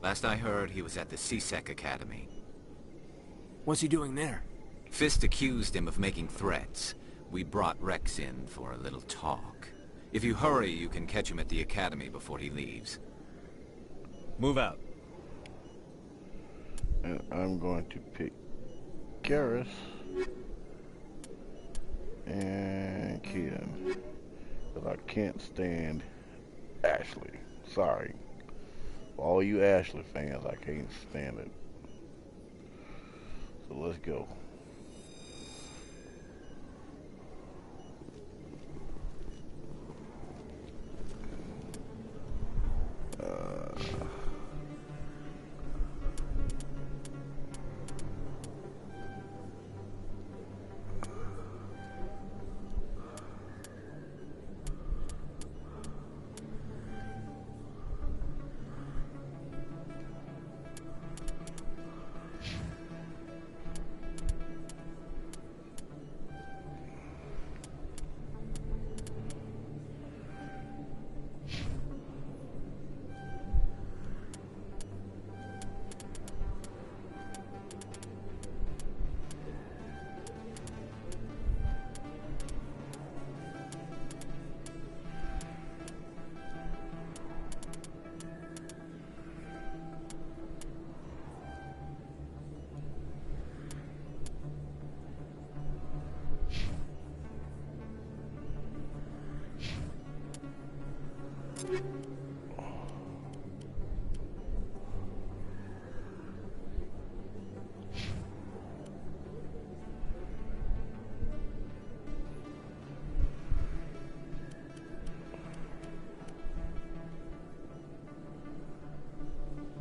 Last I heard, he was at the C-Sec Academy. What's he doing there? Fist accused him of making threats. We brought Rex in for a little talk. If you hurry, you can catch him at the Academy before he leaves. Move out. And I'm going to pick Garrus and Keaton. But I can't stand Ashley. Sorry. For all you Ashley fans, I can't stand it. So let's go.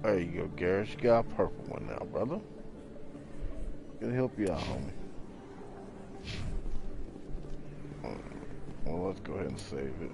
There you go, Garrus. You got a purple one now, brother. Gonna help you out, homie. Well, let's go ahead and save it.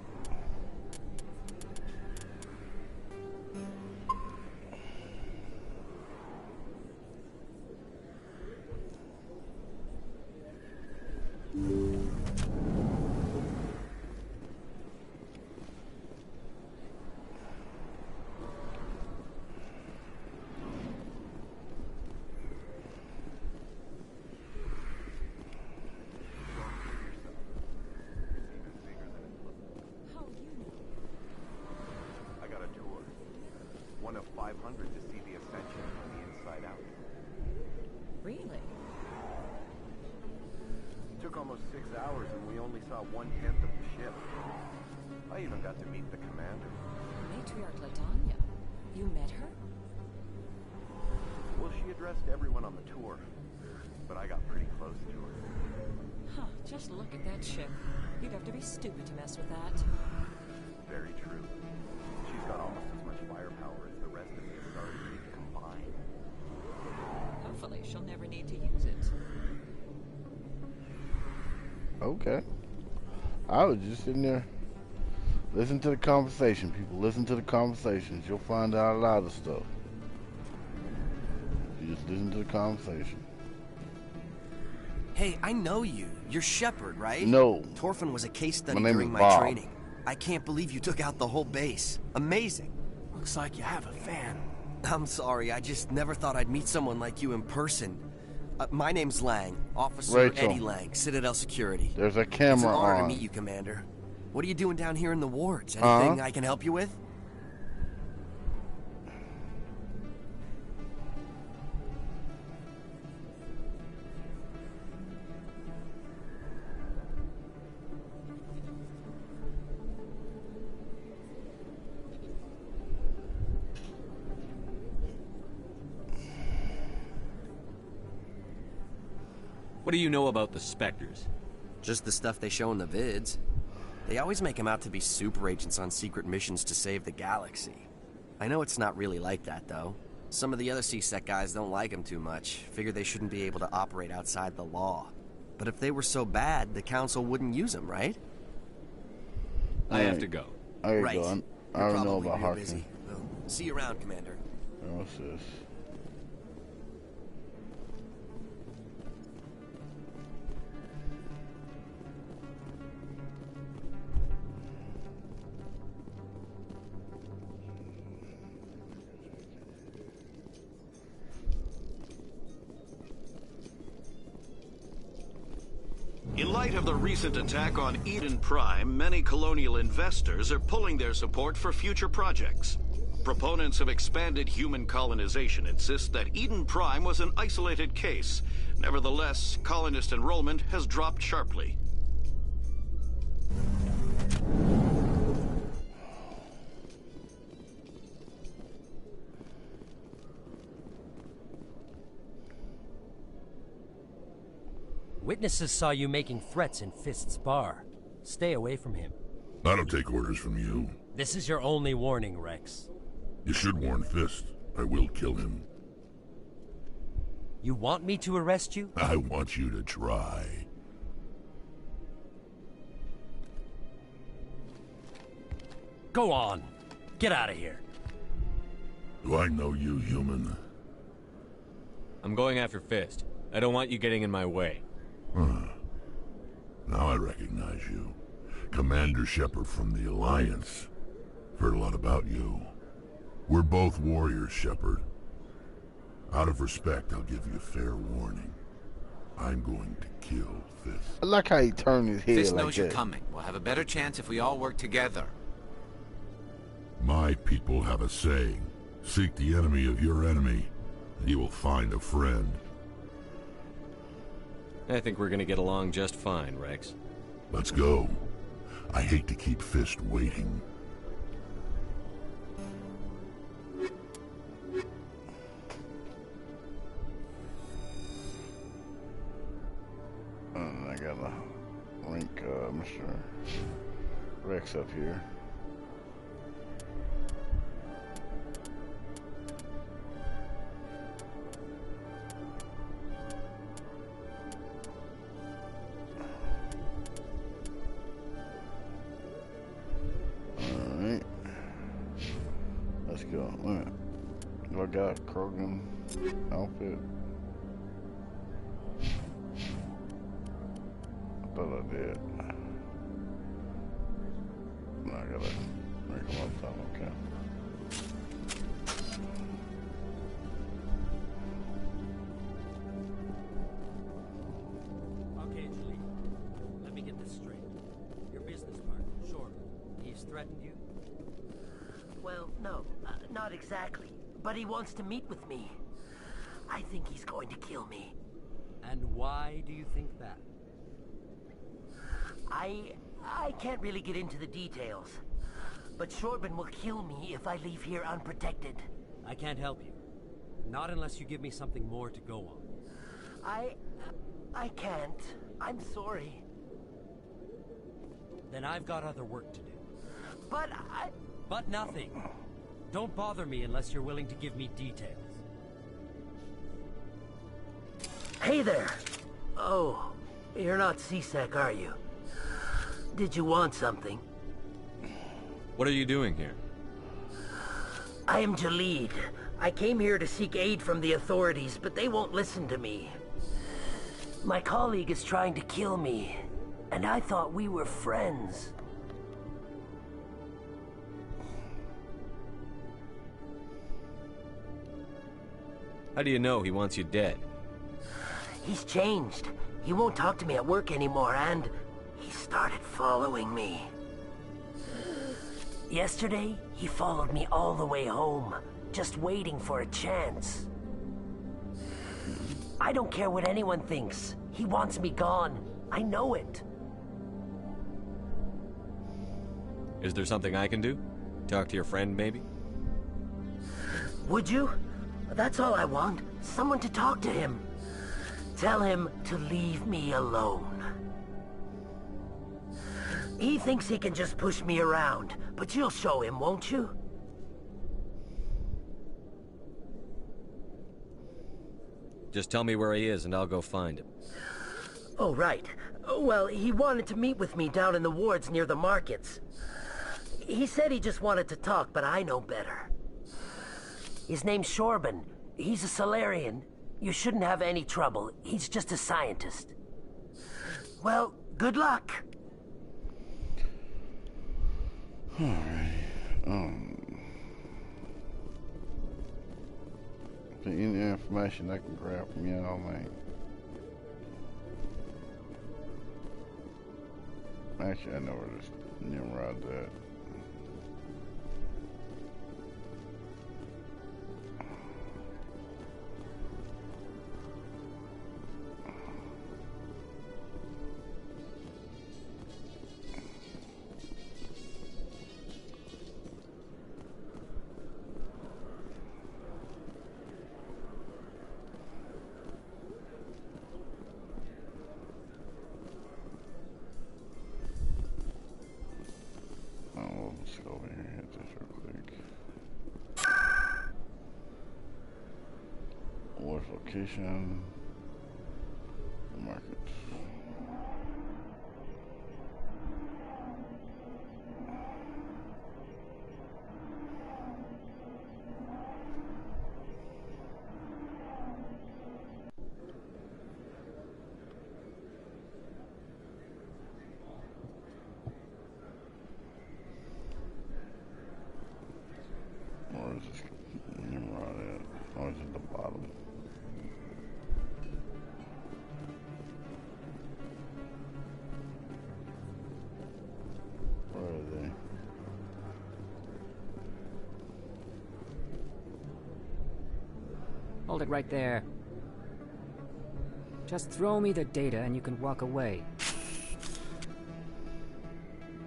One of 500 to see the Ascension from the inside out. Really? Took almost 6 hours and we only saw 1/10 of the ship. I even got to meet the commander. Matriarch Latanya. You met her? Well, she addressed everyone on the tour, but I got pretty close to her. Huh, just look at that ship. You'd have to be stupid to mess with that. Very true. She's got almost as much firepower as the rest of the Asari fleet combined. Hopefully she'll never need to use it. Okay. I was just sitting there. Listen to the conversation, people. Listen to the conversations. You'll find out a lot of stuff. You just listen to the conversation. Hey, I know you. You're Shepard, right? No. Torfin was a case study My name during is my Bob. training. I can't believe you took out the whole base. Amazing. Looks like you have a fan. I'm sorry, I just never thought I'd meet someone like you in person. My name's Lang, Officer Rachel. Eddie Lang, Citadel Security. There's a It's an camera honor to on. meet you, Commander. What are you doing down here in the wards? Anything Uh-huh. I can help you with? What do you know about the Spectres? Just the stuff they show in the vids. They always make them out to be super agents on secret missions to save the galaxy. I know it's not really like that, though. Some of the other CSEC guys don't like him too much. Figure they shouldn't be able to operate outside the law. But if they were so bad, the council wouldn't use them, right? I have to go. Right. I don't know about Harkin. Busy. Well, see you around, Commander. What's this? In light of the recent attack on Eden Prime, many colonial investors are pulling their support for future projects. Proponents of expanded human colonization insist that Eden Prime was an isolated case. Nevertheless, colonist enrollment has dropped sharply. Witnesses saw you making threats in Fist's bar. Stay away from him. I don't take orders from you. This is your only warning, Rex. You should warn Fist. I will kill him. You want me to arrest you? I want you to try. Go on. Get out of here. Do I know you, human? I'm going after Fist. I don't want you getting in my way. Huh. Now I recognize you. Commander Shepard from the Alliance. Heard a lot about you. We're both warriors, Shepard. Out of respect, I'll give you a fair warning. I'm going to kill Fist. I like how he turned his head Fist like knows that. you're coming. We'll have a better chance if we all work together. My people have a saying. Seek the enemy of your enemy, and you will find a friend. I think we're gonna get along just fine, Rex. Let's go. I hate to keep Fist waiting. I gotta rank Mr. Rex up here. Alright. Let's go. Alright. Do I got Krogan outfit? I thought I did. No, I gotta make them up time, okay. Okay, Julie. Let me get this straight. Your business partner, Short, he's threatened you? Well, no, not exactly. But he wants to meet with me. I think he's going to kill me. And why do you think that? I can't really get into the details. But Shortman will kill me if I leave here unprotected. I can't help you. Not unless you give me something more to go on. I can't. I'm sorry. Then I've got other work to do. But But nothing. Don't bother me unless you're willing to give me details. Hey there! Oh, you're not CSEC, are you? Did you want something? What are you doing here? I am Jalid. I came here to seek aid from the authorities, but they won't listen to me. My colleague is trying to kill me, and I thought we were friends. How do you know he wants you dead? He's changed. He won't talk to me at work anymore, and he started following me. Yesterday, he followed me all the way home, just waiting for a chance. I don't care what anyone thinks. He wants me gone. I know it. Is there something I can do? Talk to your friend, maybe? Would you? That's all I want. Someone to talk to him. Tell him to leave me alone. He thinks he can just push me around, but you'll show him, won't you? Just tell me where he is and I'll go find him. Oh, right. Well, he wanted to meet with me down in the wards near the markets. He said he just wanted to talk, but I know better. His name's Shorban. He's a Solarian. You shouldn't have any trouble. He's just a scientist. Well, good luck. Alright. Any information I can grab from y'all, man? Actually, I know where this Nimrod's at. Let's go over here and hit this real quick. What's location? Markets. Where is this Nimrod at? Oh, it's at the bottom. Where are they? Hold it right there. Just throw me the data and you can walk away.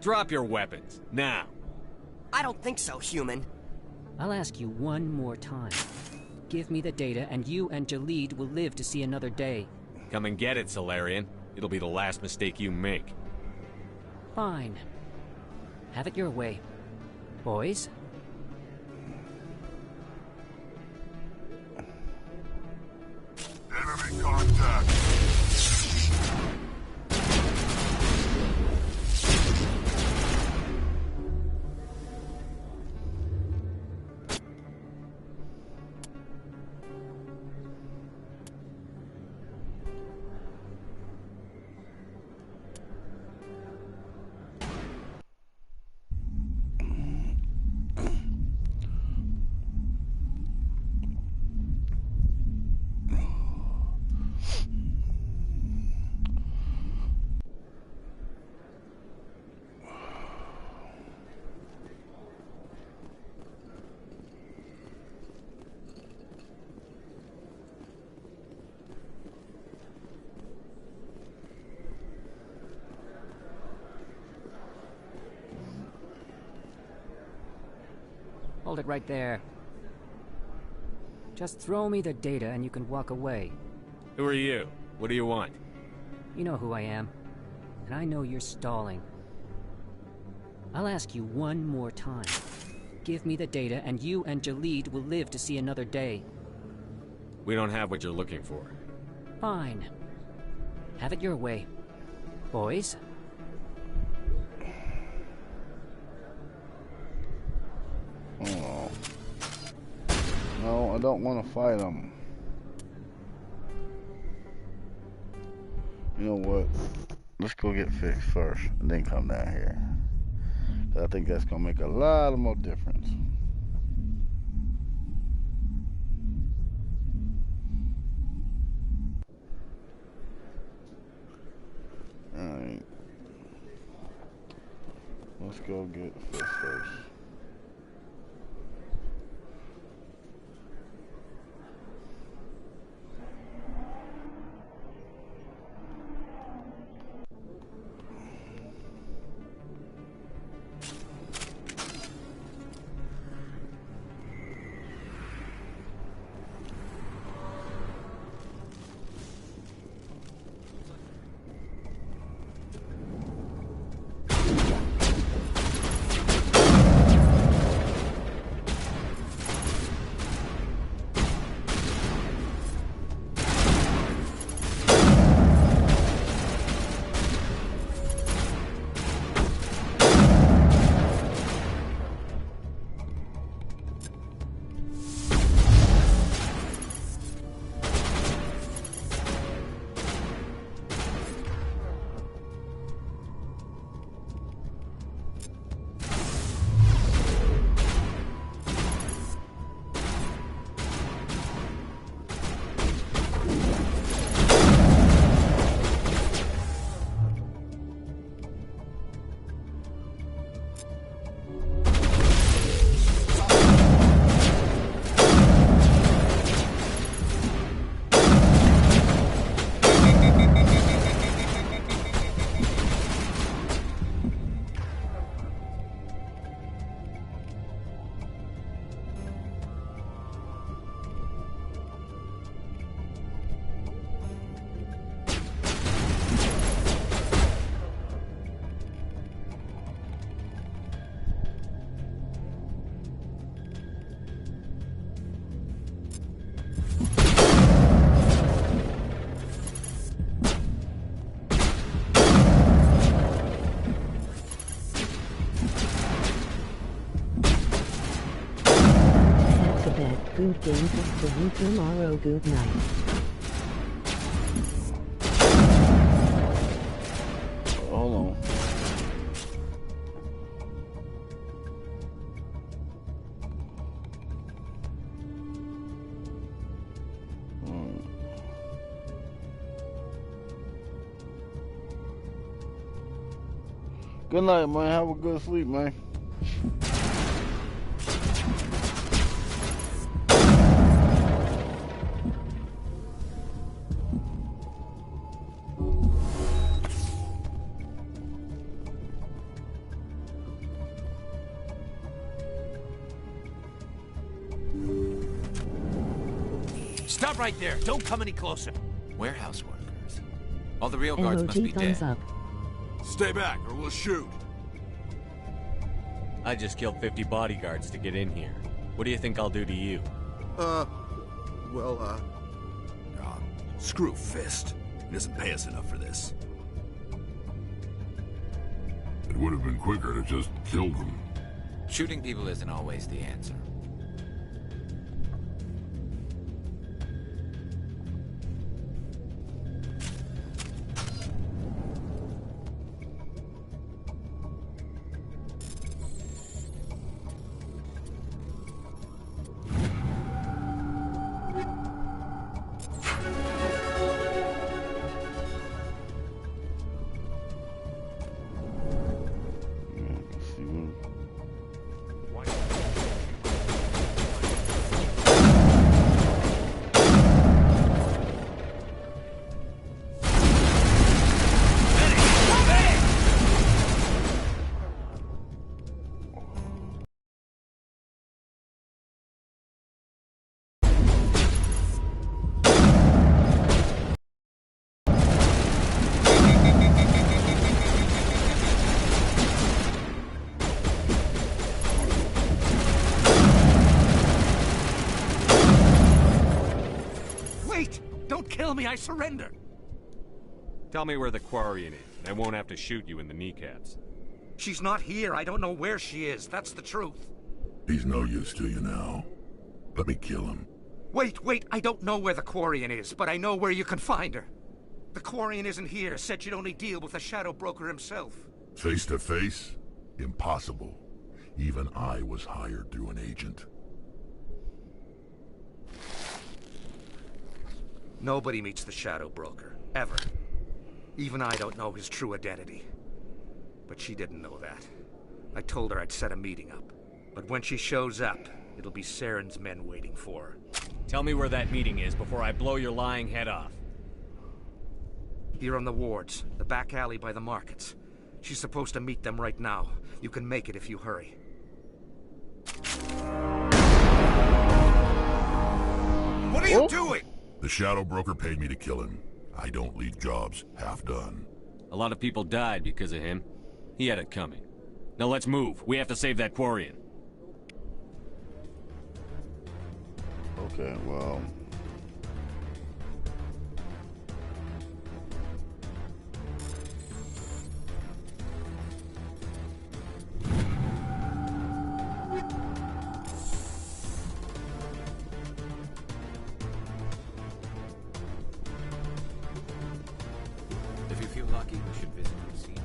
Drop your weapons, now. I don't think so, human. I'll ask you one more time. Give me the data and you and Jalid will live to see another day. Come and get it, Solarian. It'll be the last mistake you make. Fine. Have it your way. Boys? Enemy contact! Hold it right there. Just throw me the data and you can walk away. Who are you? What do you want? You know who I am. And I know you're stalling. I'll ask you one more time. Give me the data and you and Jalid will live to see another day. We don't have what you're looking for. Fine. Have it your way. Boys? Oh. No, I don't want to fight them. You know what? Let's go get fixed first and then come down here. I think that's going to make a lot more difference. Alright. Let's go get fixed first. Don't game for playing tomorrow. Good night. Hold on. Good night, man. Have a good sleep, man. Stop right there. Don't come any closer. Warehouse workers. All the real guards must be thumbs dead. up. Stay back, or we'll shoot. I just killed 50 bodyguards to get in here. What do you think I'll do to you? Screw Fist. He doesn't pay us enough for this. It would have been quicker to just kill them. Shooting people isn't always the answer. Kill me, I surrender. Tell me where the Quarian is, and I won't have to shoot you in the kneecaps. She's not here. I don't know where she is. That's the truth. He's no use to you now. Let me kill him. Wait. I don't know where the Quarian is, but I know where you can find her. The Quarian isn't here. Said she'd only deal with the Shadow Broker himself. Face to face? Impossible. Even I was hired through an agent. Nobody meets the Shadow Broker, ever. Even I don't know his true identity. But she didn't know that. I told her I'd set a meeting up. But when she shows up, it'll be Saren's men waiting for her. Tell me where that meeting is before I blow your lying head off. Here on the wards, the back alley by the markets. She's supposed to meet them right now. You can make it if you hurry. What are you doing? The Shadow Broker paid me to kill him. I don't leave jobs half done. A lot of people died because of him. He had it coming. Now let's move. We have to save that Quarian. Okay, well... If you feel lucky, we should visit the scene.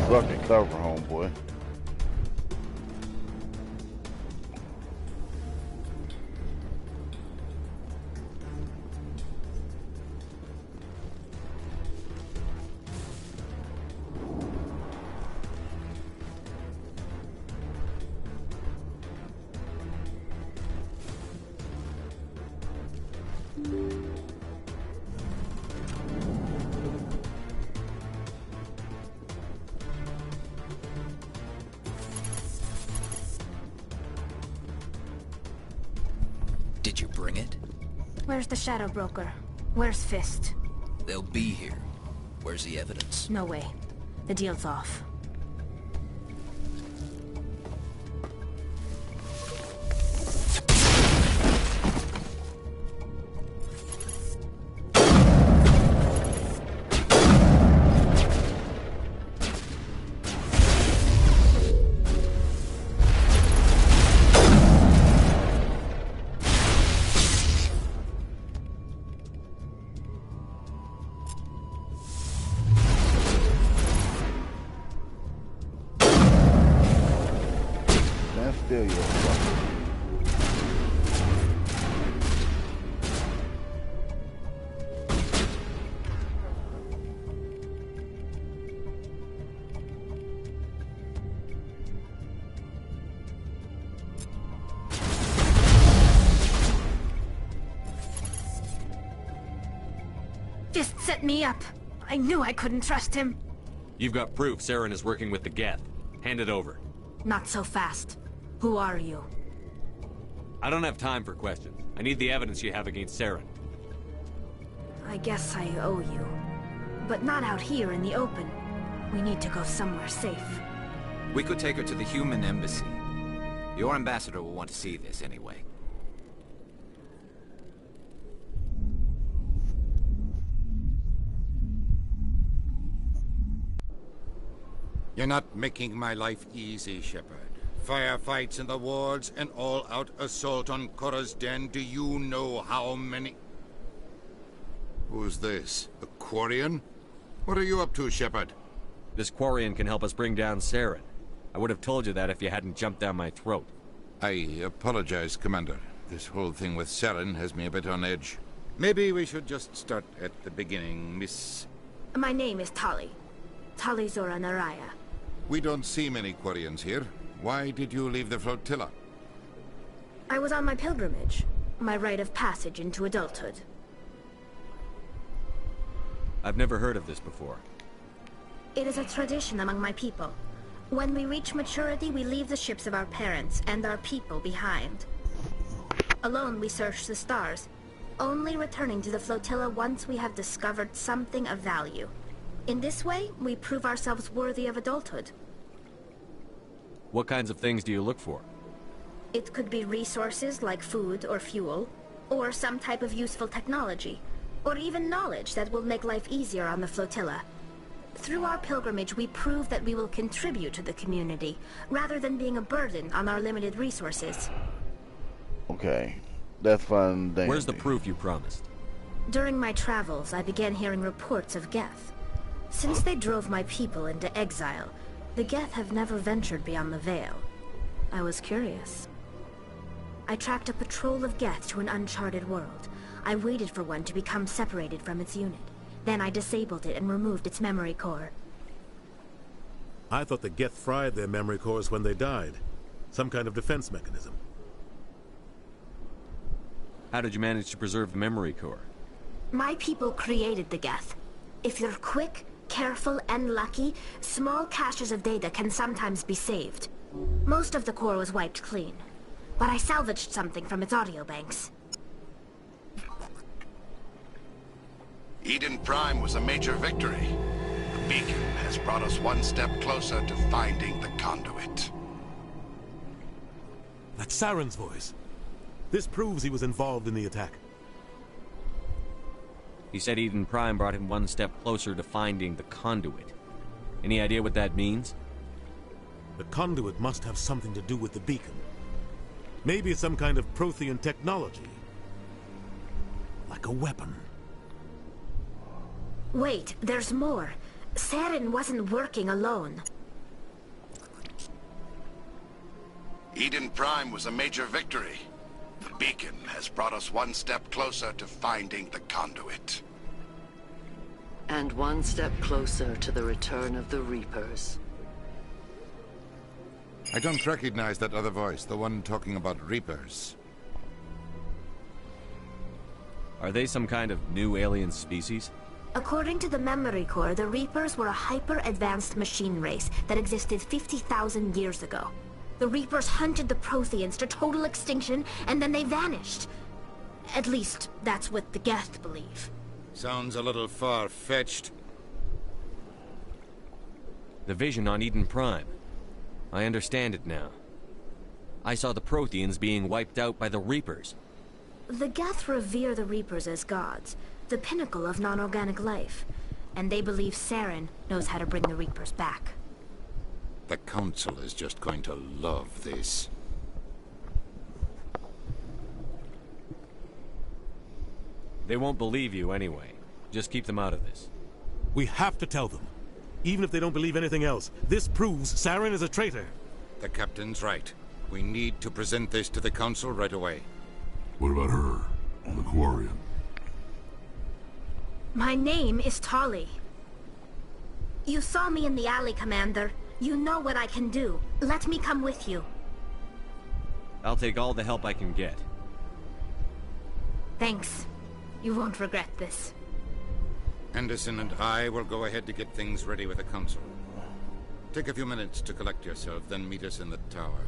Fucking cover, homeboy. Did you bring it? Where's the Shadow Broker? Where's Fist? They'll be here. Where's the evidence? No way. The deal's off. Still your Fist set me up. I knew I couldn't trust him. You've got proof Saren is working with the Geth. Hand it over. Not so fast. Who are you? I don't have time for questions. I need the evidence you have against Saren. I guess I owe you. But not out here in the open. We need to go somewhere safe. We could take her to the human embassy. Your ambassador will want to see this anyway. You're not making my life easy, Shepard. Firefights in the wards, an all-out assault on Korra's den. Do you know how many... Who's this? A Quarian? What are you up to, Shepard? This Quarian can help us bring down Saren. I would have told you that if you hadn't jumped down my throat. I apologize, Commander. This whole thing with Saren has me a bit on edge. Maybe we should just start at the beginning, Miss... My name is Tali. Tali Zora Naraya. We don't see many Quarians here. Why did you leave the flotilla? I was on my pilgrimage. My rite of passage into adulthood. I've never heard of this before. It is a tradition among my people. When we reach maturity, we leave the ships of our parents and our people behind. Alone, we search the stars, only returning to the flotilla once we have discovered something of value. In this way, we prove ourselves worthy of adulthood. What kinds of things do you look for? It could be resources like food or fuel, or some type of useful technology, or even knowledge that will make life easier on the flotilla. Through our pilgrimage, we prove that we will contribute to the community, rather than being a burden on our limited resources. Okay, that's fine. Where's the proof you promised? During my travels, I began hearing reports of Geth. Since they drove my people into exile, the Geth have never ventured beyond the Veil. I was curious. I tracked a patrol of Geth to an uncharted world. I waited for one to become separated from its unit. Then I disabled it and removed its memory core. I thought the Geth fried their memory cores when they died. Some kind of defense mechanism. How did you manage to preserve the memory core? My people created the Geth. If you're quick, careful, and lucky, small caches of data can sometimes be saved. Most of the core was wiped clean, but I salvaged something from its audio banks. Eden Prime was a major victory. The beacon has brought us one step closer to finding the conduit. That's Saren's voice. This proves he was involved in the attack. He said Eden Prime brought him one step closer to finding the conduit. Any idea what that means? The conduit must have something to do with the beacon. Maybe it's some kind of Prothean technology. Like a weapon. Wait, there's more. Saren wasn't working alone. Eden Prime was a major victory. The beacon has brought us one step closer to finding the conduit. And one step closer to the return of the Reapers. I don't recognize that other voice, the one talking about Reapers. Are they some kind of new alien species? According to the memory core, the Reapers were a hyper-advanced machine race that existed 50,000 years ago. The Reapers hunted the Protheans to total extinction, and then they vanished. At least, that's what the Geth believe. Sounds a little far-fetched. The vision on Eden Prime. I understand it now. I saw the Protheans being wiped out by the Reapers. The Geth revere the Reapers as gods, the pinnacle of non-organic life. And they believe Saren knows how to bring the Reapers back. The Council is just going to love this. They won't believe you anyway. Just keep them out of this. We have to tell them. Even if they don't believe anything else, this proves Saren is a traitor. The Captain's right. We need to present this to the Council right away. What about her? The Quarian? My name is Tali. You saw me in the alley, Commander. You know what I can do. Let me come with you. I'll take all the help I can get. Thanks. You won't regret this. Anderson and I will go ahead to get things ready with the Council. Take a few minutes to collect yourself, then meet us in the tower.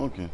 Okay.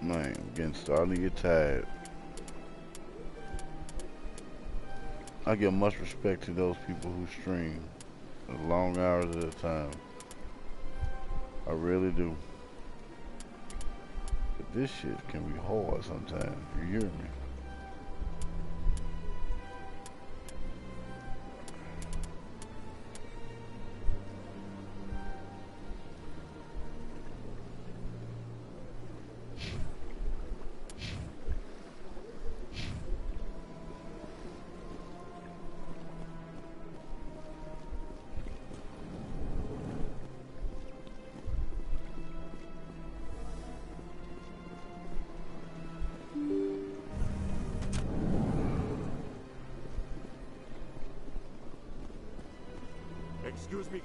Man, I'm starting to get tired. I give much respect to those people who stream long hours at a time. I really do. But this shit can be hard sometimes, you hear me?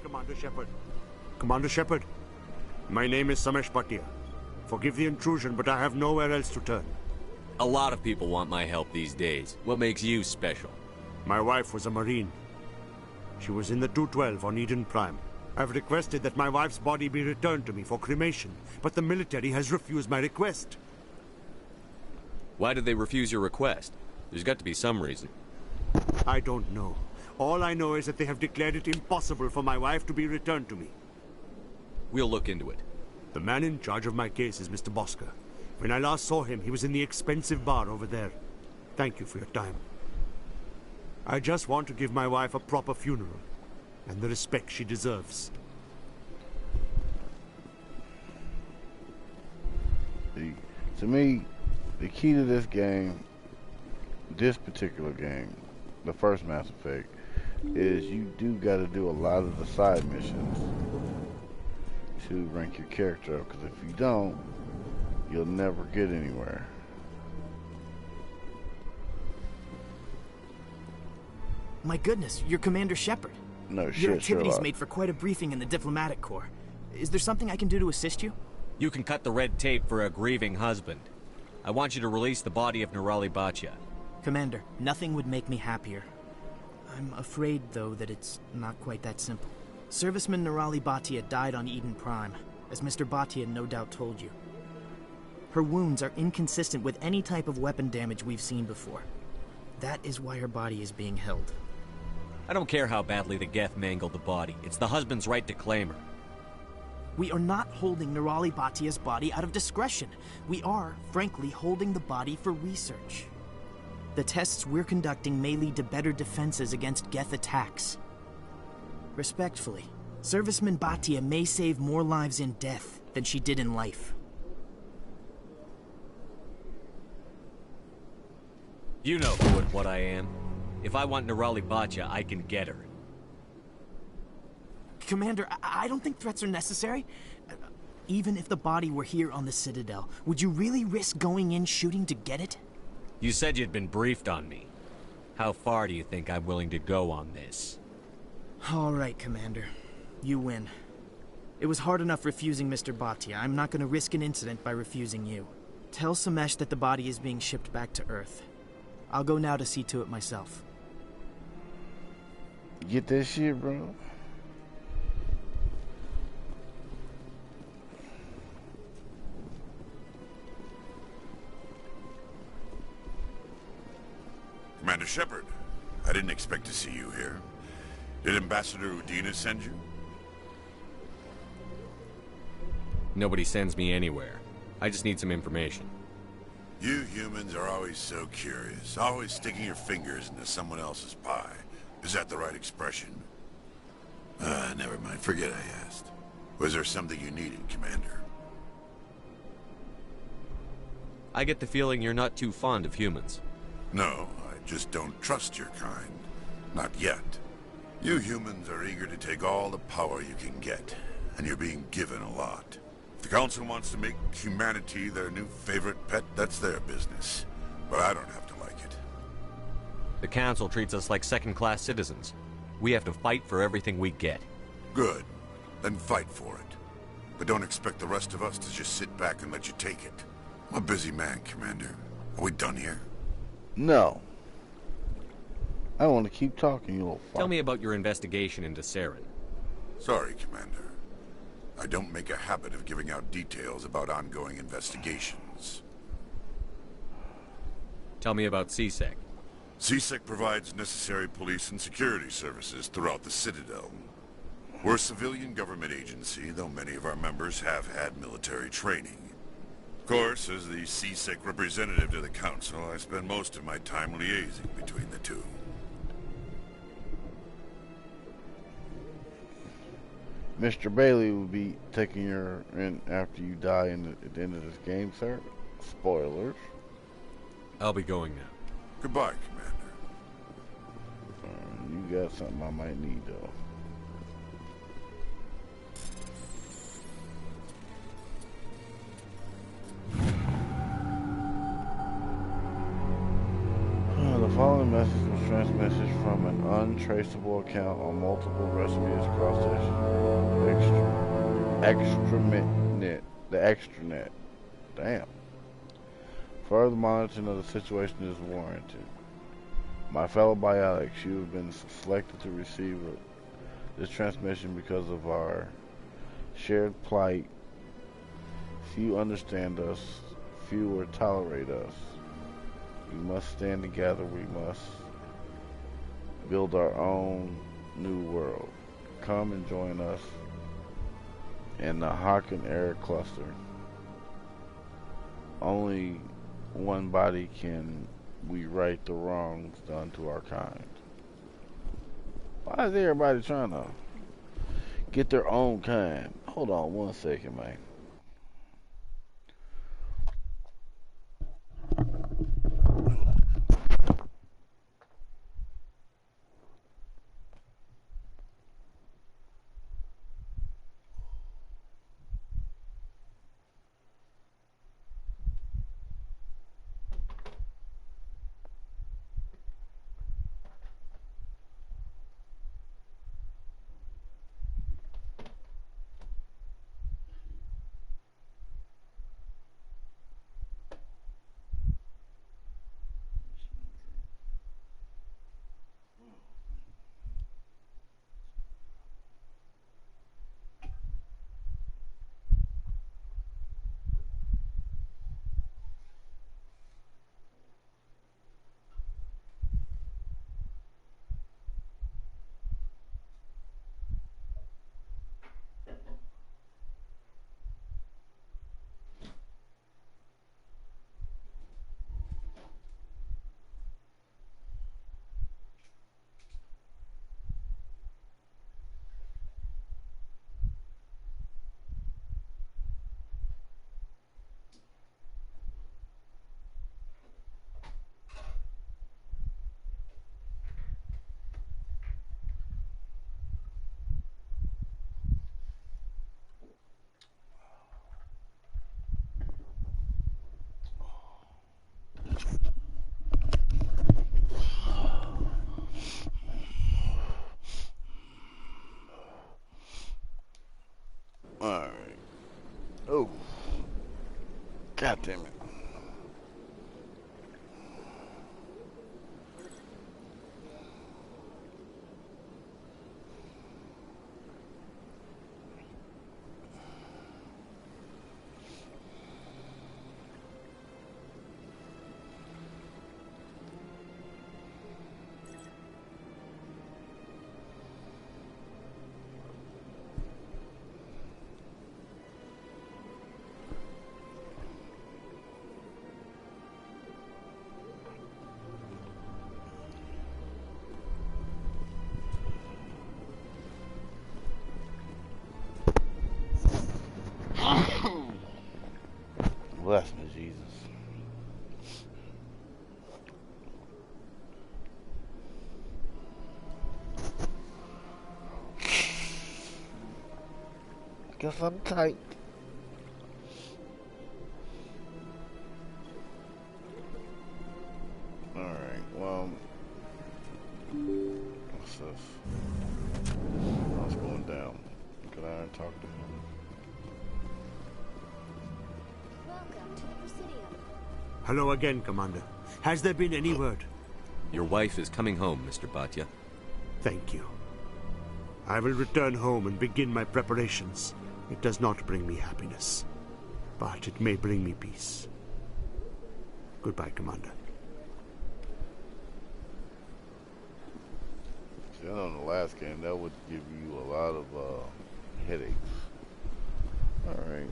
Commander Shepard. Commander Shepard, my name is Samesh Bhatia. Forgive the intrusion, but I have nowhere else to turn. A lot of people want my help these days. What makes you special? My wife was a Marine. She was in the 212 on Eden Prime. I've requested that my wife's body be returned to me for cremation, but the military has refused my request. Why did they refuse your request? There's got to be some reason. I don't know. All I know is that they have declared it impossible for my wife to be returned to me. We'll look into it. The man in charge of my case is Mr. Bosker. When I last saw him, he was in the expensive bar over there. Thank you for your time. I just want to give my wife a proper funeral, and the respect she deserves. To me, the key to this game, this particular game, the first Mass Effect, is you do got to do a lot of the side missions to rank your character up, because if you don't, you'll never get anywhere. My goodness, you're Commander Shepard. No Your shit, activities Sherlock. made for quite a briefing in the diplomatic corps. Is there something I can do to assist you? You can cut the red tape for a grieving husband. I want you to release the body of Nirali Bhatia. Commander, nothing would make me happier. I'm afraid, though, that it's not quite that simple. Serviceman Nirali Bhatia died on Eden Prime, as Mr. Bhatia no doubt told you. Her wounds are inconsistent with any type of weapon damage we've seen before. That is why her body is being held. I don't care how badly the Geth mangled the body. It's the husband's right to claim her. We are not holding Nirali Bhatia's body out of discretion. We are, frankly, holding the body for research. The tests we're conducting may lead to better defenses against Geth attacks. Respectfully, Serviceman Bhatia may save more lives in death than she did in life. You know who and what I am. If I want Nirali Bhatia, I can get her. Commander, I don't think threats are necessary. Even if the body were here on the Citadel, would you really risk going in shooting to get it? You said you'd been briefed on me. How far do you think I'm willing to go on this? All right, Commander. You win. It was hard enough refusing Mr. Bhatia. I'm not going to risk an incident by refusing you. Tell Samesh that the body is being shipped back to Earth. I'll go now to see to it myself. Get that shit, bro. Commander Shepard, I didn't expect to see you here. Did Ambassador Udina send you? Nobody sends me anywhere. I just need some information. You humans are always so curious, always sticking your fingers into someone else's pie. Is that the right expression? Never mind. Forget I asked. Was there something you needed, Commander? I get the feeling you're not too fond of humans. No, I just don't trust your kind. Not yet. You humans are eager to take all the power you can get, and you're being given a lot. If the Council wants to make humanity their new favorite pet, that's their business. But I don't have to like it. The Council treats us like second-class citizens. We have to fight for everything we get. Good. Then fight for it. But don't expect the rest of us to just sit back and let you take it. I'm a busy man, Commander. Are we done here? No. I want to keep talking, you little fuck. Tell me about your investigation into Saren. Sorry, Commander. I don't make a habit of giving out details about ongoing investigations. Tell me about CSEC. CSEC provides necessary police and security services throughout the Citadel. We're a civilian government agency, though many of our members have had military training. Of course, as the CSEC representative to the Council, I spend most of my time liaising between the two. Mr. Bailey will be taking your in after you die at the end of this game, sir. Spoilers. I'll be going now. Goodbye, Commander. You got something I might need, though. following message was transmitted from an untraceable account on multiple recipes across the extranet. Damn. Further monitoring of the situation is warranted. My fellow biotics, you have been selected to receive this transmission because of our shared plight. Few understand us, fewer tolerate us. We must stand together, we must build our own new world. Come and join us in the Haken Air Cluster. Only one body can we right the wrongs done to our kind. Why is everybody trying to get their own kind? Hold on one second, man. Alright. Oh. God damn it. Bless me, Jesus. Guess I'm tight. Alright, well, what's this? What's going down? Can I talk to him? Hello again, Commander. Has there been any word? Your wife is coming home, Mr. Bhatia. Thank you. I will return home and begin my preparations. It does not bring me happiness, but it may bring me peace. Goodbye, Commander. See, I know in the last game that would give you a lot of headaches. Alright.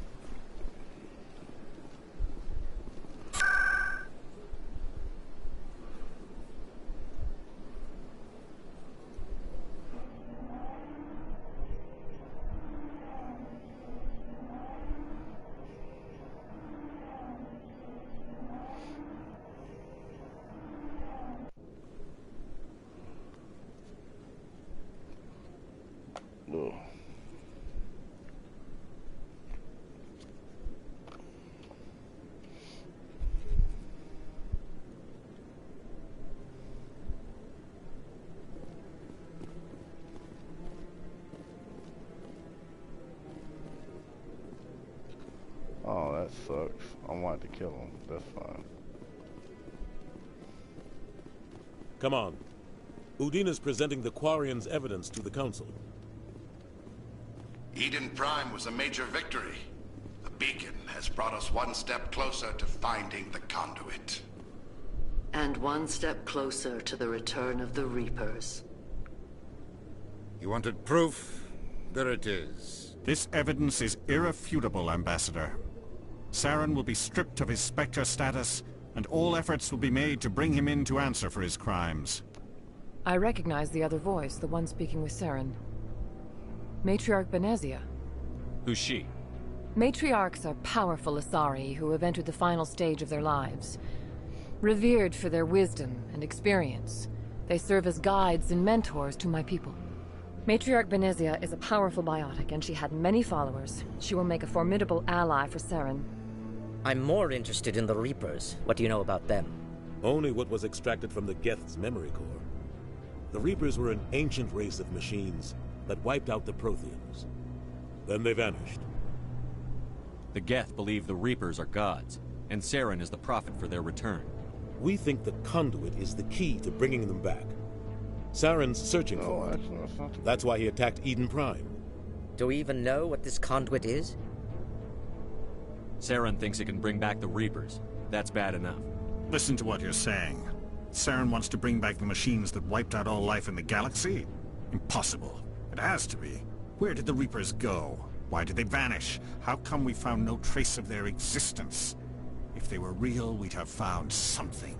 that sucks. I wanted to kill him. That's fine. Come on. Udina's presenting the Quarian's evidence to the Council. Eden Prime was a major victory. The beacon has brought us one step closer to finding the conduit. And one step closer to the return of the Reapers. You wanted proof? There it is. This evidence is irrefutable, Ambassador. Saren will be stripped of his Spectre status, and all efforts will be made to bring him in to answer for his crimes. I recognize the other voice, the one speaking with Saren. Matriarch Benezia. Who's she? Matriarchs are powerful Asari who have entered the final stage of their lives. Revered for their wisdom and experience, they serve as guides and mentors to my people. Matriarch Benezia is a powerful biotic, and she had many followers. She will make a formidable ally for Saren. I'm more interested in the Reapers. What do you know about them? Only what was extracted from the Geth's memory core. The Reapers were an ancient race of machines that wiped out the Protheans. Then they vanished. The Geth believe the Reapers are gods, and Saren is the prophet for their return. We think the conduit is the key to bringing them back. Saren's searching for it. That's why he attacked Eden Prime. Do we even know what this conduit is? Saren thinks it can bring back the Reapers. That's bad enough. Listen to what you're saying. Saren wants to bring back the machines that wiped out all life in the galaxy? Impossible. It has to be. Where did the Reapers go? Why did they vanish? How come we found no trace of their existence? If they were real, we'd have found something.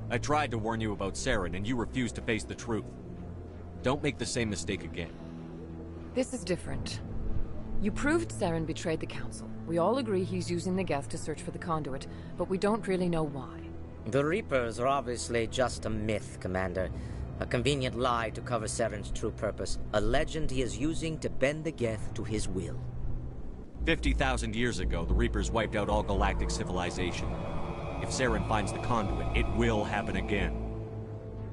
I tried to warn you about Saren, and you refused to face the truth. Don't make the same mistake again. This is different. You proved Saren betrayed the Council. We all agree he's using the Geth to search for the conduit, but we don't really know why. The Reapers are obviously just a myth, Commander. A convenient lie to cover Saren's true purpose. A legend he is using to bend the Geth to his will. 50,000 years ago, the Reapers wiped out all galactic civilization. If Saren finds the conduit, it will happen again.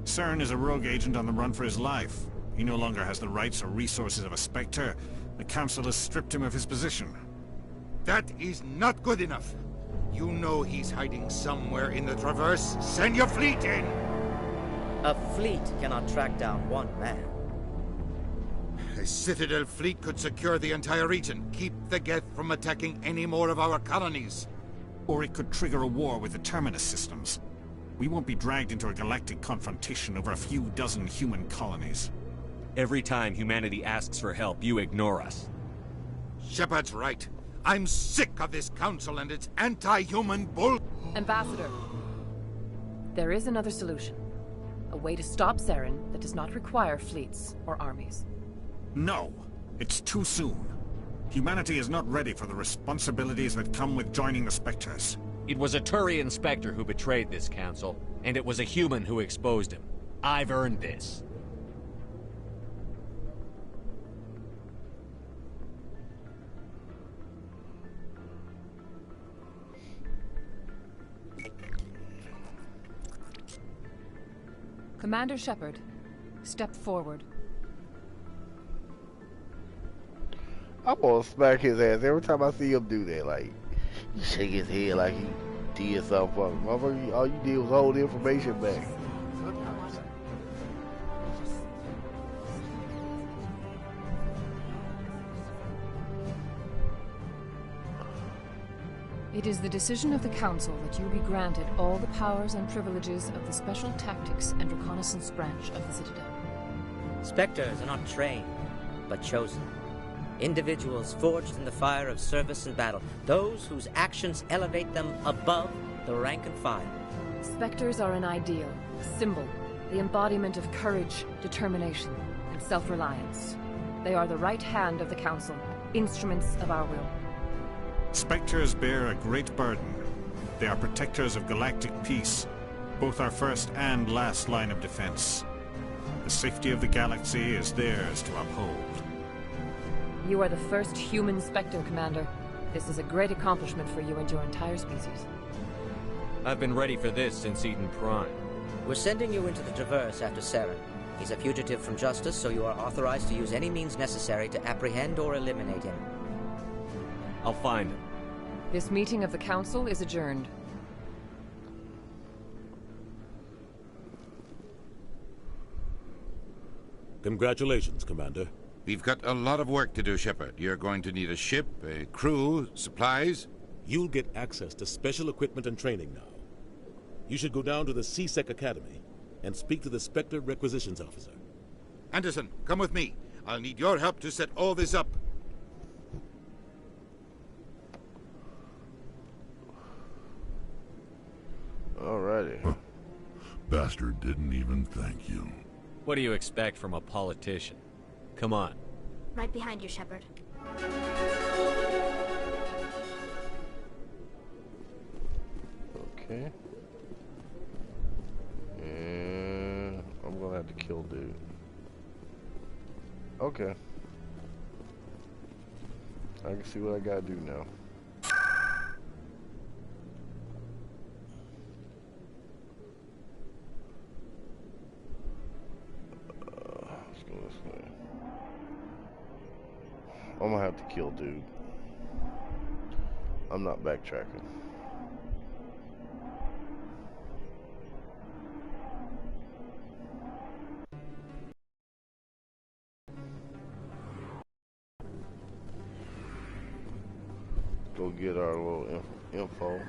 Saren is a rogue agent on the run for his life. He no longer has the rights or resources of a Spectre. The Council has stripped him of his position. That is not good enough. You know he's hiding somewhere in the Traverse. Send your fleet in! A fleet cannot track down one man. A Citadel fleet could secure the entire region, keep the Geth from attacking any more of our colonies. Or it could trigger a war with the Terminus systems. We won't be dragged into a galactic confrontation over a few dozen human colonies. Every time humanity asks for help, you ignore us. Shepard's right. I'm sick of this council and its anti-human bull... Ambassador, there is another solution. A way to stop Saren that does not require fleets or armies. No, it's too soon. Humanity is not ready for the responsibilities that come with joining the Spectres. It was a Turian Spectre who betrayed this council, and it was a human who exposed him. I've earned this. Commander Shepard, step forward. I'm gonna smack his ass every time I see him do that. Like, he shake his head like he did something for me. Motherfucker, all you did was hold the information back. It is the decision of the Council that you be granted all the powers and privileges of the Special Tactics and Reconnaissance branch of the Citadel. Spectres are not trained, but chosen. Individuals forged in the fire of service and battle. Those whose actions elevate them above the rank and file. Spectres are an ideal, a symbol, the embodiment of courage, determination, and self-reliance. They are the right hand of the Council, instruments of our will. Spectres bear a great burden. They are protectors of galactic peace, both our first and last line of defense. The safety of the galaxy is theirs to uphold. You are the first human Spectre, Commander. This is a great accomplishment for you and your entire species. I've been ready for this since Eden Prime. We're sending you into the Traverse after Saren. He's a fugitive from justice, so you are authorized to use any means necessary to apprehend or eliminate him. I'll find him. This meeting of the Council is adjourned. Congratulations, Commander. We've got a lot of work to do, Shepard. You're going to need a ship, a crew, supplies. You'll get access to special equipment and training now. You should go down to the CSEC Academy and speak to the Spectre Requisitions Officer. Anderson, come with me. I'll need your help to set all this up. Alrighty. Bastard didn't even thank you. What do you expect from a politician? Come on. Right behind you, Shepard. Okay. And I'm gonna have to kill dude. Okay. I can see what I gotta do now. Let's go this way. I'm gonna have to kill dude. I'm not backtracking. Go get our little info.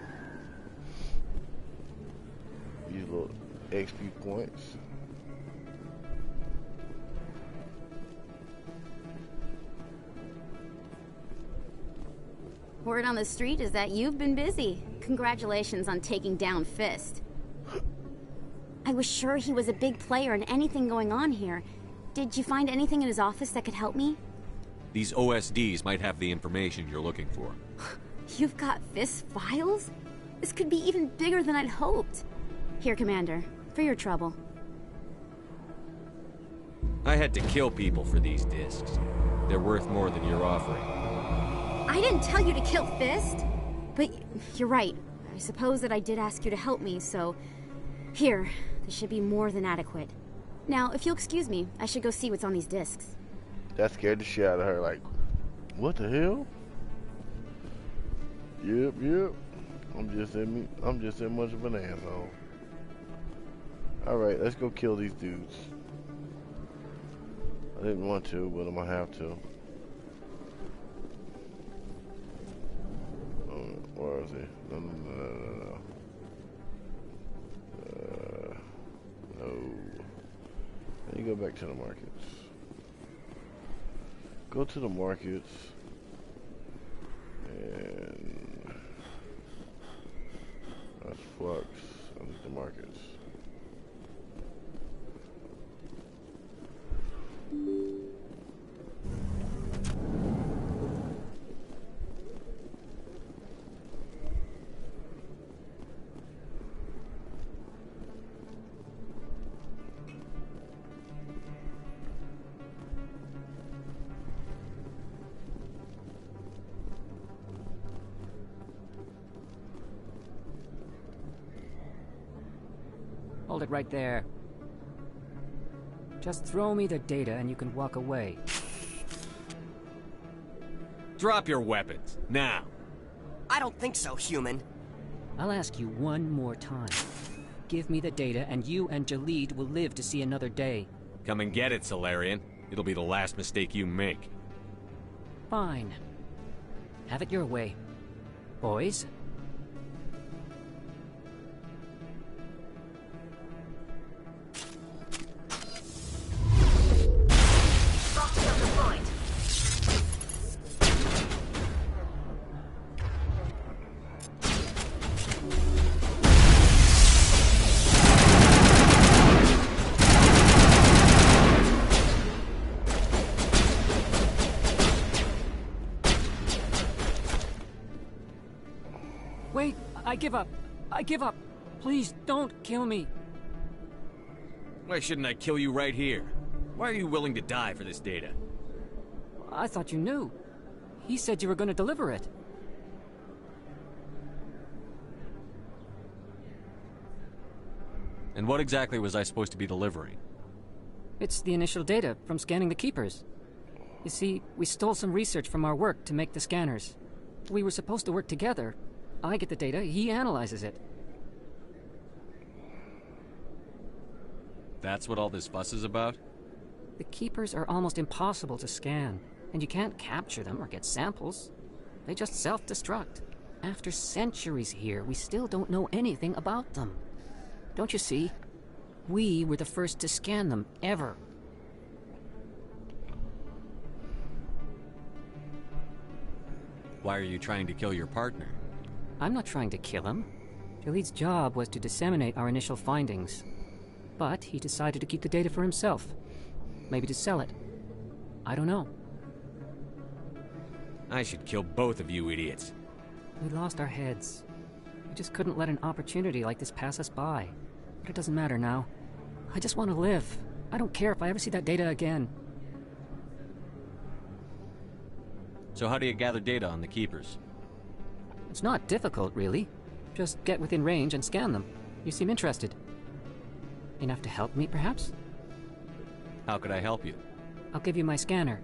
These little XP points. Word on the street is that you've been busy. Congratulations on taking down Fist. I was sure he was a big player in anything going on here. Did you find anything in his office that could help me? These OSDs might have the information you're looking for. You've got Fist files? This could be even bigger than I'd hoped. Here, Commander, for your trouble. I had to kill people for these discs. They're worth more than you're offering. I didn't tell you to kill Fist. But you're right. I suppose that I did ask you to help me, so... Here, this should be more than adequate. Now, if you'll excuse me, I should go see what's on these discs. That scared the shit out of her, like, what the hell? Yep. I'm just that much of an asshole. Alright, let's go kill these dudes. I didn't want to, but I'm gonna have to. Where is he? No. No. Let me go back to the markets. Go to the markets. And that's Flux. I need the markets. Hold it right there. Just throw me the data and you can walk away. Drop your weapons, now. I don't think so, human. I'll ask you one more time. Give me the data and you and Jalid will live to see another day. Come and get it, Salarian. It'll be the last mistake you make. Fine. Have it your way. Boys? Wait, I give up. I give up. Please, don't kill me. Why shouldn't I kill you right here? Why are you willing to die for this data? I thought you knew. He said you were going to deliver it. And what exactly was I supposed to be delivering? It's the initial data from scanning the Keepers. You see, we stole some research from our work to make the scanners. We were supposed to work together. I get the data, he analyzes it. That's what all this fuss is about? The Keepers are almost impossible to scan, and you can't capture them or get samples. They just self-destruct. After centuries here, we still don't know anything about them. Don't you see? We were the first to scan them, ever. Why are you trying to kill your partner? I'm not trying to kill him. Jaleed's job was to disseminate our initial findings. But he decided to keep the data for himself. Maybe to sell it. I don't know. I should kill both of you idiots. We lost our heads. We just couldn't let an opportunity like this pass us by. But it doesn't matter now. I just want to live. I don't care if I ever see that data again. So how do you gather data on the Keepers? It's not difficult, really. Just get within range and scan them. You seem interested. Enough to help me, perhaps? How could I help you? I'll give you my scanner.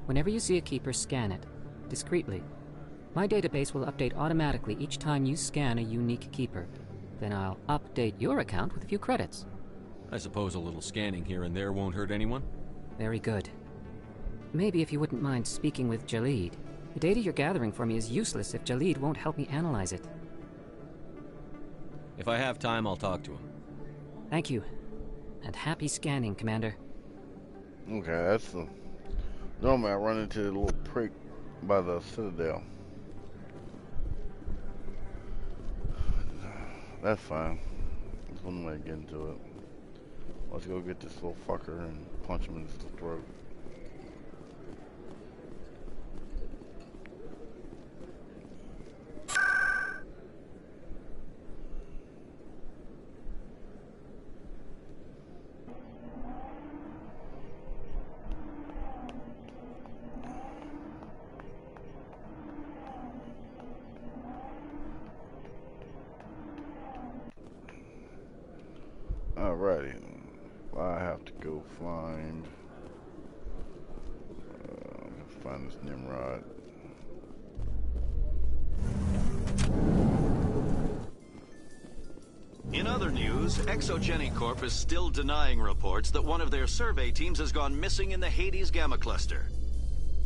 Whenever you see a Keeper, scan it. Discreetly. My database will update automatically each time you scan a unique Keeper. Then I'll update your account with a few credits. I suppose a little scanning here and there won't hurt anyone? Very good. Maybe if you wouldn't mind speaking with Jaleed. The data you're gathering for me is useless if Jaleed won't help me analyze it. If I have time, I'll talk to him. Thank you. And happy scanning, Commander. Okay, that's the... Normally I run into the little prick by the Citadel. That's fine. That's one way to get into it. Let's go get this little fucker and punch him in his throat. Alrighty, I have to go find this Nimrod. In other news, Exogeny Corp is still denying reports that one of their survey teams has gone missing in the Hades Gamma Cluster.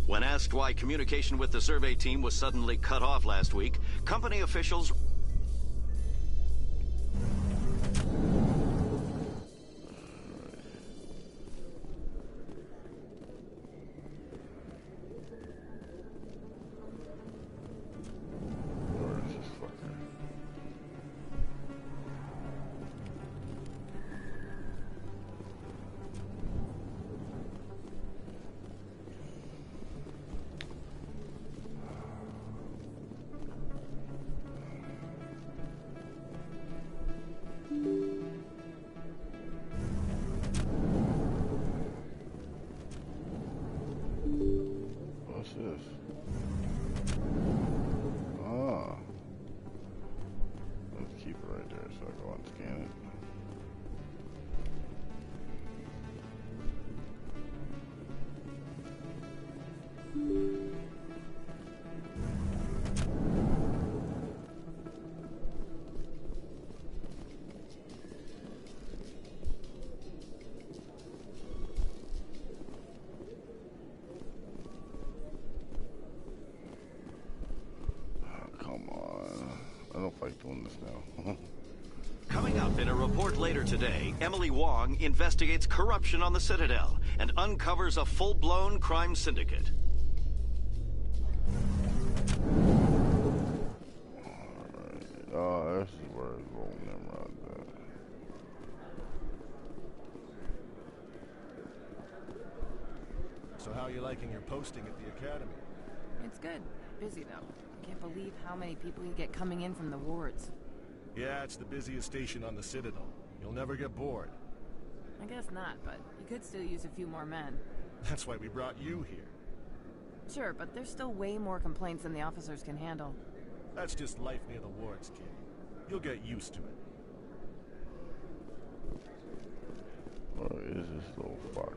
When asked why communication with the survey team was suddenly cut off last week, company officials this? Ah. Let's keep it right there so I go and scan it. Doing this now. Coming up in a report later today, Emily Wong investigates corruption on the Citadel and uncovers a full-blown crime syndicate. Alright. Oh, this is where it's rolling Nimrod's at. So how are you liking your posting at the Academy? It's good. Busy, though. Can't believe how many people you get coming in from the wards. Yeah, it's the busiest station on the Citadel. You'll never get bored. I guess not, but you could still use a few more men. That's why we brought you here. Sure, but there's still way more complaints than the officers can handle. That's just life near the wards, kid. You'll get used to it. Where is this little fuck?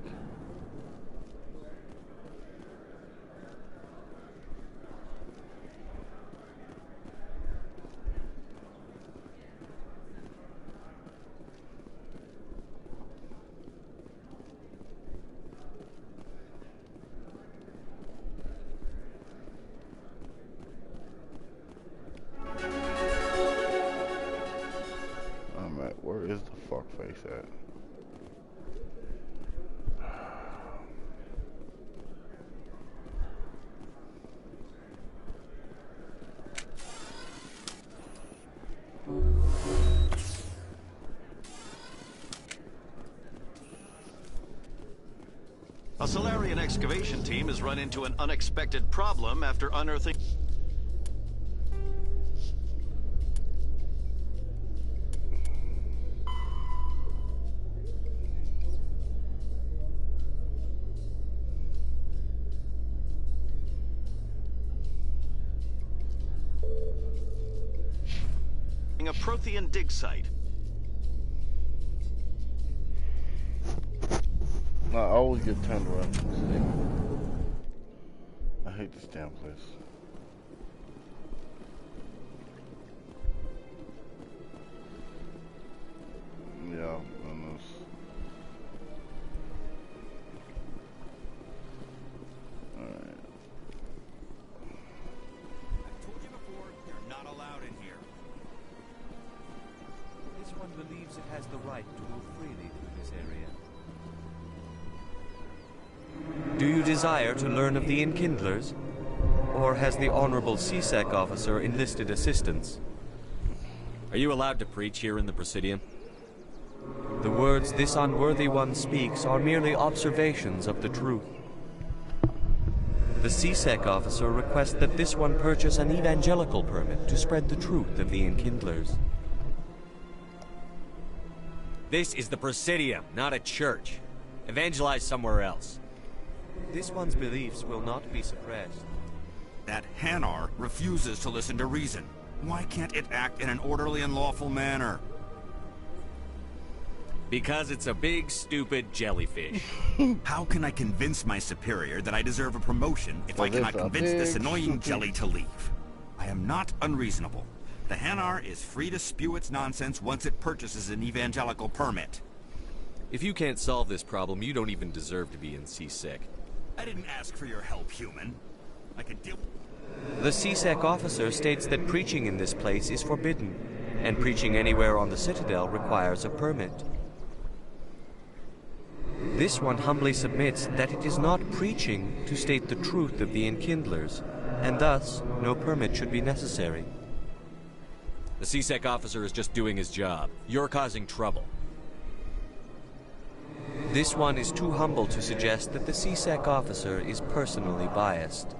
Where is the fuck face at? A Solarian excavation team has run into an unexpected problem after unearthing a Prothean dig site. I always get turned around. I hate this damn place. Yeah, and this. Alright. I told you before, you're not allowed in here. This one believes it has the right to move freely through this area. Do you desire to learn of the Enkindlers? Or has the Honorable CSEC officer enlisted assistance? Are you allowed to preach here in the Presidium? The words this unworthy one speaks are merely observations of the truth. The CSEC officer requests that this one purchase an evangelical permit to spread the truth of the Enkindlers. This is the Presidium, not a church. Evangelize somewhere else. This one's beliefs will not be suppressed. That Hanar refuses to listen to reason. Why can't it act in an orderly and lawful manner? Because it's a big, stupid jellyfish. How can I convince my superior that I deserve a promotion if I cannot convince this annoying jelly to leave? I am not unreasonable. The Hanar is free to spew its nonsense once it purchases an evangelical permit. If you can't solve this problem, you don't even deserve to be in CSEC. I didn't ask for your help, human. I could deal... The CSEC officer states that preaching in this place is forbidden, and preaching anywhere on the Citadel requires a permit. This one humbly submits that it is not preaching to state the truth of the Enkindlers, and thus no permit should be necessary. The CSEC officer is just doing his job. You're causing trouble. This one is too humble to suggest that the CSEC officer is personally biased.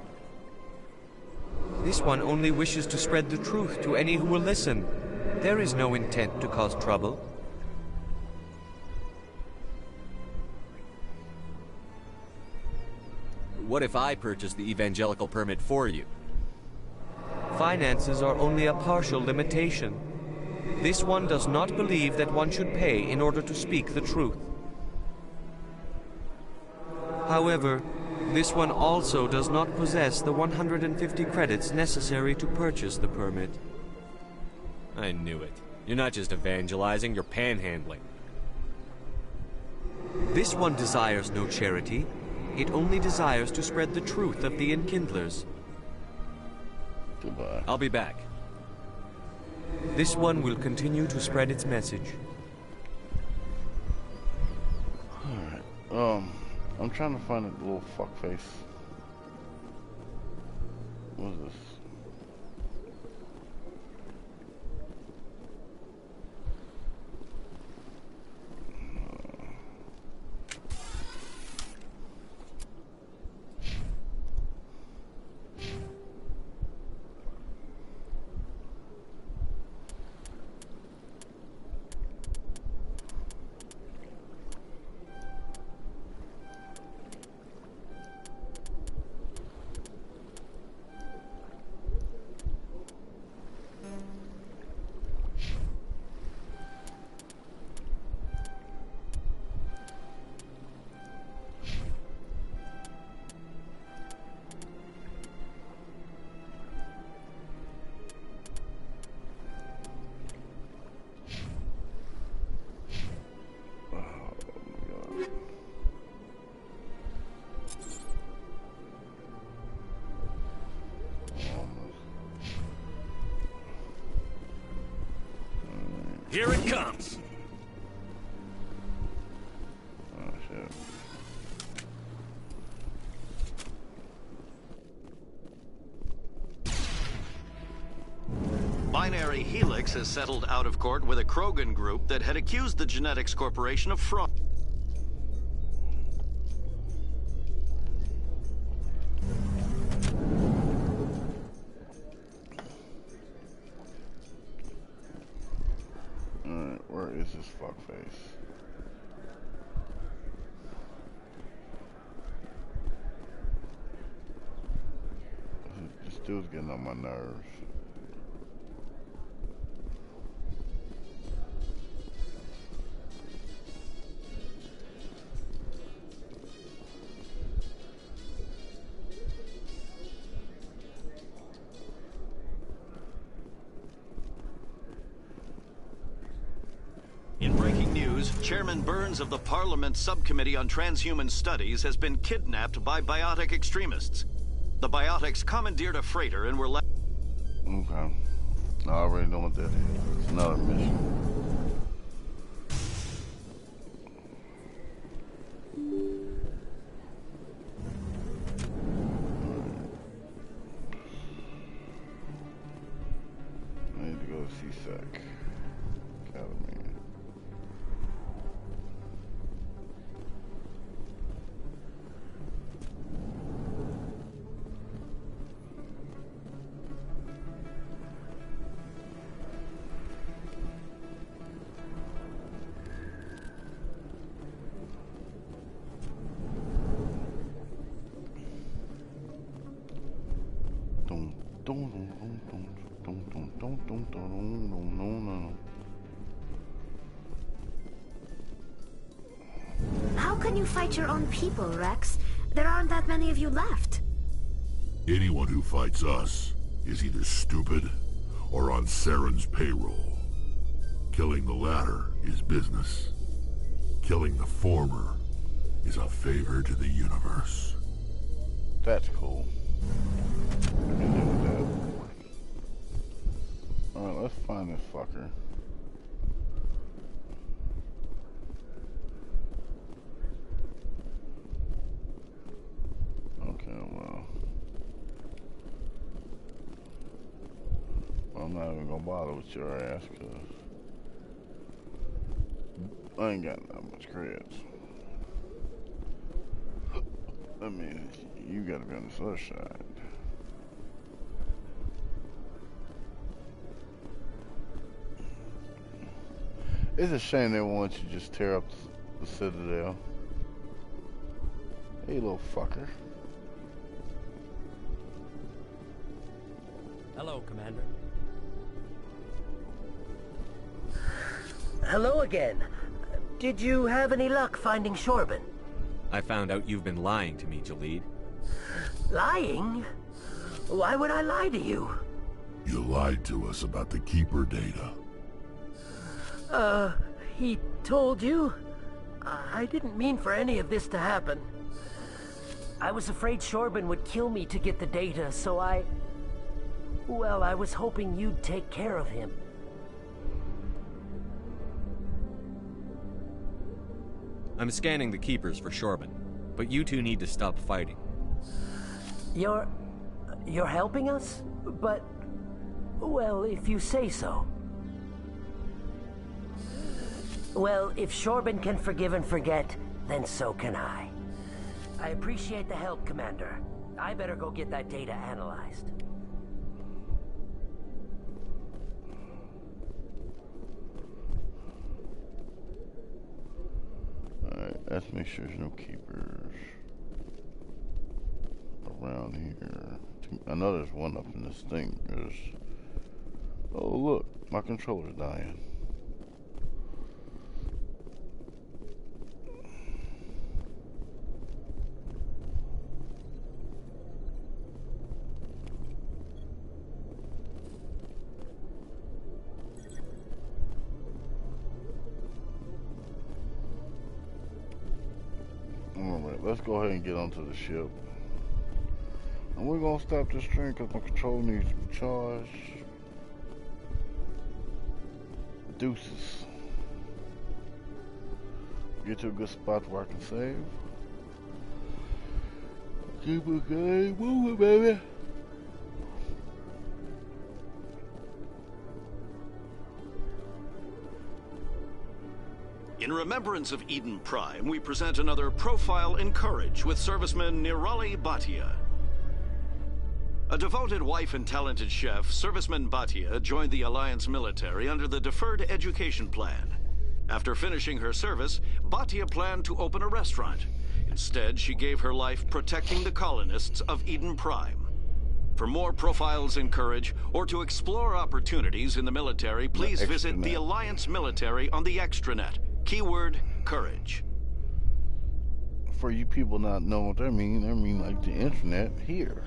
This one only wishes to spread the truth to any who will listen. There is no intent to cause trouble. What if I purchase the evangelical permit for you? Finances are only a partial limitation. This one does not believe that one should pay in order to speak the truth. However, this one also does not possess the 150 credits necessary to purchase the permit. I knew it. You're not just evangelizing, you're panhandling. This one desires no charity. It only desires to spread the truth of the Enkindlers. Goodbye. I'll be back. This one will continue to spread its message. Alright, I'm trying to find a little fuckface. What is this? Here it comes. Oh, shit. Binary Helix has settled out of court with a Krogan group that had accused the Genetics Corporation of fraud. Alright, where is this fuckface? This dude's getting on my nerves. In breaking news, Chairman Burns of the Parliament Subcommittee on Transhuman Studies has been kidnapped by biotic extremists. The biotics commandeered a freighter and were left... Okay. I already know what that is. It's another mission. I need to go to CSEC Academy. How can you fight your own people, Rex? There aren't that many of you left. Anyone who fights us is either stupid or on Saren's payroll. Killing the latter is business. Killing the former is a favor to the universe. That's cool. I can deal with that. Alright, let's find this fucker. Okay, well. I'm not even gonna bother with your ass, cause I ain't got that much creds. I mean, you gotta be on this other side. It's a shame they want you to just tear up the Citadel. Hey, little fucker. Hello, Commander. Hello again. Did you have any luck finding Shorben? I found out you've been lying to me, Jalid. Lying? Why would I lie to you? You lied to us about the Keeper data. He told you? I didn't mean for any of this to happen. I was afraid Shorben would kill me to get the data, so well, I was hoping you'd take care of him. I'm scanning the Keepers for Shorben, but you two need to stop fighting. You're helping us? But, well, if you say so. Well, if Shorben can forgive and forget, then so can I. I appreciate the help, Commander. I better go get that data analyzed. Alright, let's make sure there's no Keepers around here. I know there's one up in this thing. Oh look, my controller's dying. Alright, let's go ahead and get onto the ship. And we're gonna stop this train because my controller needs to be charged. Deuces. Get to a good spot where I can save. Keep it going. Move it, baby. In remembrance of Eden Prime, we present another profile in courage with serviceman Nirali Bhatia. A devoted wife and talented chef, serviceman Bhatia joined the Alliance military under the Deferred Education Plan. After finishing her service, Bhatia planned to open a restaurant. Instead, she gave her life protecting the colonists of Eden Prime. For more profiles in courage, or to explore opportunities in the military, please visit the Alliance military on the extranet. Keyword, courage. For you people not knowing what that mean like the internet here.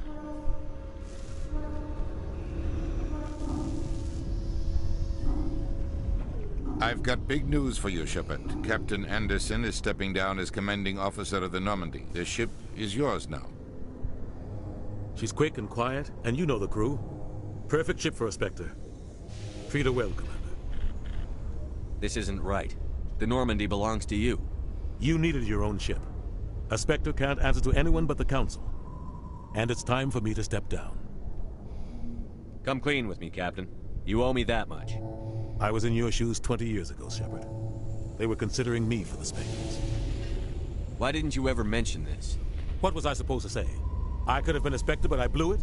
I've got big news for you, Shepard. Captain Anderson is stepping down as commanding officer of the Normandy. The ship is yours now. She's quick and quiet, and you know the crew. Perfect ship for a Spectre. Treat her well, Commander. This isn't right. The Normandy belongs to you. You needed your own ship. A Spectre can't answer to anyone but the Council. And it's time for me to step down. Come clean with me, Captain. You owe me that much. I was in your shoes 20 years ago, Shepard. They were considering me for the Spectres. Why didn't you ever mention this? What was I supposed to say? I could have been a Spectre, but I blew it?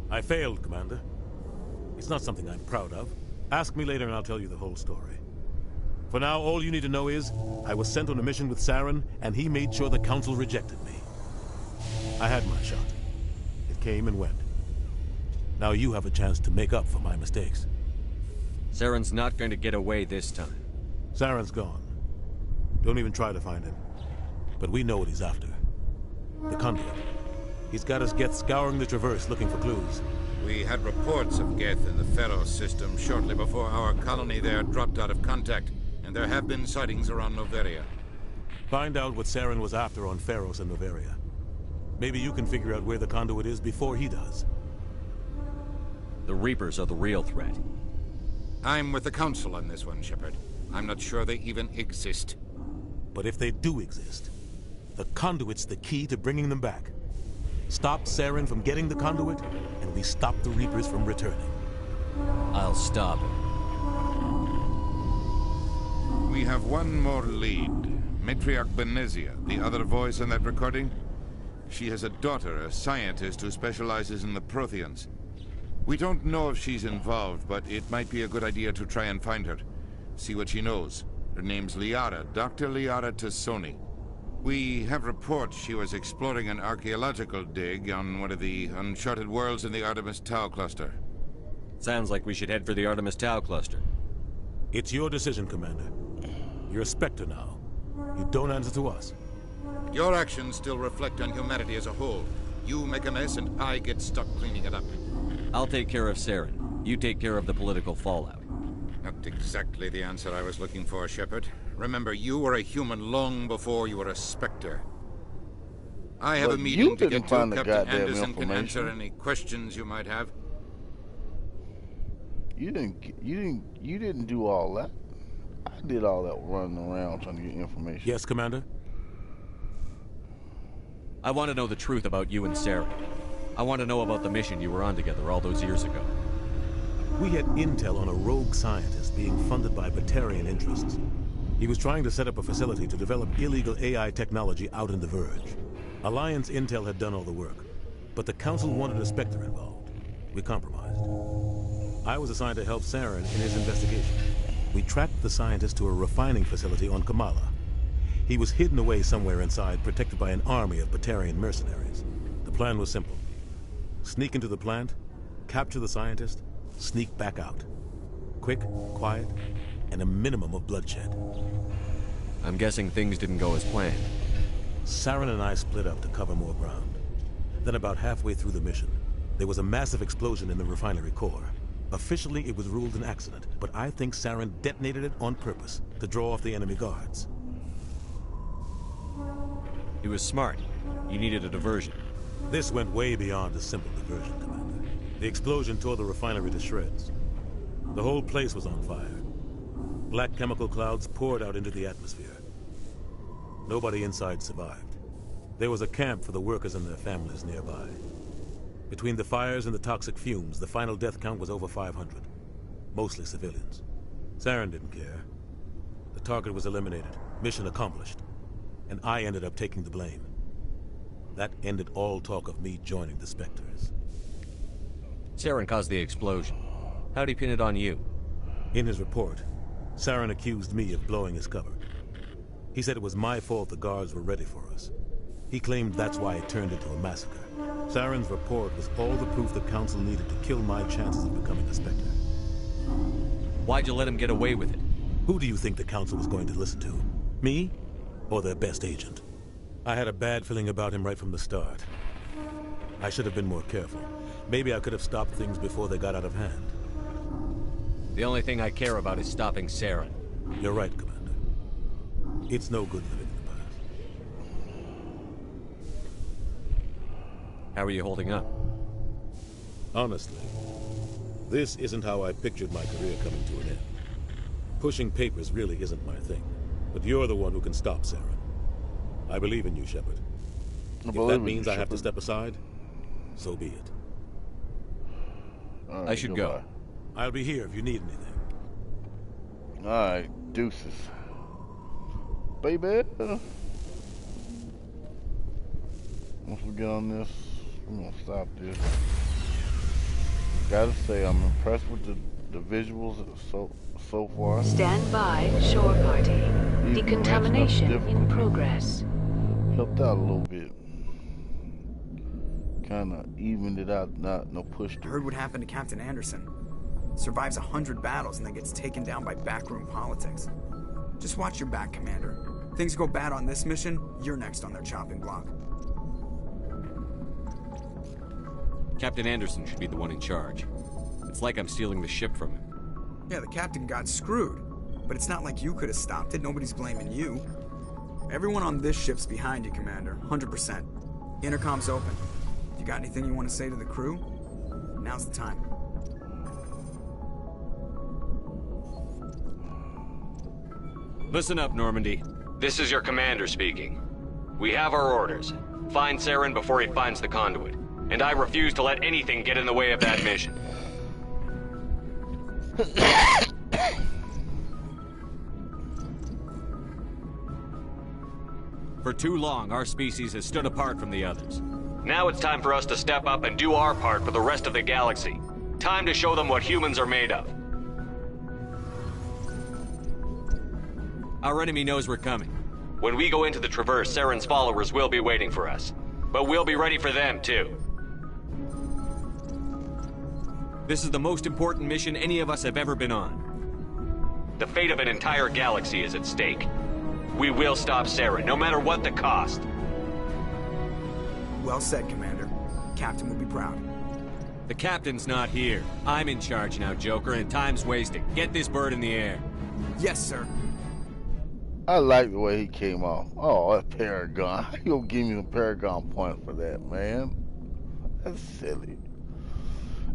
I failed, Commander. It's not something I'm proud of. Ask me later and I'll tell you the whole story. For now, all you need to know is, I was sent on a mission with Saren, and he made sure the Council rejected me. I had my shot. It came and went. Now you have a chance to make up for my mistakes. Saren's not going to get away this time. Saren's gone. Don't even try to find him. But we know what he's after. The Conduit. He's got us Geth scouring the Traverse looking for clues. We had reports of Geth in the Pharaoh system shortly before our colony there dropped out of contact. And there have been sightings around Noveria. Find out what Saren was after on Pharos and Noveria. Maybe you can figure out where the Conduit is before he does. The Reapers are the real threat. I'm with the Council on this one, Shepard. I'm not sure they even exist. But if they do exist, the Conduit's the key to bringing them back. Stop Saren from getting the Conduit, and we stop the Reapers from returning. I'll stop him. We have one more lead. Matriarch Benezia, the other voice in that recording. She has a daughter, a scientist who specializes in the Protheans. We don't know if she's involved, but it might be a good idea to try and find her. See what she knows. Her name's Liara, Dr. Liara Tassoni. We have reports she was exploring an archaeological dig on one of the uncharted worlds in the Artemis Tau cluster. Sounds like we should head for the Artemis Tau cluster. It's your decision, Commander. You're a Spectre now. You don't answer to us. Your actions still reflect on humanity as a whole. You make a mess and I get stuck cleaning it up. I'll take care of Saren. You take care of the political fallout. Not exactly the answer I was looking for, Shepard. Remember, you were a human long before you were a Spectre. I have a meeting to get to. Captain Anderson can answer any questions you might have. You didn't do all that. I did all that running around trying to get information. Yes, Commander? I want to know the truth about you and Saren. I want to know about the mission you were on together all those years ago. We had intel on a rogue scientist being funded by Batarian interests. He was trying to set up a facility to develop illegal AI technology out in the Verge. Alliance intel had done all the work, but the Council wanted a Spectre involved. We compromised. I was assigned to help Saren in his investigation. We tracked the scientist to a refining facility on Kamala. He was hidden away somewhere inside, protected by an army of Batarian mercenaries. The plan was simple. Sneak into the plant, capture the scientist, sneak back out. Quick, quiet, and a minimum of bloodshed. I'm guessing things didn't go as planned. Saren and I split up to cover more ground. Then about halfway through the mission, there was a massive explosion in the refinery core. Officially, it was ruled an accident, but I think Saren detonated it on purpose to draw off the enemy guards. He was smart. You needed a diversion. This went way beyond a simple diversion, Commander. The explosion tore the refinery to shreds. The whole place was on fire. Black chemical clouds poured out into the atmosphere. Nobody inside survived. There was a camp for the workers and their families nearby. Between the fires and the toxic fumes, the final death count was over 500. Mostly civilians. Saren didn't care. The target was eliminated, mission accomplished. And I ended up taking the blame. That ended all talk of me joining the Spectres. Saren caused the explosion. How'd he pin it on you? In his report, Saren accused me of blowing his cover. He said it was my fault the guards were ready for us. He claimed that's why it turned into a massacre. Saren's report was all the proof the Council needed to kill my chances of becoming a Spectre. Why'd you let him get away with it? Who do you think the Council was going to listen to? Me? Or their best agent? I had a bad feeling about him right from the start. I should have been more careful. Maybe I could have stopped things before they got out of hand. The only thing I care about is stopping Saren. You're right, Commander. It's no good living in the past. How are you holding up? Honestly, this isn't how I pictured my career coming to an end. Pushing papers really isn't my thing. But you're the one who can stop Saren. I believe in you, Shepard. If that means I have to step aside, so be it. Right, I should go. I'll be here if you need anything. Alright, deuces. Baby. Once we get on this, we're gonna stop this. Gotta say, I'm impressed with the visuals so far. Stand by, shore party. Decontamination in progress. Helped out a little bit. Kinda evened it out, no push through. Heard what happened to Captain Anderson. Survives 100 battles and then gets taken down by backroom politics. Just watch your back, Commander. Things go bad on this mission, you're next on their chopping block. Captain Anderson should be the one in charge. It's like I'm stealing the ship from him. Yeah, the captain got screwed. But it's not like you could have stopped it. Nobody's blaming you. Everyone on this ship's behind you, Commander. 100%. Intercom's open. If you got anything you want to say to the crew, now's the time. Listen up, Normandy. This is your commander speaking. We have our orders. Find Saren before he finds the conduit. And I refuse to let anything get in the way of that mission. For too long, our species has stood apart from the others. Now it's time for us to step up and do our part for the rest of the galaxy. Time to show them what humans are made of. Our enemy knows we're coming. When we go into the Traverse, Saren's followers will be waiting for us. But we'll be ready for them, too. This is the most important mission any of us have ever been on. The fate of an entire galaxy is at stake. We will stop Saren, no matter what the cost. Well said, Commander. Captain will be proud. The captain's not here. I'm in charge now, Joker, and time's wasting. Get this bird in the air. Yes, sir. I like the way he came off. Oh, that Paragon. How you gonna give me a Paragon point for that, man? That's silly.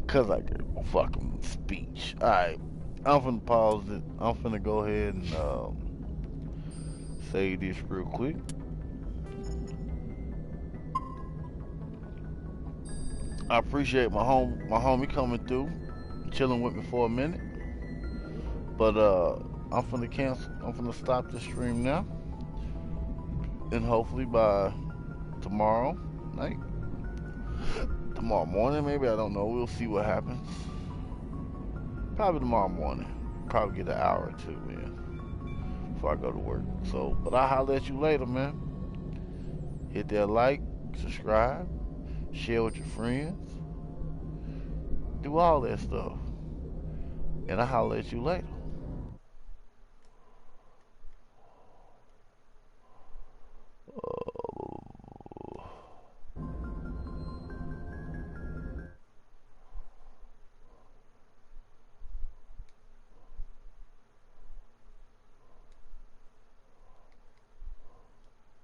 Cause I gave a fucking speech. Alright, I'm finna pause it. I'm finna go ahead and say this real quick. I appreciate my homie coming through, chilling with me for a minute. But I'm finna cancel. I'm finna stop the stream now, and hopefully by tomorrow night, tomorrow morning maybe, I don't know. We'll see what happens. Probably tomorrow morning. Probably get an hour or two, man, before I go to work. So, but I'll holler at you later, man. Hit that like, subscribe, share with your friends, do all that stuff, and I'll holler at you later.